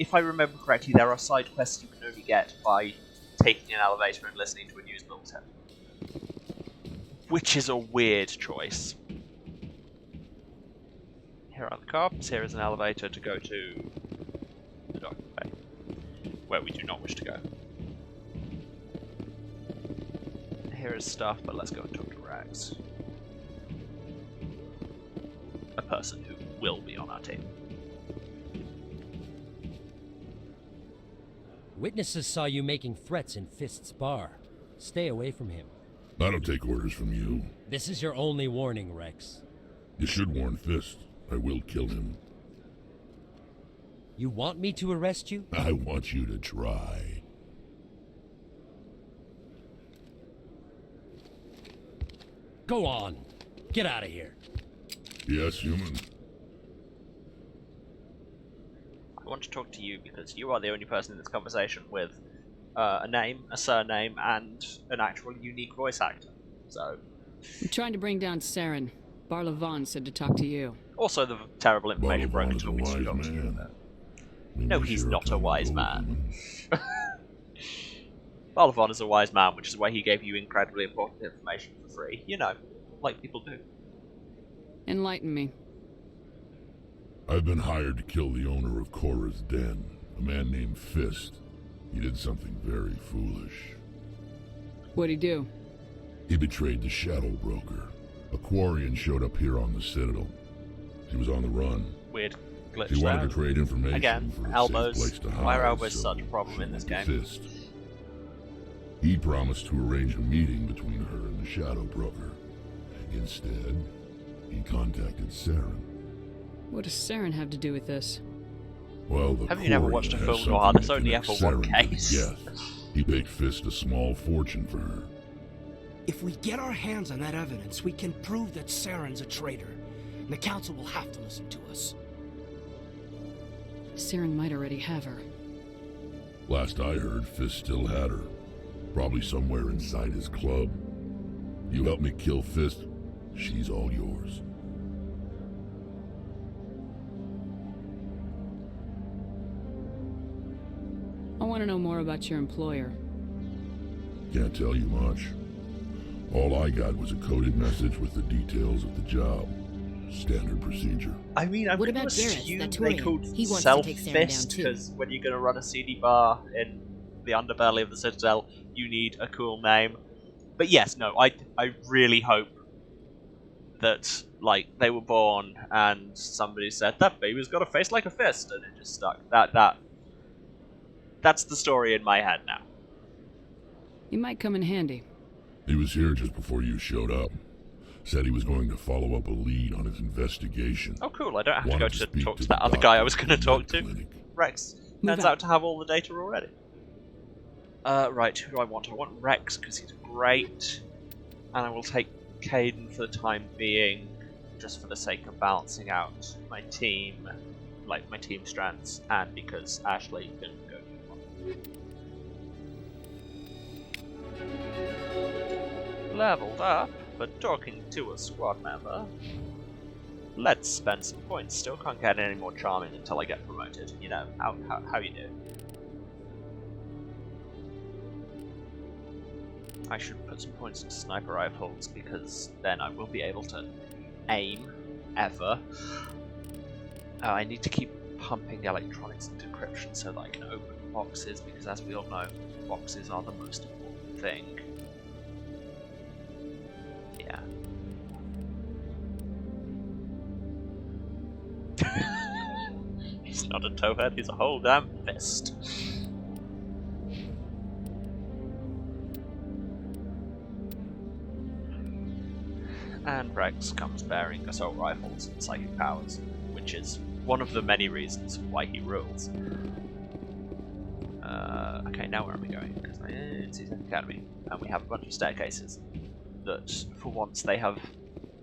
if I remember correctly, there are side quests you can only get by taking an elevator and listening to a news bulletin. Which is a weird choice. Here are the cops. Here is an elevator to go to the dock bay, where we do not wish to go. Here is stuff, but let's go and talk to Rex. A person who will be on our team. Witnesses saw you making threats in Fist's bar. Stay away from him. I don't take orders from you. This is your only warning, Rex. You should warn Fist. I will kill him. You want me to arrest you? I want you to try. Go on. Get out of here. Yes, human. I want to talk to you because you are the only person in this conversation with a name, a surname, and an actual unique voice actor. So, I'm trying to bring down Saren. Barla Vaughn said to talk to you. Also, the terrible information broker told me to talk to you. No, he's not a wise man. Barla Vaughn is a wise man, which is why he gave you incredibly important information for free. You know, like people do. Enlighten me. I've been hired to kill the owner of Cora's Den, a man named Fist. He did something very foolish. What'd he do? He betrayed the Shadow Broker. A Quarian showed up here on the Citadel. He was on the run. Weird glitch He wanted there. to trade information Again, for a elbows. safe place to hide. Why are elbows so such a problem in this she went game? to Fist. He promised to arrange a meeting between her and the Shadow Broker. Instead, he contacted Saren. What does Saren have to do with this? Well, the Have you never Quarian watched a has film something noir? that There's only connects ever one Saren to the case. Geth. He paid Fist a small fortune for her. If we get our hands on that evidence, we can prove that Saren's a traitor. And the Council will have to listen to us. Saren might already have her. Last I heard, Fist still had her. Probably somewhere inside his club. You help me kill Fist, she's all yours. I want to know more about your employer. Can't tell you much. All I got was a coded message with the details of the job. Standard procedure. I mean, I'm What going to about Garrett, assume that they Turian? called He wants to take Saren down Self-Fist, too. because when you're going to run a CD bar in the underbelly of the Citadel, you need a cool name. But yes, no, I really hope that, like, they were born and somebody said, that baby's got a face like a fist, and it just stuck. That's the story in my head now. He might come in handy. He was here just before you showed up. Said he was going to follow up a lead on his investigation. Oh, cool, I don't have to go Wanted to speak talk to the that other guy I was going to talk to. clinic. Rex Move turns out. out to have all the data already. Right, who do I want? I want Rex, because he's great. And I will take Caden for the time being, just for the sake of balancing out my team, like my team strengths, and because Ashley can go to one. Leveled up, but talking to a squad member. Let's spend some points. Still can't get any more charming until I get promoted. You know, how you do. I should put some points into sniper rifles, because then I will be able to aim, ever. I need to keep pumping electronics into encryption so that I can open boxes, because as we all know, boxes are the most important thing. Yeah. He's not a towhead, he's a whole damn fist. And Rex comes bearing assault rifles and psychic powers, which is one of the many reasons why he rules. Okay, now where am I going? Because it's the Academy, and we have a bunch of staircases that, for once, they have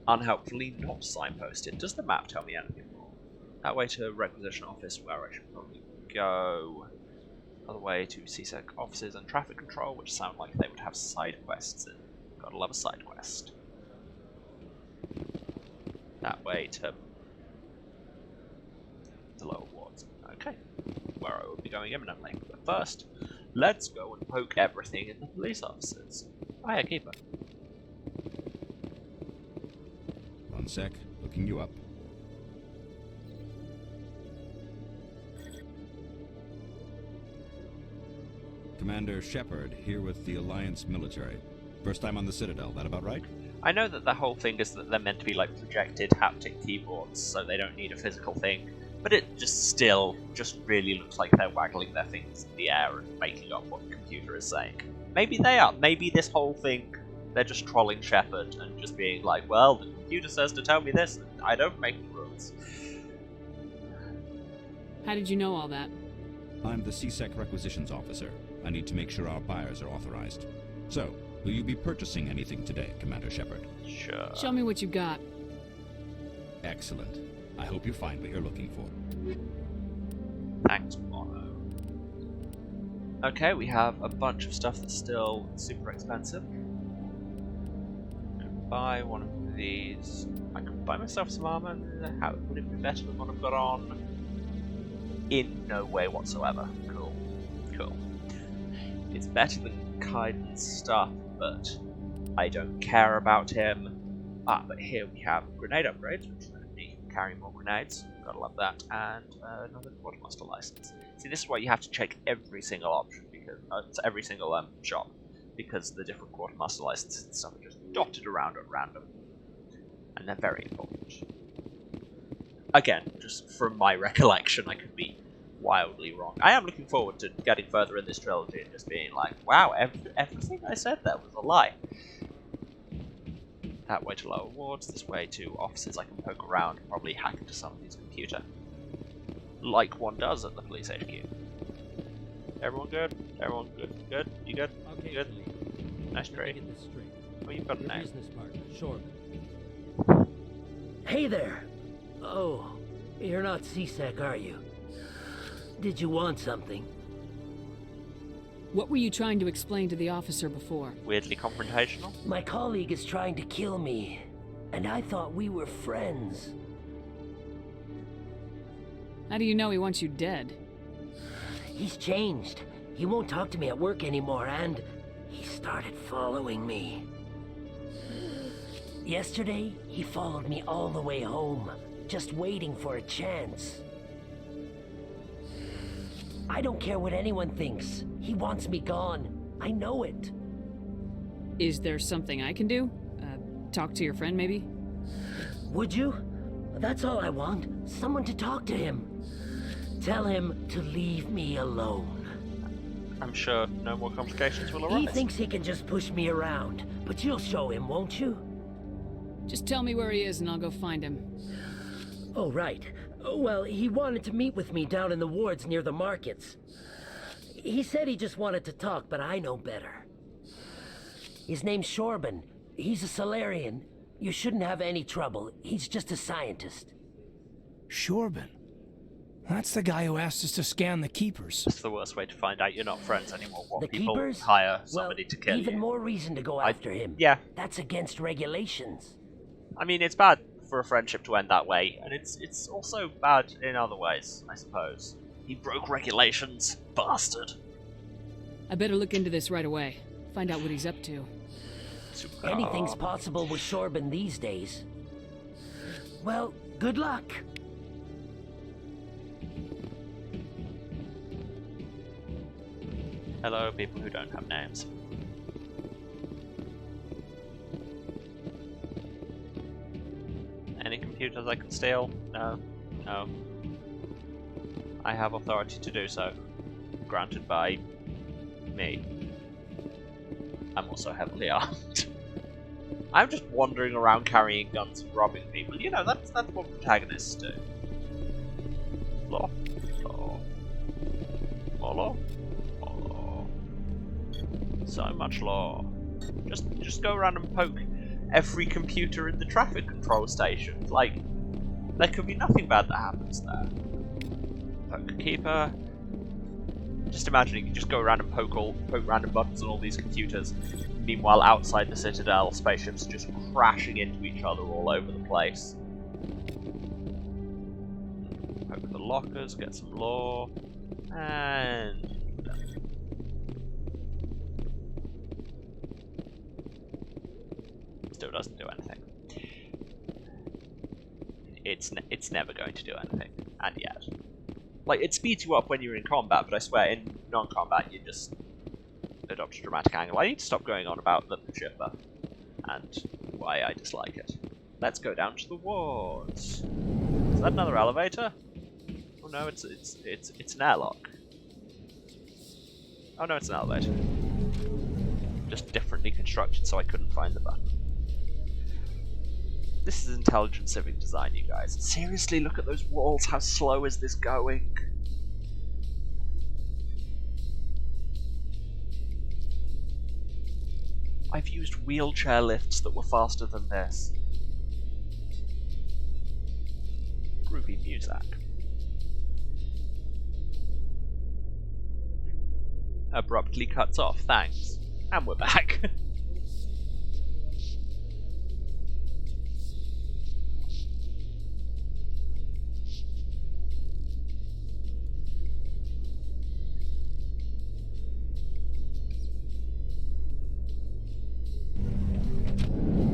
unhelpfully not signposted. Does the map tell me anything more? That way to Requisition Office, where I should probably go. Other way to CSEC offices and traffic control, which sound like they would have side quests in. Gotta love a side quest. That way to the lower wards. Okay, where I will be going imminently. But first, let's go and poke everything in the police offices. Hiya, Keeper. One sec, looking you up. Commander Shepard, here with the Alliance military. First time on the Citadel, that about right? I know that the whole thing is that they're meant to be like projected haptic keyboards, so they don't need a physical thing, but it just really looks like they're waggling their fingers in the air and making up what the computer is saying. Maybe they are. Maybe this whole thing, they're just trolling Shepard and just being like, well, the computer says to tell me this, and I don't make the rules. How did you know all that? I'm the CSEC requisitions officer. I need to make sure our buyers are authorized. So, will you be purchasing anything today, Commander Shepard? Sure. Show me what you got. Excellent. I hope you find what you're looking for. Thanks, Mono. Okay, we have a bunch of stuff that's still super expensive. I can buy one of these. I can buy myself some armor. How would it be better than what I've got on? In no way whatsoever. Cool. Cool. It's better than Kaiden's stuff, but I don't care about him. But here we have grenade upgrades, which let me carry more grenades. Gotta love that. And another quartermaster license. See, this is why you have to check every single option, because it's every single shop, because the different quartermaster licenses and stuff are just dotted around at random, and they're very important. Again, just from my recollection, I could be wildly wrong. I am looking forward to getting further in this trilogy and just being like, wow, everything I said there was a lie. That way to lower wards, this way to offices I can poke around, probably hack into somebody's computer. Like one does at the police HQ. Everyone good? Everyone good? Good? You good? Okay, You good? Nice trade. Get this straight. Oh, you've got a Your name. business partner, Shorman. Hey there. Oh, you're not CSEC, are you? Did you want something? What were you trying to explain to the officer before? Weirdly confrontational? My colleague is trying to kill me, and I thought we were friends. How do you know he wants you dead? He's changed. He won't talk to me at work anymore, and he started following me. Yesterday, he followed me all the way home, just waiting for a chance. I don't care what anyone thinks. He wants me gone. I know it. Is there something I can do? Talk to your friend, maybe? Would you? That's all I want. Someone to talk to him. Tell him to leave me alone. I'm sure no more complications will arise. He thinks he can just push me around, but you'll show him, won't you? Just tell me where he is and I'll go find him. Oh, right. Well, he wanted to meet with me down in the wards near the markets. He said he just wanted to talk, but I know better. His name's Shorban. He's a Solarian. You shouldn't have any trouble. He's just a scientist. Shorban? That's the guy who asked us to scan the Keepers. That's the worst way to find out you're not friends anymore. What The people Keepers? hire somebody to kill even you. more reason to go after him. Yeah. That's against regulations. I mean, it's bad for a friendship to end that way, and it's also bad in other ways, I suppose. He broke regulations, bastard. I better look into this right away. Find out what he's up to. Anything's possible with Shorban these days. Well, good luck. Hello, people who don't have names. Any computers I can steal? No. No. I have authority to do so. Granted by me. I'm also heavily armed. I'm just wandering around carrying guns and robbing people. You know, that's what protagonists do. Law. Law. More law. More law. So much law. Just go around and poke every computer in the traffic control station. Like, there could be nothing bad that happens there. Poke a keeper. Just imagine you can just go around and poke random buttons on all these computers. Meanwhile, outside the Citadel, spaceships are just crashing into each other all over the place. Poke the lockers, get some lore, and still doesn't do anything. It's never going to do anything, and yet. Like, it speeds you up when you're in combat, but I swear, in non-combat, you just adopt a dramatic angle. I need to stop going on about the shipper, and why I dislike it. Let's go down to the wards. Is that another elevator? Oh no, it's an airlock. Oh no, it's an elevator. just differently constructed so I couldn't find the button. This is intelligent civic design, you guys. Seriously, look at those walls. How slow is this going? I've used wheelchair lifts that were faster than this. Groovy music. Abruptly cuts off, thanks. And we're back.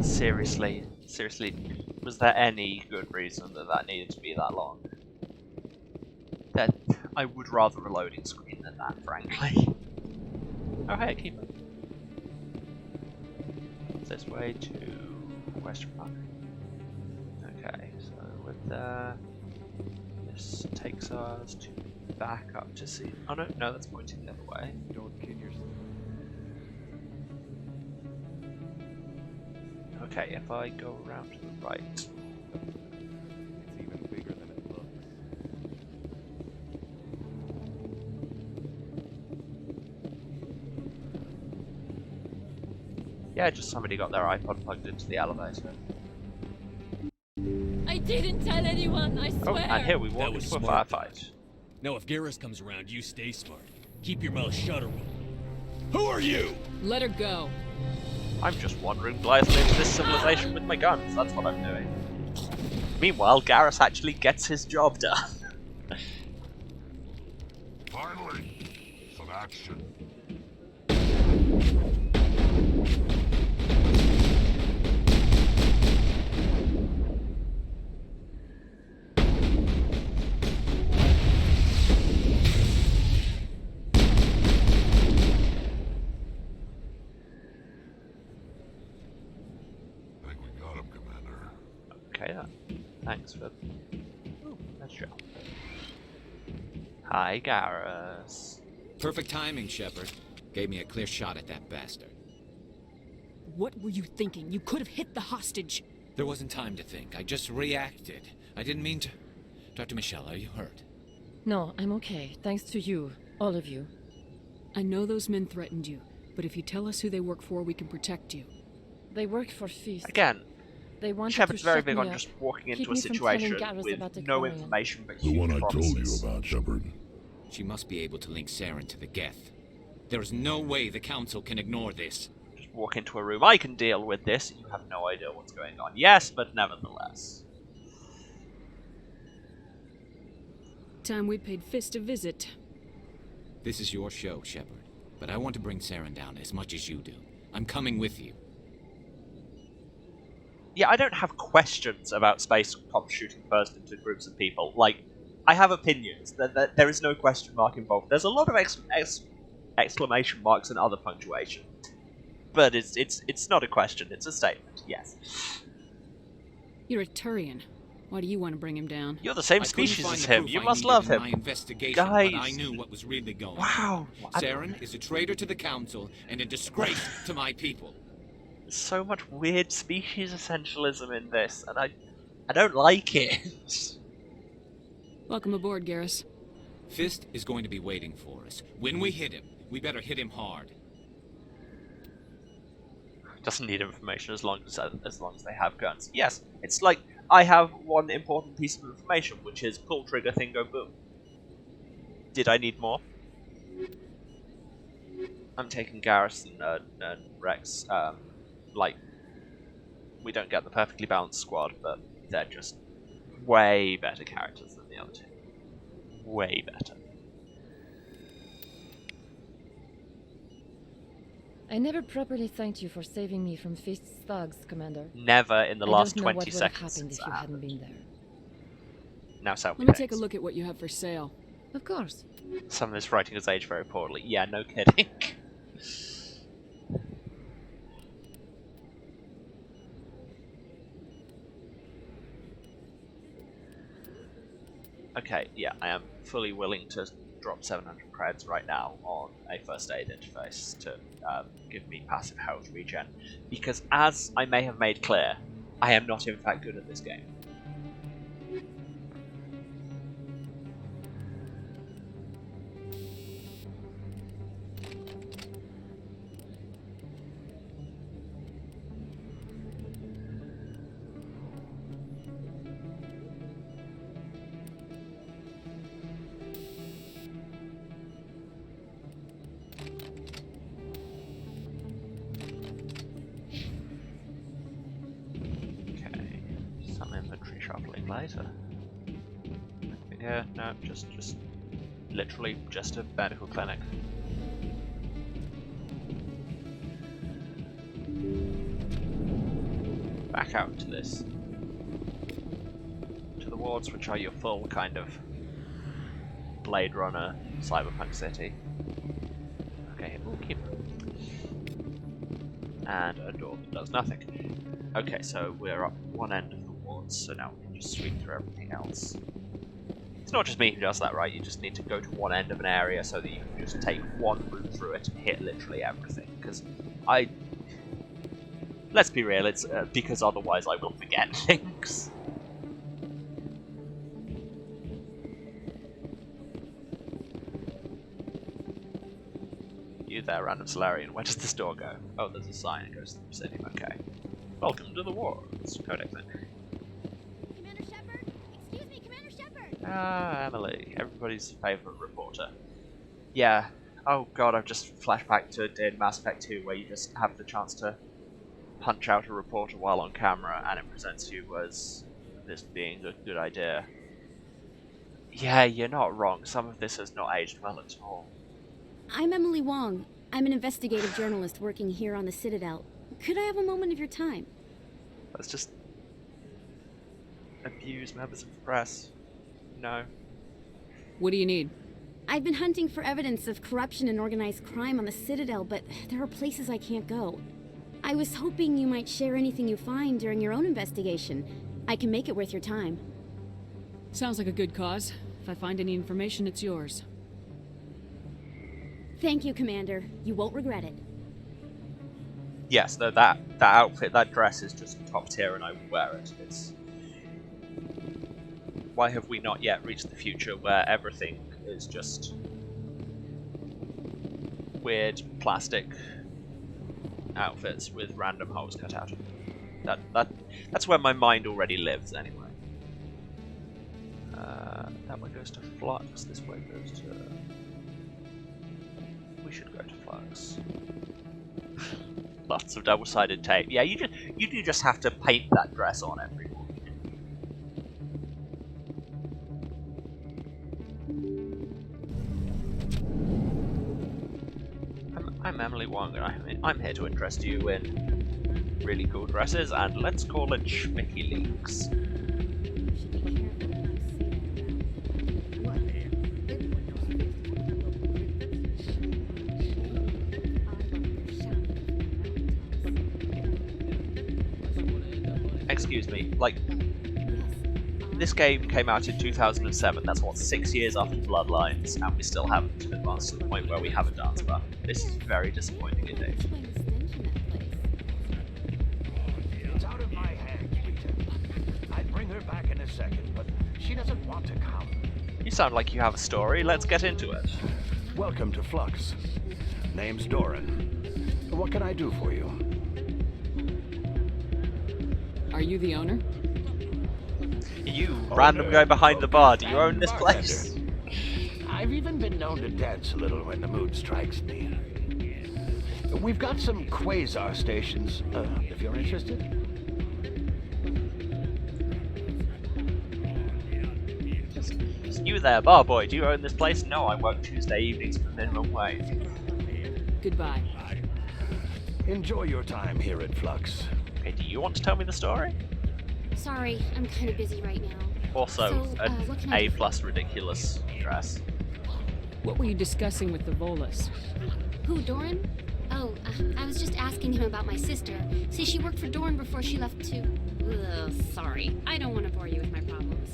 Seriously, was there any good reason that needed to be that long? That I would rather a loading screen than that, frankly. Oh hey, keep it. This way to question mark. Okay, so with this takes us to back up to see. Oh no, that's pointing the other way. Don't kid yourself. Okay, if I go around to the right. It's even bigger than it looks. Yeah, just somebody got their iPod plugged into the elevator. I didn't tell anyone, I swear! Oh, and here we walk into a firefight. Now if Garrus comes around, you stay smart. Keep your mouth shut or we'll... Who are you? Let her go. I'm just wandering blithely into this civilization with my guns, that's what I'm doing. Meanwhile, Garrus actually gets his job done. Finally, some action. Okay, thanks for... Ooh, nice job. Hi, Garrus. Perfect timing, Shepard. Gave me a clear shot at that bastard. What were you thinking? You could have hit the hostage. There wasn't time to think. I just reacted. I didn't mean to... Dr. Michelle, are you hurt? No, I'm okay. Thanks to you. All of you. I know those men threatened you, but if you tell us who they work for, we can protect you. They work for Feast. Again, they wanted Shepard's to very shut big me on up. just walking into Keep a me from situation telling Garrus about with the no Quarian. information but The huge one I told you promises. about, Shepard. She must be able to link Saren to the Geth. There's no way the Council can ignore this. Just walk into a room. I can deal with this. You have no idea what's going on. Yes, but nevertheless. Time we paid Fist a visit. This is your show, Shepard. But I want to bring Saren down as much as you do. I'm coming with you. Yeah, I don't have questions about space cops shooting first into groups of people. Like, I have opinions. There is no question mark involved. There's a lot of exclamation marks and other punctuation. But it's not a question, it's a statement, yes. You're a Turian. Why do you want to bring him down? You're the same species as him. You must love him. My investigation, Guys. but I knew what was really going on. Wow. Saren is a traitor to the Council and a disgrace to my people. There's so much weird species essentialism in this, and I don't like it. Welcome aboard, Garrus. Fist is going to be waiting for us. When we hit him, we better hit him hard. Doesn't need information as long as they have guns. Yes, it's like I have one important piece of information, which is pull trigger thing go boom. Did I need more? I'm taking Garrus and Rex. Like, we don't get the perfectly balanced squad, but they're just way better characters than the other two. Way better. I never properly thanked you for saving me from Feast's thugs, Commander. Never in the last 20 I don't know what would have seconds happened if you hadn't been there. Now sell me Let me things. take a look at what you have for sale. Of course. Some of this writing has aged very poorly. Yeah, no kidding. Okay, yeah, I am fully willing to drop 700 creds right now on a first aid interface to give me passive health regen, because as I may have made clear, I am not in fact good at this game. Later. Yeah, no, just literally just a medical clinic. Back out to this. To the wards, which are your full kind of Blade Runner, Cyberpunk City. Okay, we'll keep. And a door that does nothing. Okay, so we're up one end of the wards, so now we can just sweep through everything else. It's not just me who does that, right? You just need to go to one end of an area so that you can just take one route through it and hit literally everything. Because let's be real, it's because otherwise I will forget things. You there, random Solarian. Where does this door go? Oh, there's a sign. It goes to the Presidium. Okay. Welcome to the wards. Codex then. Commander Shepard? Excuse me, Commander Shepard! Ah, Emily. Everybody's favourite reporter. Yeah. Oh god, I've just flashed back to in Mass Effect 2 where you just have the chance to punch out a reporter while on camera and it presents you as this being a good idea. Yeah, you're not wrong. Some of this has not aged well at all. I'm Emily Wong. I'm an investigative journalist working here on the Citadel. Could I have a moment of your time? Let's just abuse members of the press. No. What do you need? I've been hunting for evidence of corruption and organized crime on the Citadel, but there are places I can't go. I was hoping you might share anything you find during your own investigation. I can make it worth your time. Sounds like a good cause. If I find any information, it's yours. Thank you, Commander. You won't regret it. Yes, though that outfit, that dress is just top tier and I would wear it. It's... Why have we not yet reached the future where everything is just weird plastic outfits with random holes cut out? That's where my mind already lives anyway. That way goes to Flux, this way goes to... We should go to Flux. Lots of double-sided tape. Yeah, you do just have to paint that dress on every week. I'm Emily Wong, and I'm here to interest you in really cool dresses, and let's call it Schmicky Leaks. Excuse me, like, this game came out in 2007, that's what, 6 years after Bloodlines, and we still haven't advanced to the point where we have a dance button. This is very disappointing indeed. It's out of my hands, Peter. I'd bring her back in a second, but she doesn't want to come. You sound like you have a story, let's get into it. Welcome to Flux. Name's Doran. What can I do for you? Are you the owner? You, random guy behind the bar, do you own this place? I've even been known to dance a little when the mood strikes me. We've got some quasar stations, if you're interested. You there, bar boy, do you own this place? No, I work Tuesday evenings for minimum wage. Goodbye. Enjoy your time here at Flux. Okay, do you want to tell me the story? Sorry, I'm kind of busy right now. Also, So, an what can I do? A+ ridiculous dress. What were you discussing with the Volus? Who, Doran? Oh, I was just asking him about my sister. See, she worked for Doran before she left to... Ugh, sorry. I don't want to bore you with my problems.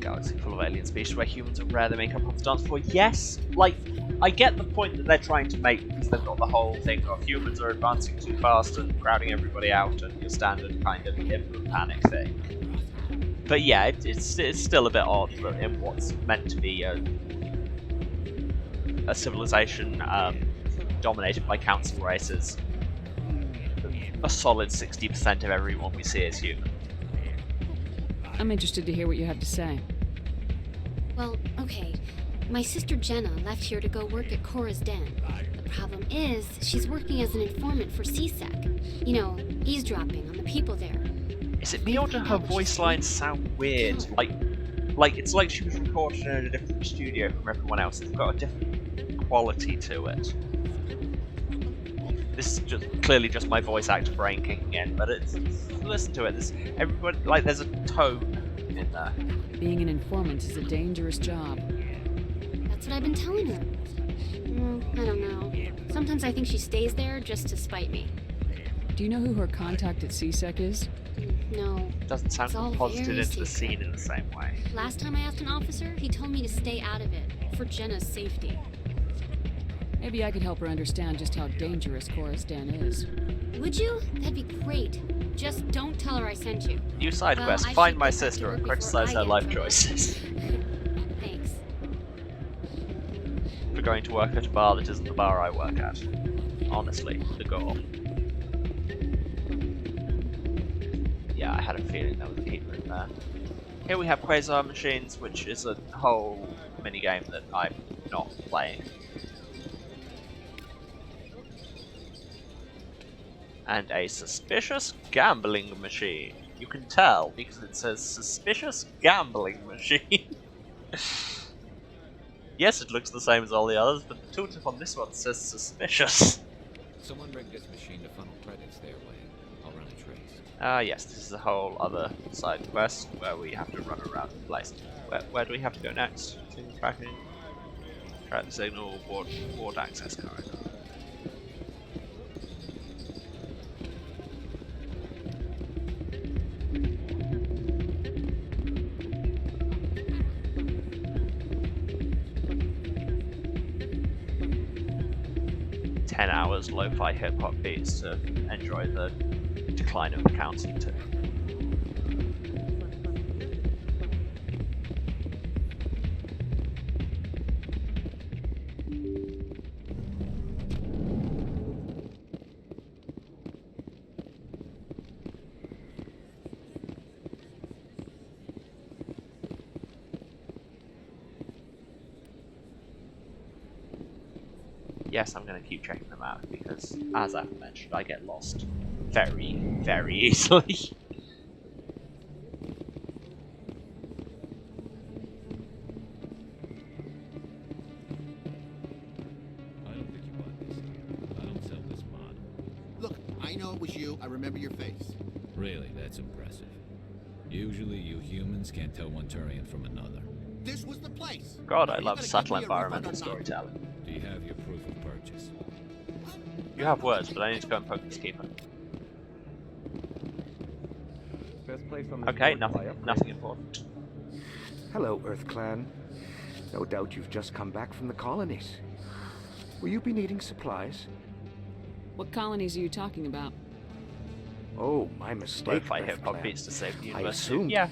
galaxy full of alien species where humans are rare, they make up on the dance floor. Yes, like, I get the point that they're trying to make, because they've got the whole thing of humans are advancing too fast and crowding everybody out, and your standard kind of input panic thing. But yeah, it's still a bit odd that in what's meant to be a civilization dominated by council races, a solid 60% of everyone we see is human. I'm interested to hear what you have to say. Well, okay. My sister Jenna left here to go work at Cora's Den. The problem is, she's working as an informant for CSEC. You know, eavesdropping on the people there. Is it me or do her voice lines sound weird? Like it's like she was recorded in a different studio from everyone else. It's got a different quality to it. This is clearly just my voice actor brain kicking in, but listen to it. Everybody, like, there's a tone in there. Being an informant is a dangerous job. That's what I've been telling her. I don't know. Sometimes I think she stays there just to spite me. Do you know who her contact at CSEC is? No. Doesn't sound posited into the scene in the same way. Last time I asked an officer, he told me to stay out of it, for Jenna's safety. Maybe I could help her understand just how dangerous Cora's Den is. Would you? That'd be great. Just don't tell her I sent you. New side quest, find my sister and criticize her life choices. Thanks. For going to work at a bar that isn't the bar I work at. Honestly, the goal. Yeah, I had a feeling there was a keeper in there. Here we have Quasar Machines, which is a whole minigame that I'm not playing. And a suspicious gambling machine. You can tell because it says suspicious gambling machine. Yes, it looks the same as all the others, but the tooltip on this one says suspicious. Someone rigged this machine to funnel credits their way. I'll run a trace. Yes, this is a whole other side quest where we have to run around the place. Where do we have to go next? Tracking. Track the signal, ward access corridor. Hours lo-fi hip-hop beats to enjoy the decline of the council too. Yes, I'm going to keep checking them out because, as I've mentioned, I get lost very, very easily. I don't think you bought this. I don't sell this mod. Look, I know it was you. I remember your face. Really, that's impressive. Usually you humans can't tell one Turian from another. This was the place. God, I love subtle environmental storytelling. Do you have your proof of purchase? You have words, but I need to go and poke this keeper. Okay, nothing important. Hello, Earth Clan. No doubt you've just come back from the colonies. Will you be needing supplies? What colonies are you talking about? Oh, my mistake. Lo-fi hip-hop beats to save the I university. assumed. Yeah.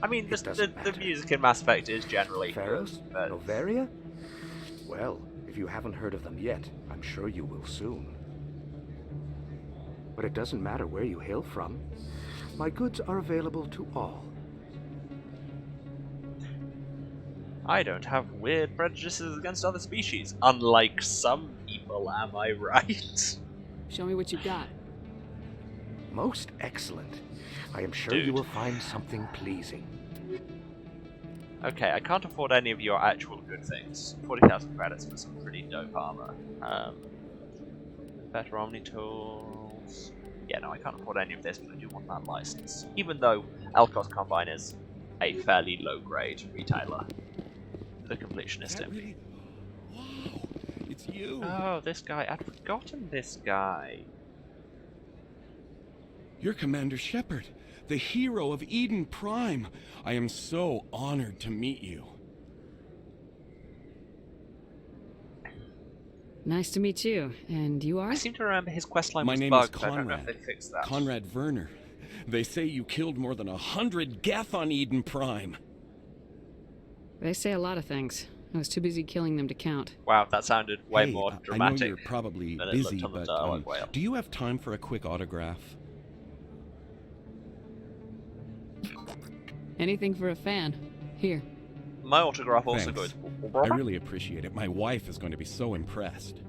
I mean, the music in Mass Effect is generally Pharaohs? good, but... Novaria? Well, if you haven't heard of them yet, I'm sure you will soon. But it doesn't matter where you hail from. My goods are available to all. I don't have weird prejudices against other species, unlike some people, am I right? Show me what you've got. Most excellent. I am sure Dude. you will find something pleasing. Okay, I can't afford any of your actual good things. 40,000 credits for some pretty dope armor. Better Omni tools. Yeah, no, I can't afford any of this, but I do want that license. Even though Elcos Combine is a fairly low-grade retailer. The completionist in me. Wow, it's you. Oh, this guy. I'd forgotten this guy. You're Commander Shepard, the hero of Eden Prime. I am so honored to meet you. Nice to meet you. And you are? I seem to remember his questline My was name bugged, is but I don't know if Conrad. they fixed that. Conrad Werner. They say you killed more than 100 Geth on Eden Prime. They say a lot of things. I was too busy killing them to count. Wow, that sounded way Hey, more I know dramatic. you're probably than it busy, looked on the but dialogue whale. do you have time for a quick autograph? Anything for a fan. Here. My autograph also Thanks. goes. I really appreciate it. My wife is going to be so impressed.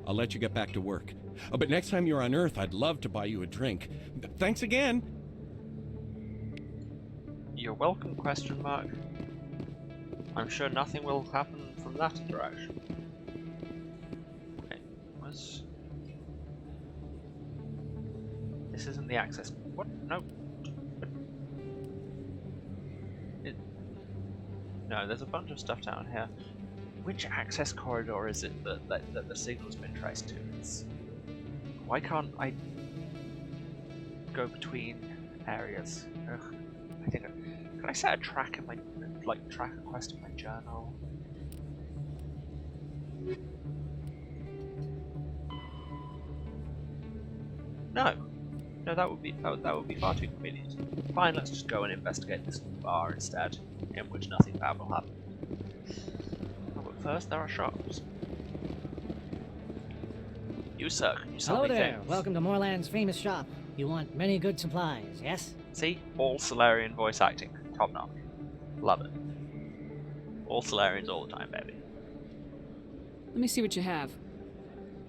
I'll let you get back to work. But next time you're on Earth, I'd love to buy you a drink. Thanks again. You're welcome, question mark. I'm sure nothing will happen from that interaction. Okay, this isn't the access. What? No. No, there's a bunch of stuff down here. Which access corridor is it that the signal's been traced to? Why can't I go between areas? Ugh. I think can I set a track in my track a quest in my journal? No, that would be far too convenient. Fine, let's just go and investigate this bar instead, in which nothing bad will happen. But first, there are shops. You, sir, can you sell Hello me there. things? Welcome to Moorland's famous shop. You want many good supplies, yes? See? All Solarian voice acting. Top notch. Love it. All Solarians all the time, baby. Let me see what you have.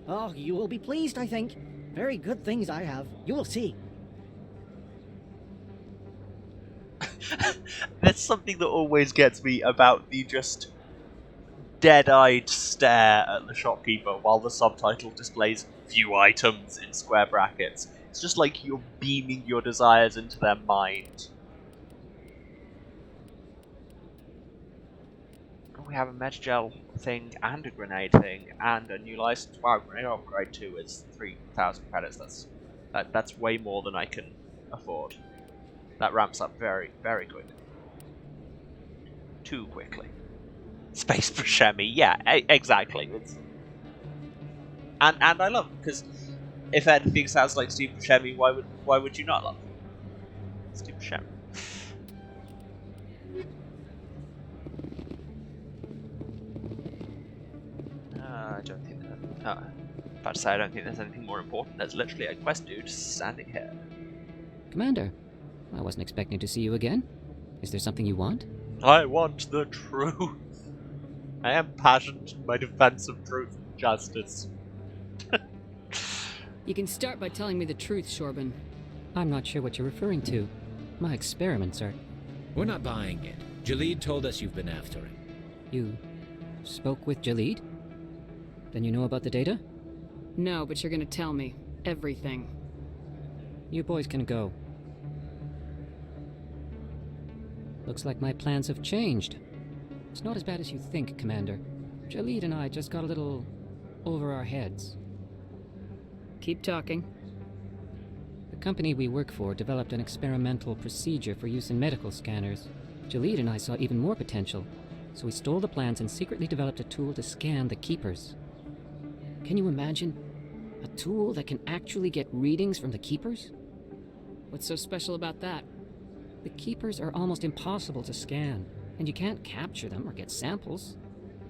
Oh, you will be pleased, I think. Very good things I have. You will see. That's something that always gets me about the just dead-eyed stare at the shopkeeper while the subtitle displays "few items" in square brackets. It's just like you're beaming your desires into their mind. We have a Medgel thing and a grenade thing and a new license. Wow, grenade upgrade 2 is 3,000 credits. That's way more than I can afford. That ramps up very, very quickly. Too quickly. Space Buscemi, yeah, exactly. And I love it, because if anything sounds like Steve Buscemi, why would you not love it? Steve Buscemi. I don't think that. About to say, I don't think there's anything more important. There's literally a quest dude standing here. Commander, I wasn't expecting to see you again. Is there something you want? I want the truth. I am passionate in my defense of truth and justice. You can start by telling me the truth, Shorban. I'm not sure what you're referring to. My experiments are... We're not buying it. Jalid told us you've been after him. You spoke with Jalid? Then you know about the data? No, but you're gonna tell me. Everything. You boys can go. Looks like my plans have changed. It's not as bad as you think, Commander. Jalid and I just got a little over our heads. Keep talking. The company we work for developed an experimental procedure for use in medical scanners. Jalid and I saw even more potential, so we stole the plans and secretly developed a tool to scan the Keepers. Can you imagine? A tool that can actually get readings from the Keepers? What's so special about that? The Keepers are almost impossible to scan, and you can't capture them or get samples.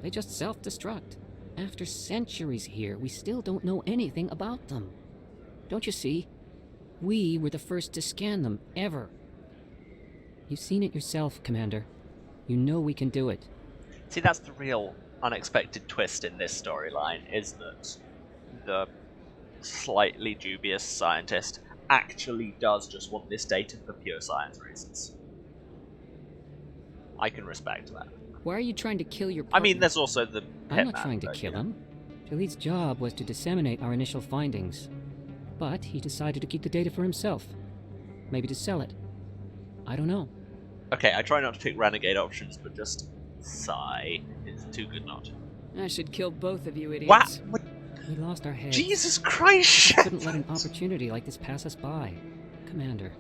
They just self-destruct. After centuries here, we still don't know anything about them. Don't you see? We were the first to scan them, ever. You've seen it yourself, Commander. You know we can do it. See, that's the real unexpected twist in this storyline, is that the slightly dubious scientist actually does just want this data for pure science reasons. I can respect that. Why are you trying to kill your partner? I mean, there's also the I'm not trying to kill him. Jalid's job was to disseminate our initial findings. But he decided to keep the data for himself. Maybe to sell it. I don't know. Okay, I try not to pick renegade options, but just sigh. It's too good not. I should kill both of you What? idiots. We lost our heads. Jesus Christ! We couldn't let an opportunity like this pass us by. Commander.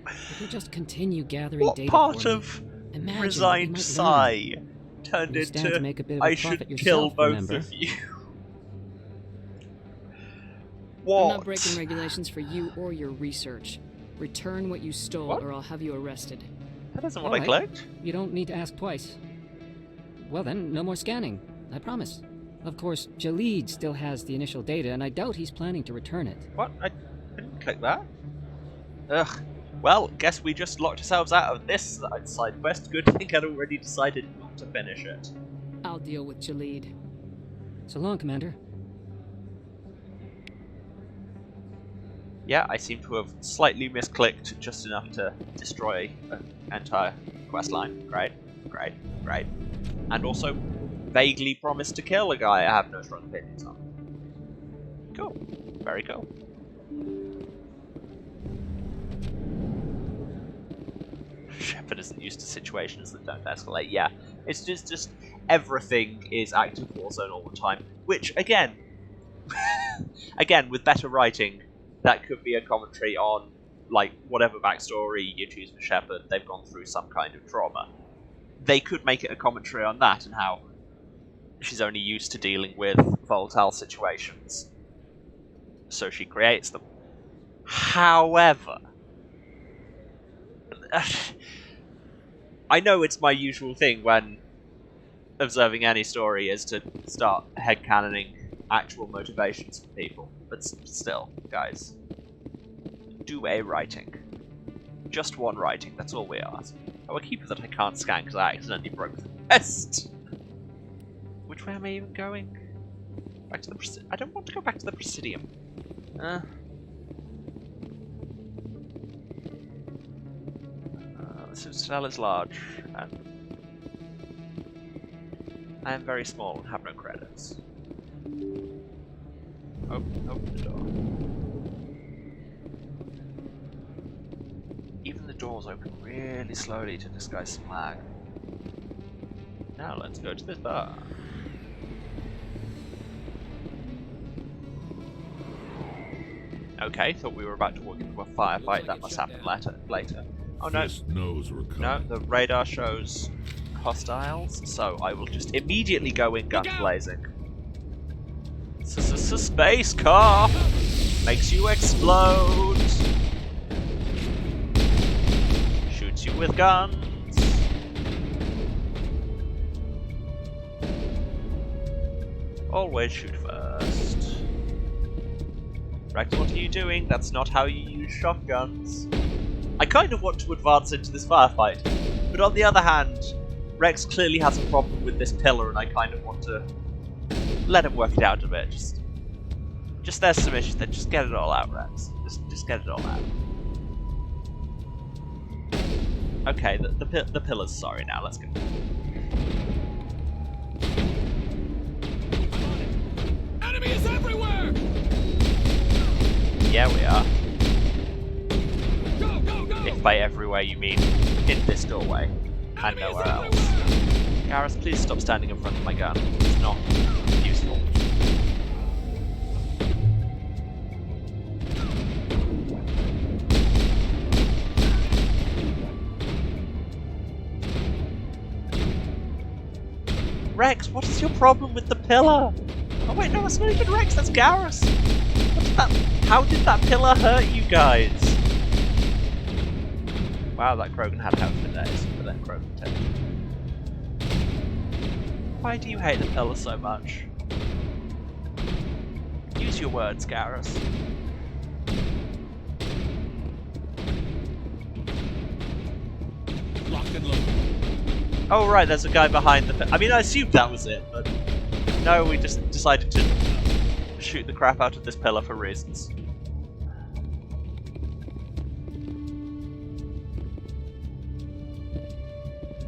We could just continue gathering What data part for me. of Imagine what we resigned might sigh learn. turned You stand into to make a bit of a I profit should yourself, kill both remember? of you? I'm What? not breaking regulations for you or your research. Return what you stole, or I'll have you arrested. That isn't what All I right. clicked. You don't need to ask twice. Well then, no more scanning. I promise. Of course, Jalid still has the initial data, and I doubt he's planning to return it. What? I didn't click that. Ugh. Well, guess we just locked ourselves out of this side quest. Good thing I'd already decided not to finish it. I'll deal with Jalid. So long, Commander. Yeah, I seem to have slightly misclicked just enough to destroy an entire questline. Great, great, great. And also vaguely promised to kill a guy I have no strong opinions on. Cool. Very cool. Shepard isn't used to situations that don't escalate. Yeah, it's just everything is active Warzone all the time. Which, again, again, with better writing, that could be a commentary on, like, whatever backstory you choose for Shepard, they've gone through some kind of trauma. They could make it a commentary on that and how she's only used to dealing with volatile situations, so she creates them. However, I know it's my usual thing when observing any story is to start headcanoning actual motivations for people, but still, guys, do a writing. Just one writing, that's all we ask. Oh, a keeper that I can't scan because I accidentally broke the quest. Which way am I even going? Back to the I don't want to go back to the Presidium. The citadel is large, and I am very small and have no credits. Open the door. Even the doors open really slowly to disguise some lag. Now let's go to this bar. Okay, thought we were about to walk into a firefight. That must happen later. Oh no. Fist knows we're coming. No, the radar shows hostiles, so I will just immediately go in guns blazing. Space car makes you explode. Shoots you with guns. Always shoot first. Rex, what are you doing? That's not how you use shotguns. I kind of want to advance into this firefight, but on the other hand, Rex clearly has a problem with this pillar, and I kind of want to let him work it out a bit. Just there's some issues there. Just get it all out, Rex. Just get it all out. Okay, the pillar's sorry now. Let's go. Enemies everywhere! Yeah, we are. If by everywhere you mean in this doorway and nowhere else. Garrus, please stop standing in front of my gun. It's not useful. Rex, what is your problem with the pillar? Oh wait, no, that's not even Rex, that's Garrus. What's that? How did that pillar hurt you guys? Wow, that Krogan had help for days, but then Krogan too. Why do you hate the pillar so much? Use your words, Garrus. Locked and loaded. Oh right, there's a guy behind the... I mean, I assumed that was it, but... No, we just decided to shoot the crap out of this pillar for reasons.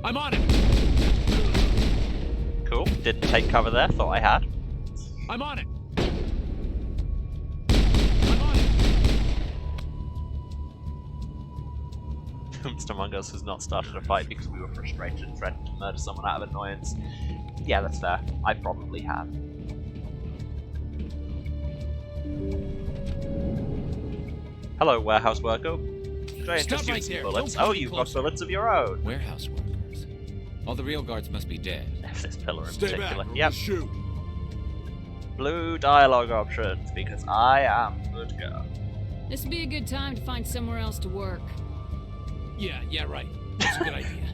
I'm on it! Cool, didn't take cover there, thought I had. I'm on it! Mr. Among Us has not started a fight because we were frustrated and threatened to murder someone out of annoyance. Yeah, that's fair. I probably have. Hello, warehouse worker. Should I Stop just right use there. bullets? Don't come Oh, any you've got closer. bullets of your own. Warehouse workers. All the real guards must be dead. This pillar in Stay particular. back, Yep. shoot. Blue dialogue options, because I am good girl. This would be a good time to find somewhere else to work. Yeah, right. That's a good idea.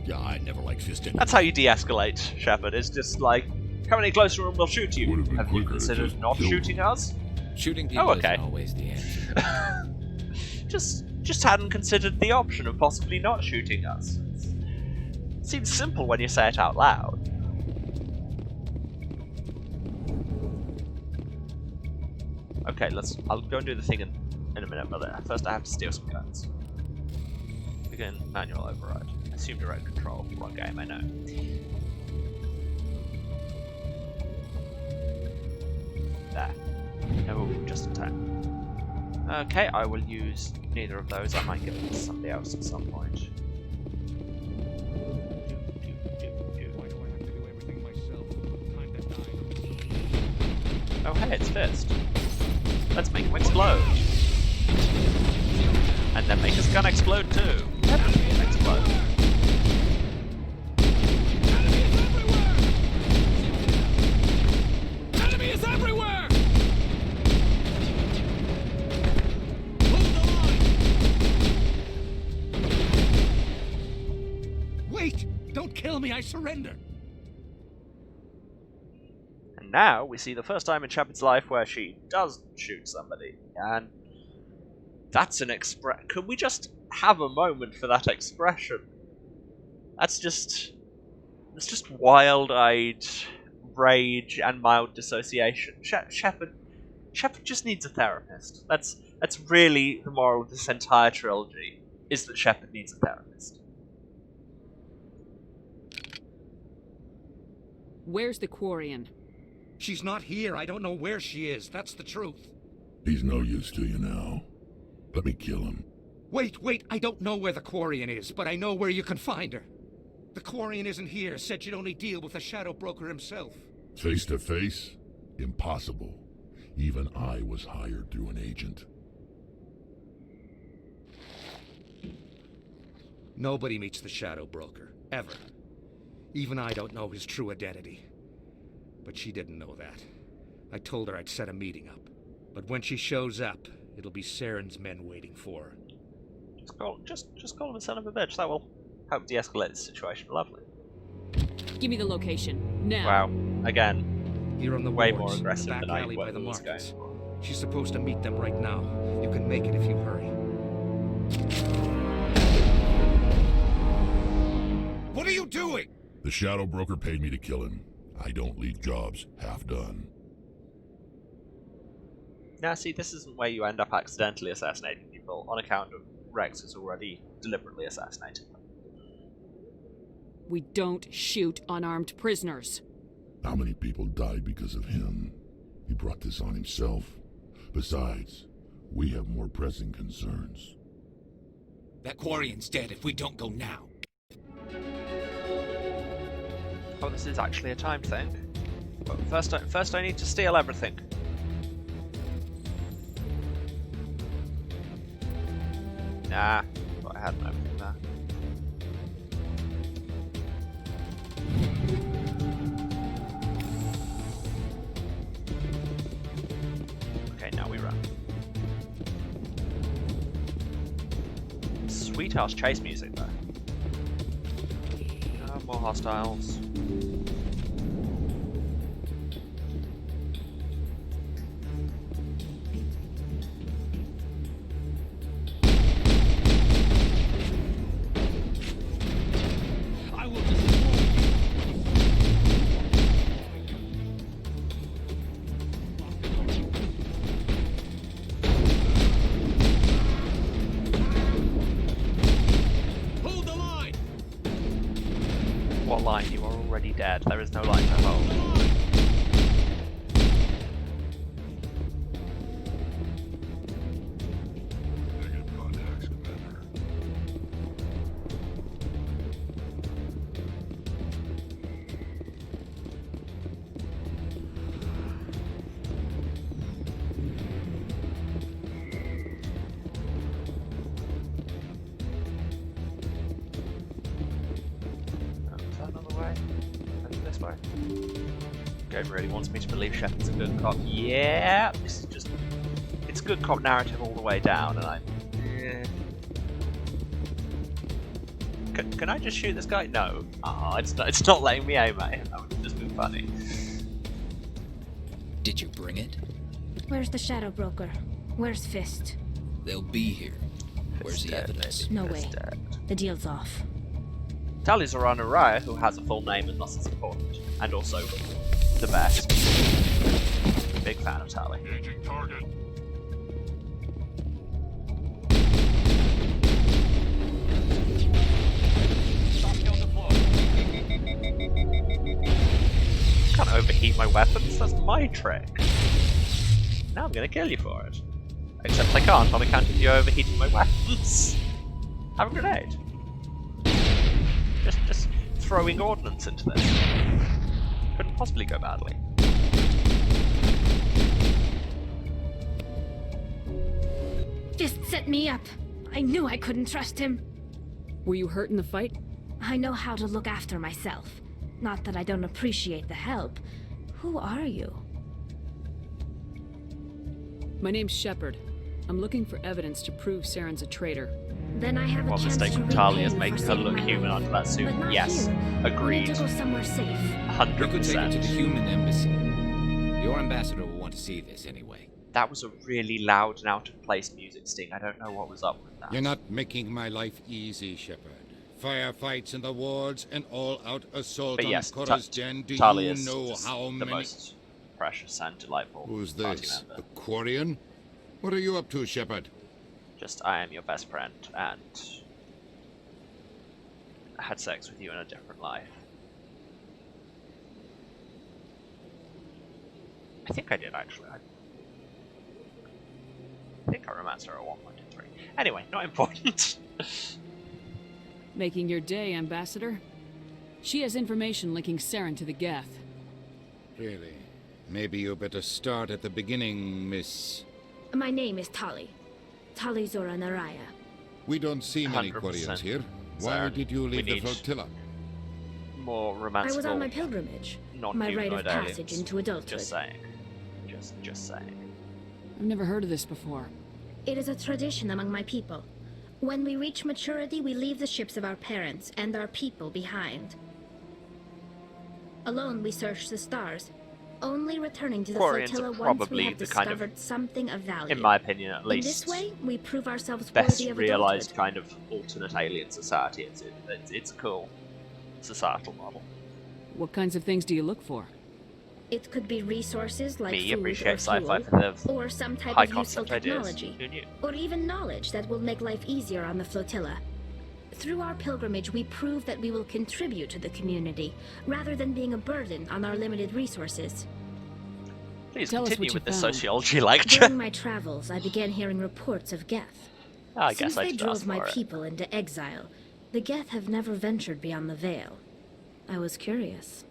Yeah, I never like fisting. That's how you de-escalate, Shepard. It's just like, come any closer and we'll shoot you. Have you considered not shooting us? Shooting people okay. isn't always the answer. Just hadn't considered the option of possibly not shooting us. It seems simple when you say it out loud. Okay, I'll go and do the thing in a minute, but first I have to steal some guns. Begin manual override. Assume direct control. Wrong game, I know. There. Oh, just in time. Okay, I will use neither of those. I might give them to somebody else at some point. Oh hey, it's Fist. Let's make him explode. And then make his gun explode too. Explode. Enemy is everywhere! Wait! Don't kill me, I surrender! And now we see the first time in Shepard's life where she does shoot somebody. And that's an Could we just have a moment for that expression? That's just wild-eyed rage and mild dissociation. Shepard just needs a therapist. That's really the moral of this entire trilogy, is that Shepard needs a therapist. Where's the Quarian? She's not here. I don't know where she is. That's the truth. He's no use to you now. Let me kill him. Wait. I don't know where the Quarian is, but I know where you can find her. The Quarian isn't here. Said she'd only deal with the Shadow Broker himself. Face to face? Impossible. Even I was hired through an agent. Nobody meets the Shadow Broker. Ever. Even I don't know his true identity. But she didn't know that. I told her I'd set a meeting up. But when she shows up, it'll be Saren's men waiting for her. Just call him a son of a bitch. That will help de-escalate the situation. Lovely. Give me the location, now. Wow. Again, Here on the way wards, more the aggressive back than I alley by the was markets. going. She's supposed to meet them right now. You can make it if you hurry. What are you doing? The Shadow Broker paid me to kill him. I don't leave jobs half done. Now, see, this isn't where you end up accidentally assassinating people on account of Rex has already deliberately assassinated them. We don't shoot unarmed prisoners. How many people died because of him? He brought this on himself. Besides, we have more pressing concerns. That Quarian's dead if we don't go now. Oh, this is actually a timed thing. But first I need to steal everything. Nah, thought I had everything there. Okay, now we run. Sweet ass chase music though. More hostiles. I will destroy Hold the line! What line? You are already dead. There is no line to hold. Negative contacts, Commander. Alright. Game really wants me to believe Shepard's a good cop. Yeah, this is just... It's good cop narrative all the way down, and Can I just shoot this guy? No. Ah, it's not letting me aim at him. That would just be funny. Did you bring it? Where's the Shadow Broker? Where's Fist? They'll be here. Where's the evidence? No way. The deal's off. Tali's Zoran Araya, who has a full name and thus is important. And also the best. Big fan of Tali. Engaging target. Can't overheat my weapons, that's my trick. Now I'm gonna kill you for it. Except I can't on account of you overheating my weapons. Have a grenade. Just throwing ordnance into this. Couldn't possibly go badly. Fist set me up. I knew I couldn't trust him. Were you hurt in the fight? I know how to look after myself. Not that I don't appreciate the help. Who are you? My name's Shepard. I'm looking for evidence to prove Saren's a traitor. Then I have a What chance mistake to with Tali is repay you making for her look saving my human life. under that suit? But not Yes. here. We Agreed. need to go somewhere safe. 100%. You could take it to the human embassy. Your ambassador will want to see this anyway. That was a really loud and out of place music sting. I don't know what was up with that. You're not making my life easy, Shepard. Firefights in the wards and all-out assault But yes, on Cora's Den. Do Tali you is know just how the many... most precious and delightful Who's party this? member. A Quarian? What are you up to, Shepard? Just, I am your best friend, and I had sex with you in a different life. I think I did, actually. I think I romanced her at 1.3. Anyway, not important. Making your day, Ambassador. She has information linking Saren to the Geth. Really? Maybe you better start at the beginning, Miss... My name is Tali. Tali Zoran Araya. We don't see many 100% Quarians here. Why Saren, did you we leave the need flotilla? More romantic. I was on my pilgrimage. My rite of passage into adulthood. Just saying. Just saying. I've never heard of this before. It is a tradition among my people. When we reach maturity, we leave the ships of our parents and our people behind. Alone, we search the stars, only returning to the Quarians flotilla are once we probably have the kind of, discovered something of value. in my opinion at least, In this way, we prove ourselves best worthy of realized adulthood. kind of alternate alien society. It's a cool societal model. What kinds of things do you look for? It could be resources like Me food appreciate or sci-fi fuel, for the or some type high of useful concept ideas. technology, Who knew? or even knowledge that will make life easier on the flotilla. Through our pilgrimage, we prove that we will contribute to the community, rather than being a burden on our limited resources. Please Tell us continue what you with this found. sociology lecture. During my travels, I began hearing reports of Geth. I guess Since I they just drove asked my for it. people into exile, the Geth have never ventured beyond the Veil. I was curious.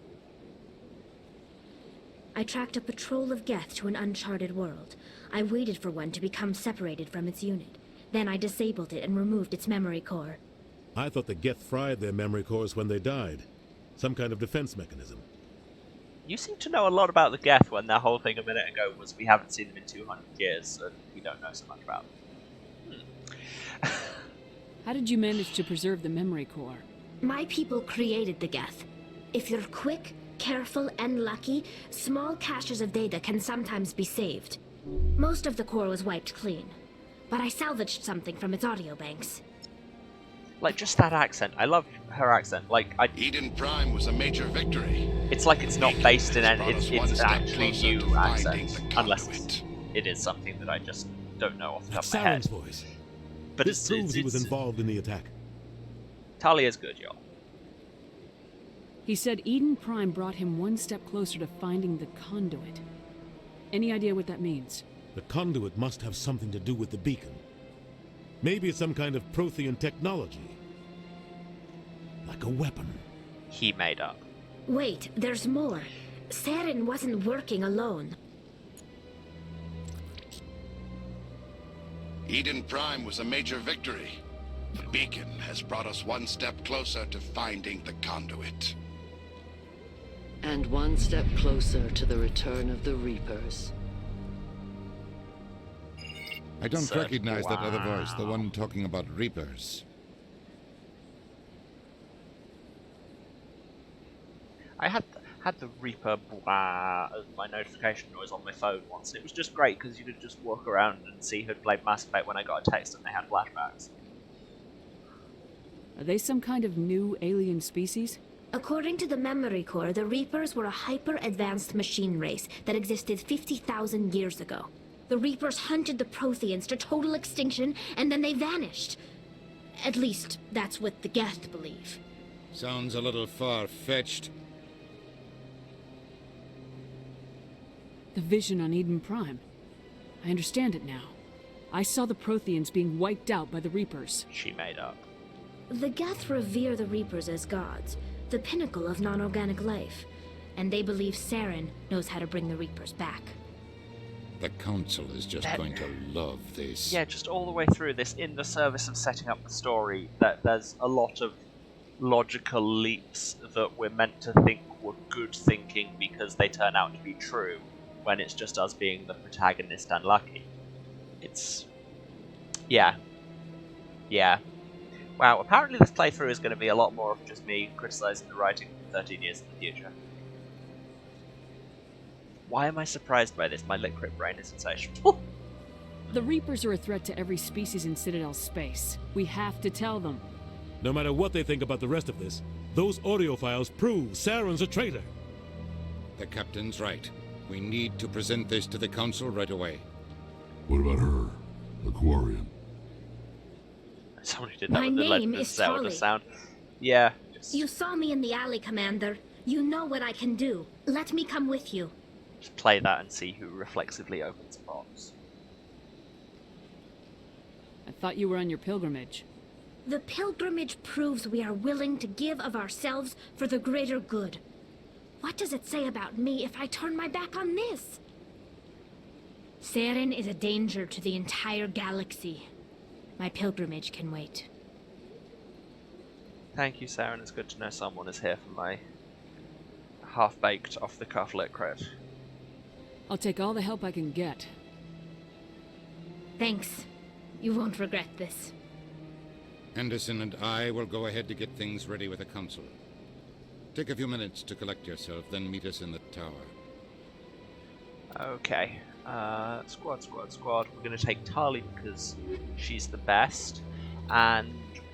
I tracked a patrol of Geth to an uncharted world. I waited for one to become separated from its unit. Then I disabled it and removed its memory core. I thought the Geth fried their memory cores when they died. Some kind of defense mechanism. You seem to know a lot about the Geth when their whole thing a minute ago was we haven't seen them in 200 years and we don't know so much about them. How did you manage to preserve the memory core? My people created the Geth. If you're quick, careful, and lucky, small caches of data can sometimes be saved. Most of the core was wiped clean, but I salvaged something from its audio banks. Like, just that accent. I love her accent. Like, Eden Prime was a major victory. It's like it's not based in any... It's one an step actually closer new to accent. finding the Unless it is something that I just don't know off the top That's of my head. Saren's voice. But This proves he was involved in the attack. Tali is good, y'all. He said Eden Prime brought him one step closer to finding the conduit. Any idea what that means? The conduit must have something to do with the beacon. Maybe it's some kind of Prothean technology. Like a weapon. He made up. Wait, there's more. Saren wasn't working alone. Eden Prime was a major victory. The beacon has brought us one step closer to finding the conduit. And one step closer to the return of the Reapers. I don't recognize that other voice, the one talking about Reapers. I had the Reaper blah as my notification noise on my phone once. It was just great because you could just walk around and see who'd played Mass Effect when I got a text and they had flashbacks. Are they some kind of new alien species? According to the Memory Core, the Reapers were a hyper-advanced machine race that existed 50,000 years ago. The Reapers hunted the Protheans to total extinction, and then they vanished. At least, that's what the Geth believe. Sounds a little far-fetched. The vision on Eden Prime. I understand it now. I saw the Protheans being wiped out by the Reapers. She made up. The Geth revere the Reapers as gods, the pinnacle of non-organic life, and they believe Saren knows how to bring the Reapers back. The Council is just going to love this. Yeah, just all the way through this, in the service of setting up the story, that there's a lot of logical leaps that we're meant to think were good thinking because they turn out to be true, when it's just us being the protagonist unlucky. It's... yeah. Yeah. Wow, apparently this playthrough is going to be a lot more of just me criticising the writing 13 years in the future. Why am I surprised by this? My liquid brain is insatiable. The Reapers are a threat to every species in Citadel space. We have to tell them. No matter what they think about the rest of this, those audio files prove Saren's a traitor. The captain's right. We need to present this to the Council right away. What about her? Aquarian. Someone who did that with the Legend of Zelda sound. Yeah. You saw me in the alley, Commander. You know what I can do. Let me come with you. Just play that and see who reflexively opens a box. I thought you were on your pilgrimage. The pilgrimage proves we are willing to give of ourselves for the greater good. What does it say about me if I turn my back on this? Saren is a danger to the entire galaxy. My pilgrimage can wait. Thank you, Saren. It's good to know someone is here for my half-baked, off-the-cuff lit crit. I'll take all the help I can get. Thanks. You won't regret this. Anderson and I will go ahead to get things ready with the Council. Take a few minutes to collect yourself, then meet us in the tower. Okay. Squad. We're going to take Tali because she's the best, and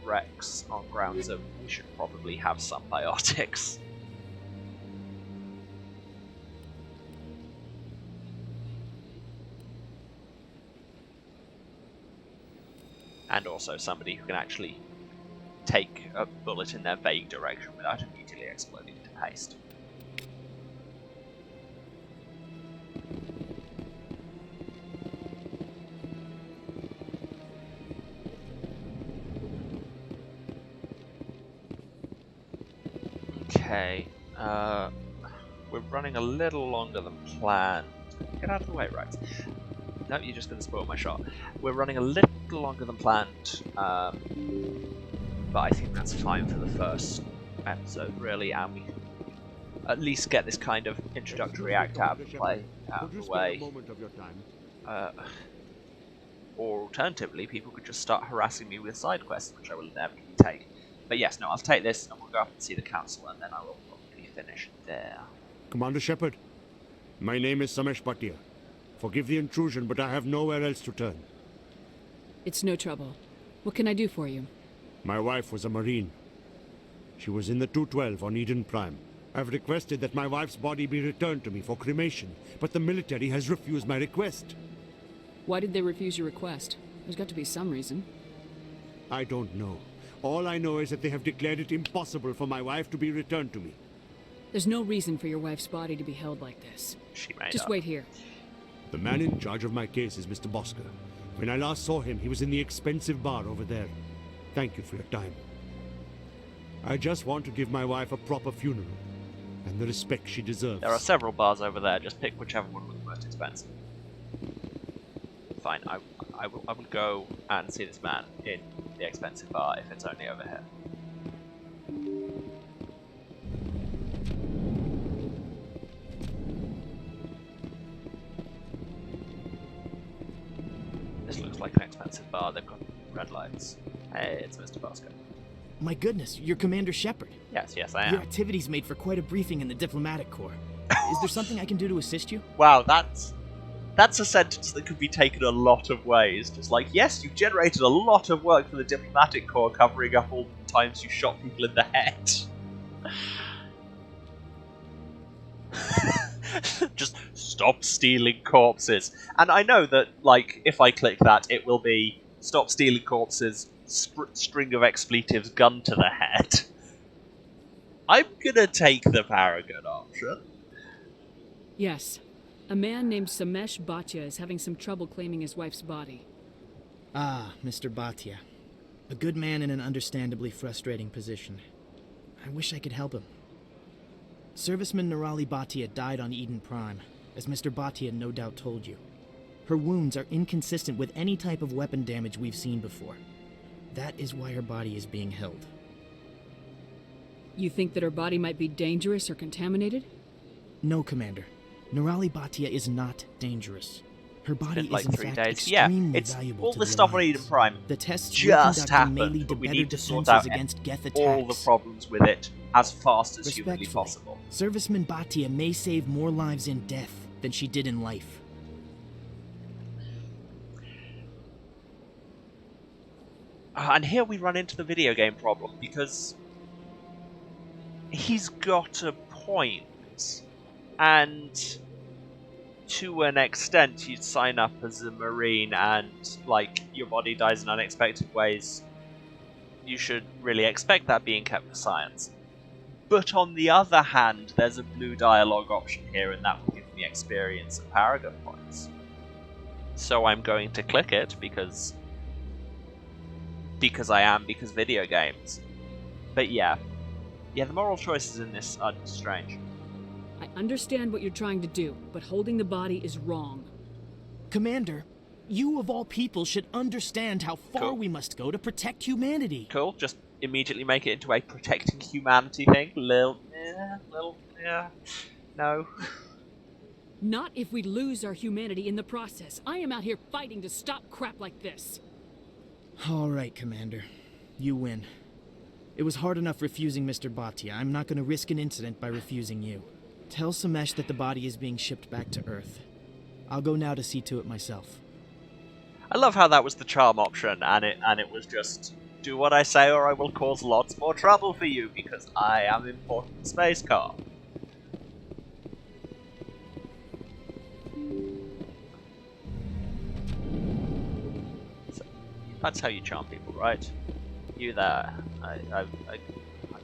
Rex on grounds of we should probably have some biotics. And also somebody who can actually take a bullet in their vague direction without immediately exploding into paste. Okay, we're running a little longer than planned. Get out of the way, Rex. No, you're just going to spoil my shot. We're running a little longer than planned, but I think that's fine for the first episode, really, and we can at least get this kind of introductory act out of the way. Or alternatively, people could just start harassing me with side quests, which I will inevitably take. But yes, no, I'll take this, and we'll go up and see the Council, and then I will probably finish there. Commander Shepard, my name is Samesh Bhatia. Forgive the intrusion, but I have nowhere else to turn. It's no trouble. What can I do for you? My wife was a Marine. She was in the 212 on Eden Prime. I've requested that my wife's body be returned to me for cremation, but the military has refused my request. Why did they refuse your request? There's got to be some reason. I don't know. All I know is that they have declared it impossible for my wife to be returned to me. There's no reason for your wife's body to be held like this. Just wait here. The man in charge of my case is Mr. Bosker. When I last saw him, he was in the expensive bar over there. Thank you for your time. I just want to give my wife a proper funeral, and the respect she deserves. There are several bars over there, just pick whichever one was the most expensive. Fine, I will go and see this man in the expensive bar if it's only over here. like an expensive bar. They've got red lights. Hey, it's Mr. Bosco. My goodness, you're Commander Shepard. Yes, I am. Your activities made for quite a briefing in the diplomatic corps. Is there something I can do to assist you? Wow, that's a sentence that could be taken a lot of ways. Just like, yes, you've generated a lot of work for the diplomatic corps, covering up all the times you shot people in the head. Just stop stealing corpses. And I know that, like, if I click that, it will be stop stealing corpses, string of expletives, gun to the head. I'm gonna take the Paragon option. Yes. A man named Samesh Bhatia is having some trouble claiming his wife's body. Ah, Mr. Bhatia. A good man in an understandably frustrating position. I wish I could help him. Serviceman Nirali Bhatia died on Eden Prime, as Mr. Bhatia no doubt told you. Her wounds are inconsistent with any type of weapon damage we've seen before. That is why her body is being held. You think that her body might be dangerous or contaminated? No, Commander. Nirali Bhatia is not dangerous. Her body like is in 3 fact days. Yeah, extremely it's valuable all to this the stuff on Alliance. Eden Prime. The tests just happened, may lead to but we better need to sort defenses out against Geth attacks. all the problems with it as fast as humanly possible. Serviceman Bhatia may save more lives in death than she did in life. And here we run into the video game problem, because he's got a point, and to an extent you'd sign up as a Marine and, like, your body dies in unexpected ways. You should really expect that being kept for science. But on the other hand, there's a blue dialogue option here, and that will give me experience at Paragon points. So I'm going to click it, because video games. But yeah, the moral choices in this are strange. I understand what you're trying to do, but holding the body is wrong. Commander, you of all people should understand how far we must go to protect humanity. Cool, just immediately make it into a protecting humanity thing. No. Not if we lose our humanity in the process. I am out here fighting to stop crap like this. All right, Commander. You win. It was hard enough refusing Mr. Bhatia. I'm not going to risk an incident by refusing you. Tell Samesh that the body is being shipped back to Earth. I'll go now to see to it myself. I love how that was the charm option, and it was just, do what I say or I will cause lots more trouble for you, because I am important space cop. So, that's how you charm people, right? You there. I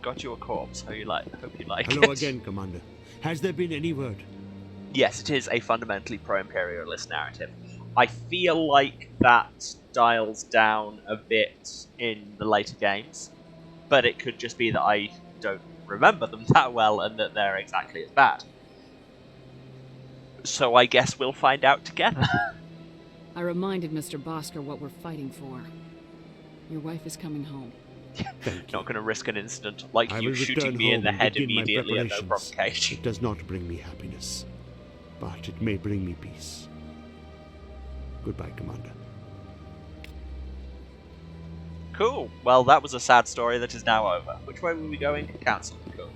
got you a corpse. Hope you like it. Hello again, Commander. Has there been any word? Yes, it is a fundamentally pro-imperialist narrative. I feel like that dials down a bit in the later games, but it could just be that I don't remember them that well and that they're exactly as bad. So I guess we'll find out together. I reminded Mr. Bosker what we're fighting for. Your wife is coming home. Not going to risk an incident like I you will shooting return me in home the and head begin my immediately at no preparations. provocation. It does not bring me happiness, but it may bring me peace. Goodbye, Commander. Cool. Well, that was a sad story that is now over. Which way were we going? Council. Cool.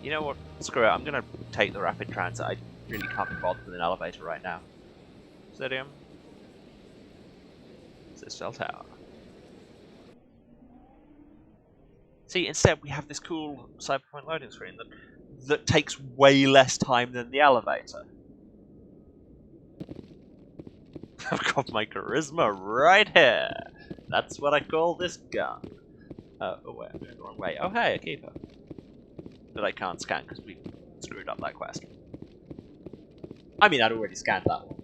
You know what? Screw it. I'm going to take the rapid transit. I really can't be bothered with an elevator right now. Stadium. Citadel Tower. See, instead we have this cool Cyberpunk loading screen that takes way less time than the elevator. I've got my charisma right here. That's what I call this gun. Oh wait, I'm going the wrong way. Oh hey, a keeper. That I can't scan because we screwed up that quest. I mean, I'd already scanned that one.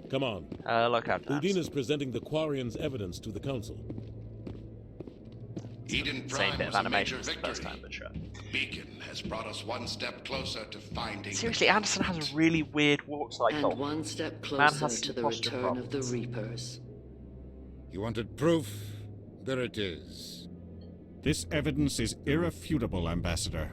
Come on. Look out. Udine is presenting the Quarians' evidence to the Council. Eden Same Prime bit of was a animation major as the first victory. time, but sure. Beacon has brought us one step closer to finding. Seriously, Anderson has a really weird walk cycle. And one step Man closer has to the posture return of the problems. Reapers. You wanted proof? There it is. This evidence is irrefutable, Ambassador.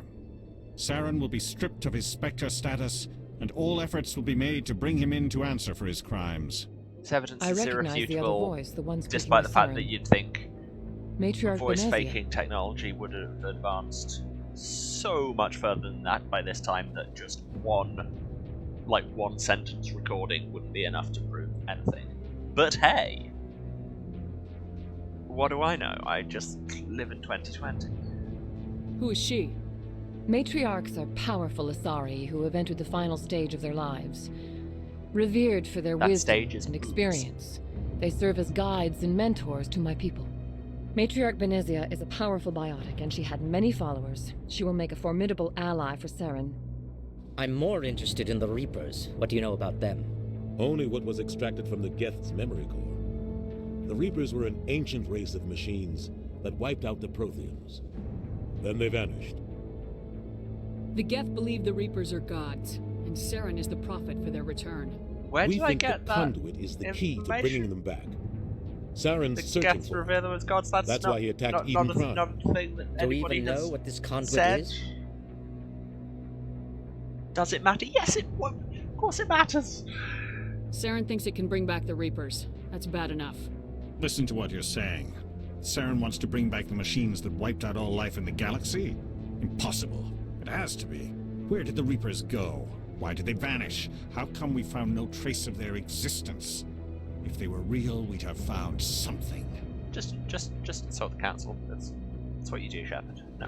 Saren will be stripped of his Spectre status and all efforts will be made to bring him in to answer for his crimes. This evidence I is recognize the other irrefutable, voice, the one speaking despite with the fact Saren. that you'd think Matriarch voice Venezia. faking technology would have advanced so much further than that by this time that just one sentence recording wouldn't be enough to prove anything. But hey, what do I know? I just live in 2020. Who is she? Matriarchs are powerful Asari who have entered the final stage of their lives. Revered for their wisdom and experience, they serve as guides and mentors to my people. Matriarch Venezia is a powerful biotic, and she had many followers. She will make a formidable ally for Saren. I'm more interested in the Reapers. What do you know about them? Only what was extracted from the Geth's memory core. The Reapers were an ancient race of machines that wiped out the Protheans. Then they vanished. The Geth believe the Reapers are gods, and Saren is the prophet for their return. Where we do I think get the that conduit is the key to bringing them back. Saren's The searching Geths for revere them as gods. That's That's not, why he attacked not, Eden not Prime. not a thing that Do we anybody even has know what this conduit said. is? Does it matter? Yes, it would. Of course it matters. Saren thinks it can bring back the Reapers. That's bad enough. Listen to what you're saying. Saren wants to bring back the machines that wiped out all life in the galaxy? Impossible. It has to be. Where did the Reapers go? Why did they vanish? How come we found no trace of their existence? If they were real, we'd have found something. Just insult the council. That's what you do, Shepard. No,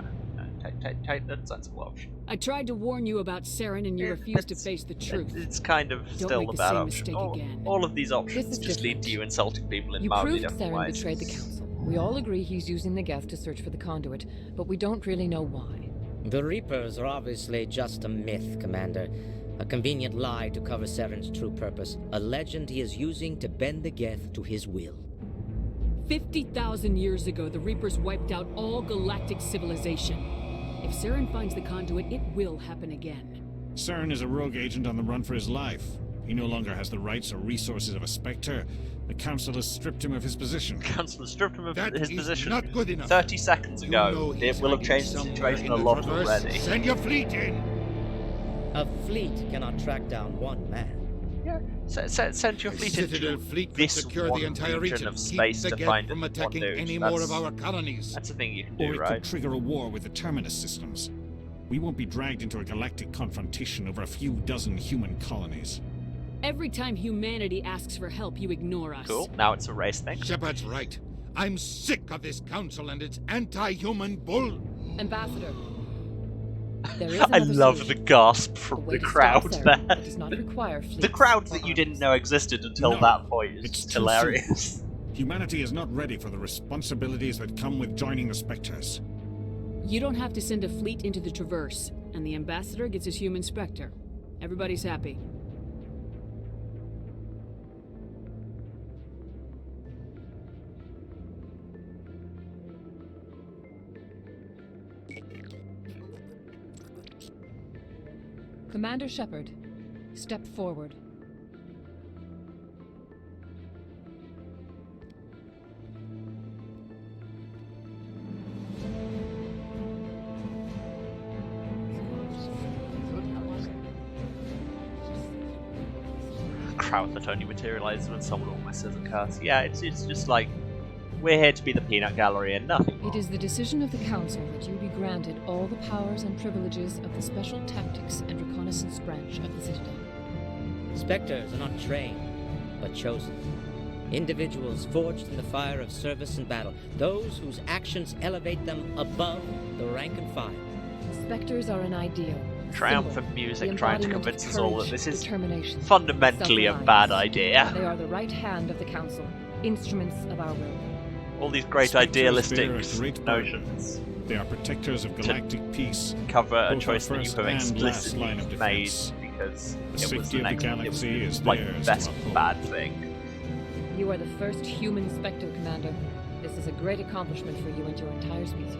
take the sensible option. I tried to warn you about Saren, and you refused to face the truth. It's kind of Don't still make the the bad same option. mistake again. All of these options This is just lead to you insulting people in You mildly proved different Saren ways. betrayed the Council. We all agree he's using the Geth to search for the conduit, but we don't really know why. The Reapers are obviously just a myth, Commander. A convenient lie to cover Saren's true purpose. A legend he is using to bend the Geth to his will. 50,000 years ago, the Reapers wiped out all galactic civilization. If Saren finds the conduit, it will happen again. Saren is a rogue agent on the run for his life. He no longer has the rights or resources of a Spectre. The Council has stripped him of his position. The Council has stripped him of his position not good enough. 30 seconds ago. It will have changed the situation a lot already. Send your fleet in! A fleet cannot track down one man. Yeah. Send your fleet Citadel into fleet could this secure one the entire region region, of keep space the to Geth find from one attacking dude. any That's, more of our colonies. That's a thing you can Or do, it right? could trigger a war with the Terminus systems. We won't be dragged into a galactic confrontation over a few dozen human colonies. Every time humanity asks for help, you ignore us. Cool. Now it's a race thing. Shepard's right. I'm sick of this council and its anti-human bull. Ambassador. There is I another love solution. the gasp A from way the to stop crowd Saren there. that does not require The fleets crowd or that you armies. didn't know existed until No, that point is it's just too hilarious. Humanity is not ready for the responsibilities that come with joining the Spectres. You don't have to send a fleet into the Traverse, and the Ambassador gets his human Spectre. Everybody's happy. Commander Shepard, step forward. Crowd that only materializes when someone almost says a curse. Yeah, it's just like, we're here to be the peanut gallery and nothing more. It is the decision of the Council that you be granted all the powers and privileges of the Special Tactics and Reconnaissance branch of the Citadel. Spectres are not trained, but chosen. Individuals forged in the fire of service and battle. Those whose actions elevate them above the rank and file. Spectres are an ideal. Triumphant music trying to embodiment of convince us all that courage, this is determination, fundamentally a self-reliance. bad idea. They are the right hand of the Council, instruments of our will. All these great Spectres idealistic bear a great burden. notions They are protectors of galactic peace. cover a both choice our that you first have and last line explicitly of made defense. because The it was safety the of the next, galaxy it was is like theirs the to best uphold. bad thing. You are the first human Spectre, Commander. This is a great accomplishment for you and your entire species.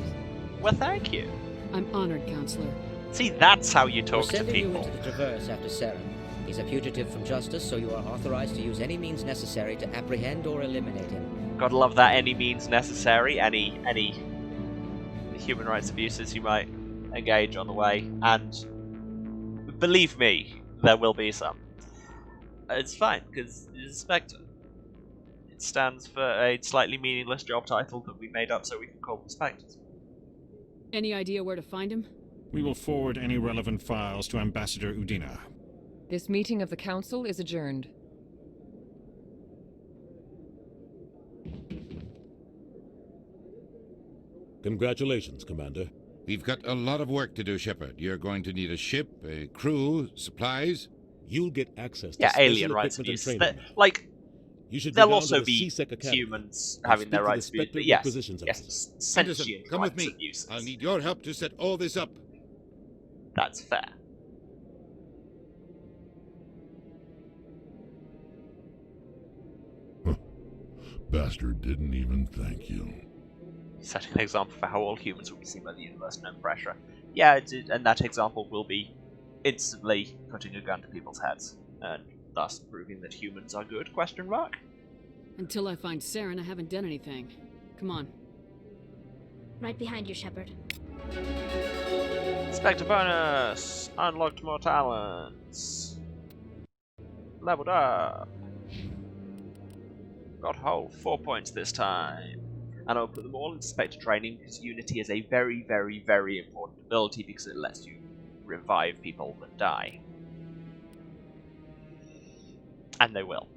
Well, thank you. I'm honored, Counselor. See, that's how you We're talk to sending you people. into the Traverse after Saren. He's a fugitive from justice, so you are authorized to use any means necessary to apprehend or eliminate him. Gotta love that. Any means necessary. Any human rights abuses you might engage on the way. And believe me, There will be some. It's fine, because it's a Spectre. It stands for a slightly meaningless job title that we made up so we can call them Spectres. Any idea where to find him? We will forward any relevant files to Ambassador Udina. This meeting of the Council is adjourned. Congratulations, Commander. We've got a lot of work to do, Shepard. You're going to need a ship, a crew, supplies. You'll get access to alien special rights equipment abuse. and training. You should There'll also be humans having their rights abused. But yes, Anderson, sentient come with rights me. abuses. I'll need your help to set all this up. That's fair. Bastard didn't even thank you. Setting an example for how all humans will be seen by the universe, no pressure. Yeah, and that example will be instantly putting a gun to people's heads, and thus proving that humans are good, question mark? Until I find Saren, I haven't done anything. Come on. Right behind you, Shepard. Spectre bonus! Unlocked more talents! Leveled up! Got whole 4 points this time. And I'll put them all into Spectre training because Unity is a very, very, very important ability because it lets you revive people that die. And they will.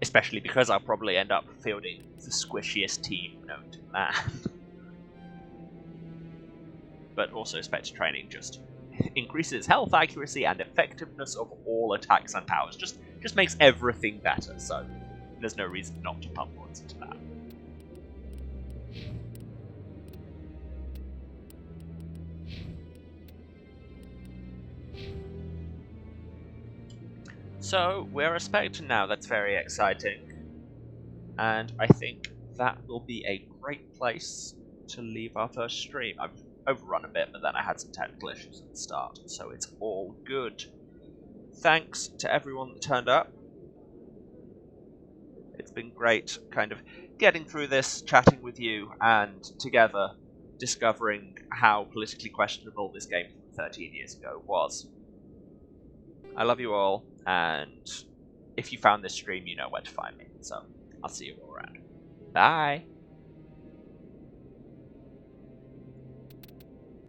Especially because I'll probably end up fielding the squishiest team known to man. But also Spectre training just increases health, accuracy, and effectiveness of all attacks and powers. Just makes everything better, so there's no reason not to pump points into that. So, we're a Spectre now, that's very exciting. And I think that will be a great place to leave our first stream. I've overrun a bit, but then I had some technical issues at the start, so it's all good. Thanks to everyone that turned up. It's been great kind of getting through this, chatting with you, and together discovering how politically questionable this game from 13 years ago was. I love you all, and if you found this stream, you know where to find me, so I'll see you all around. Bye!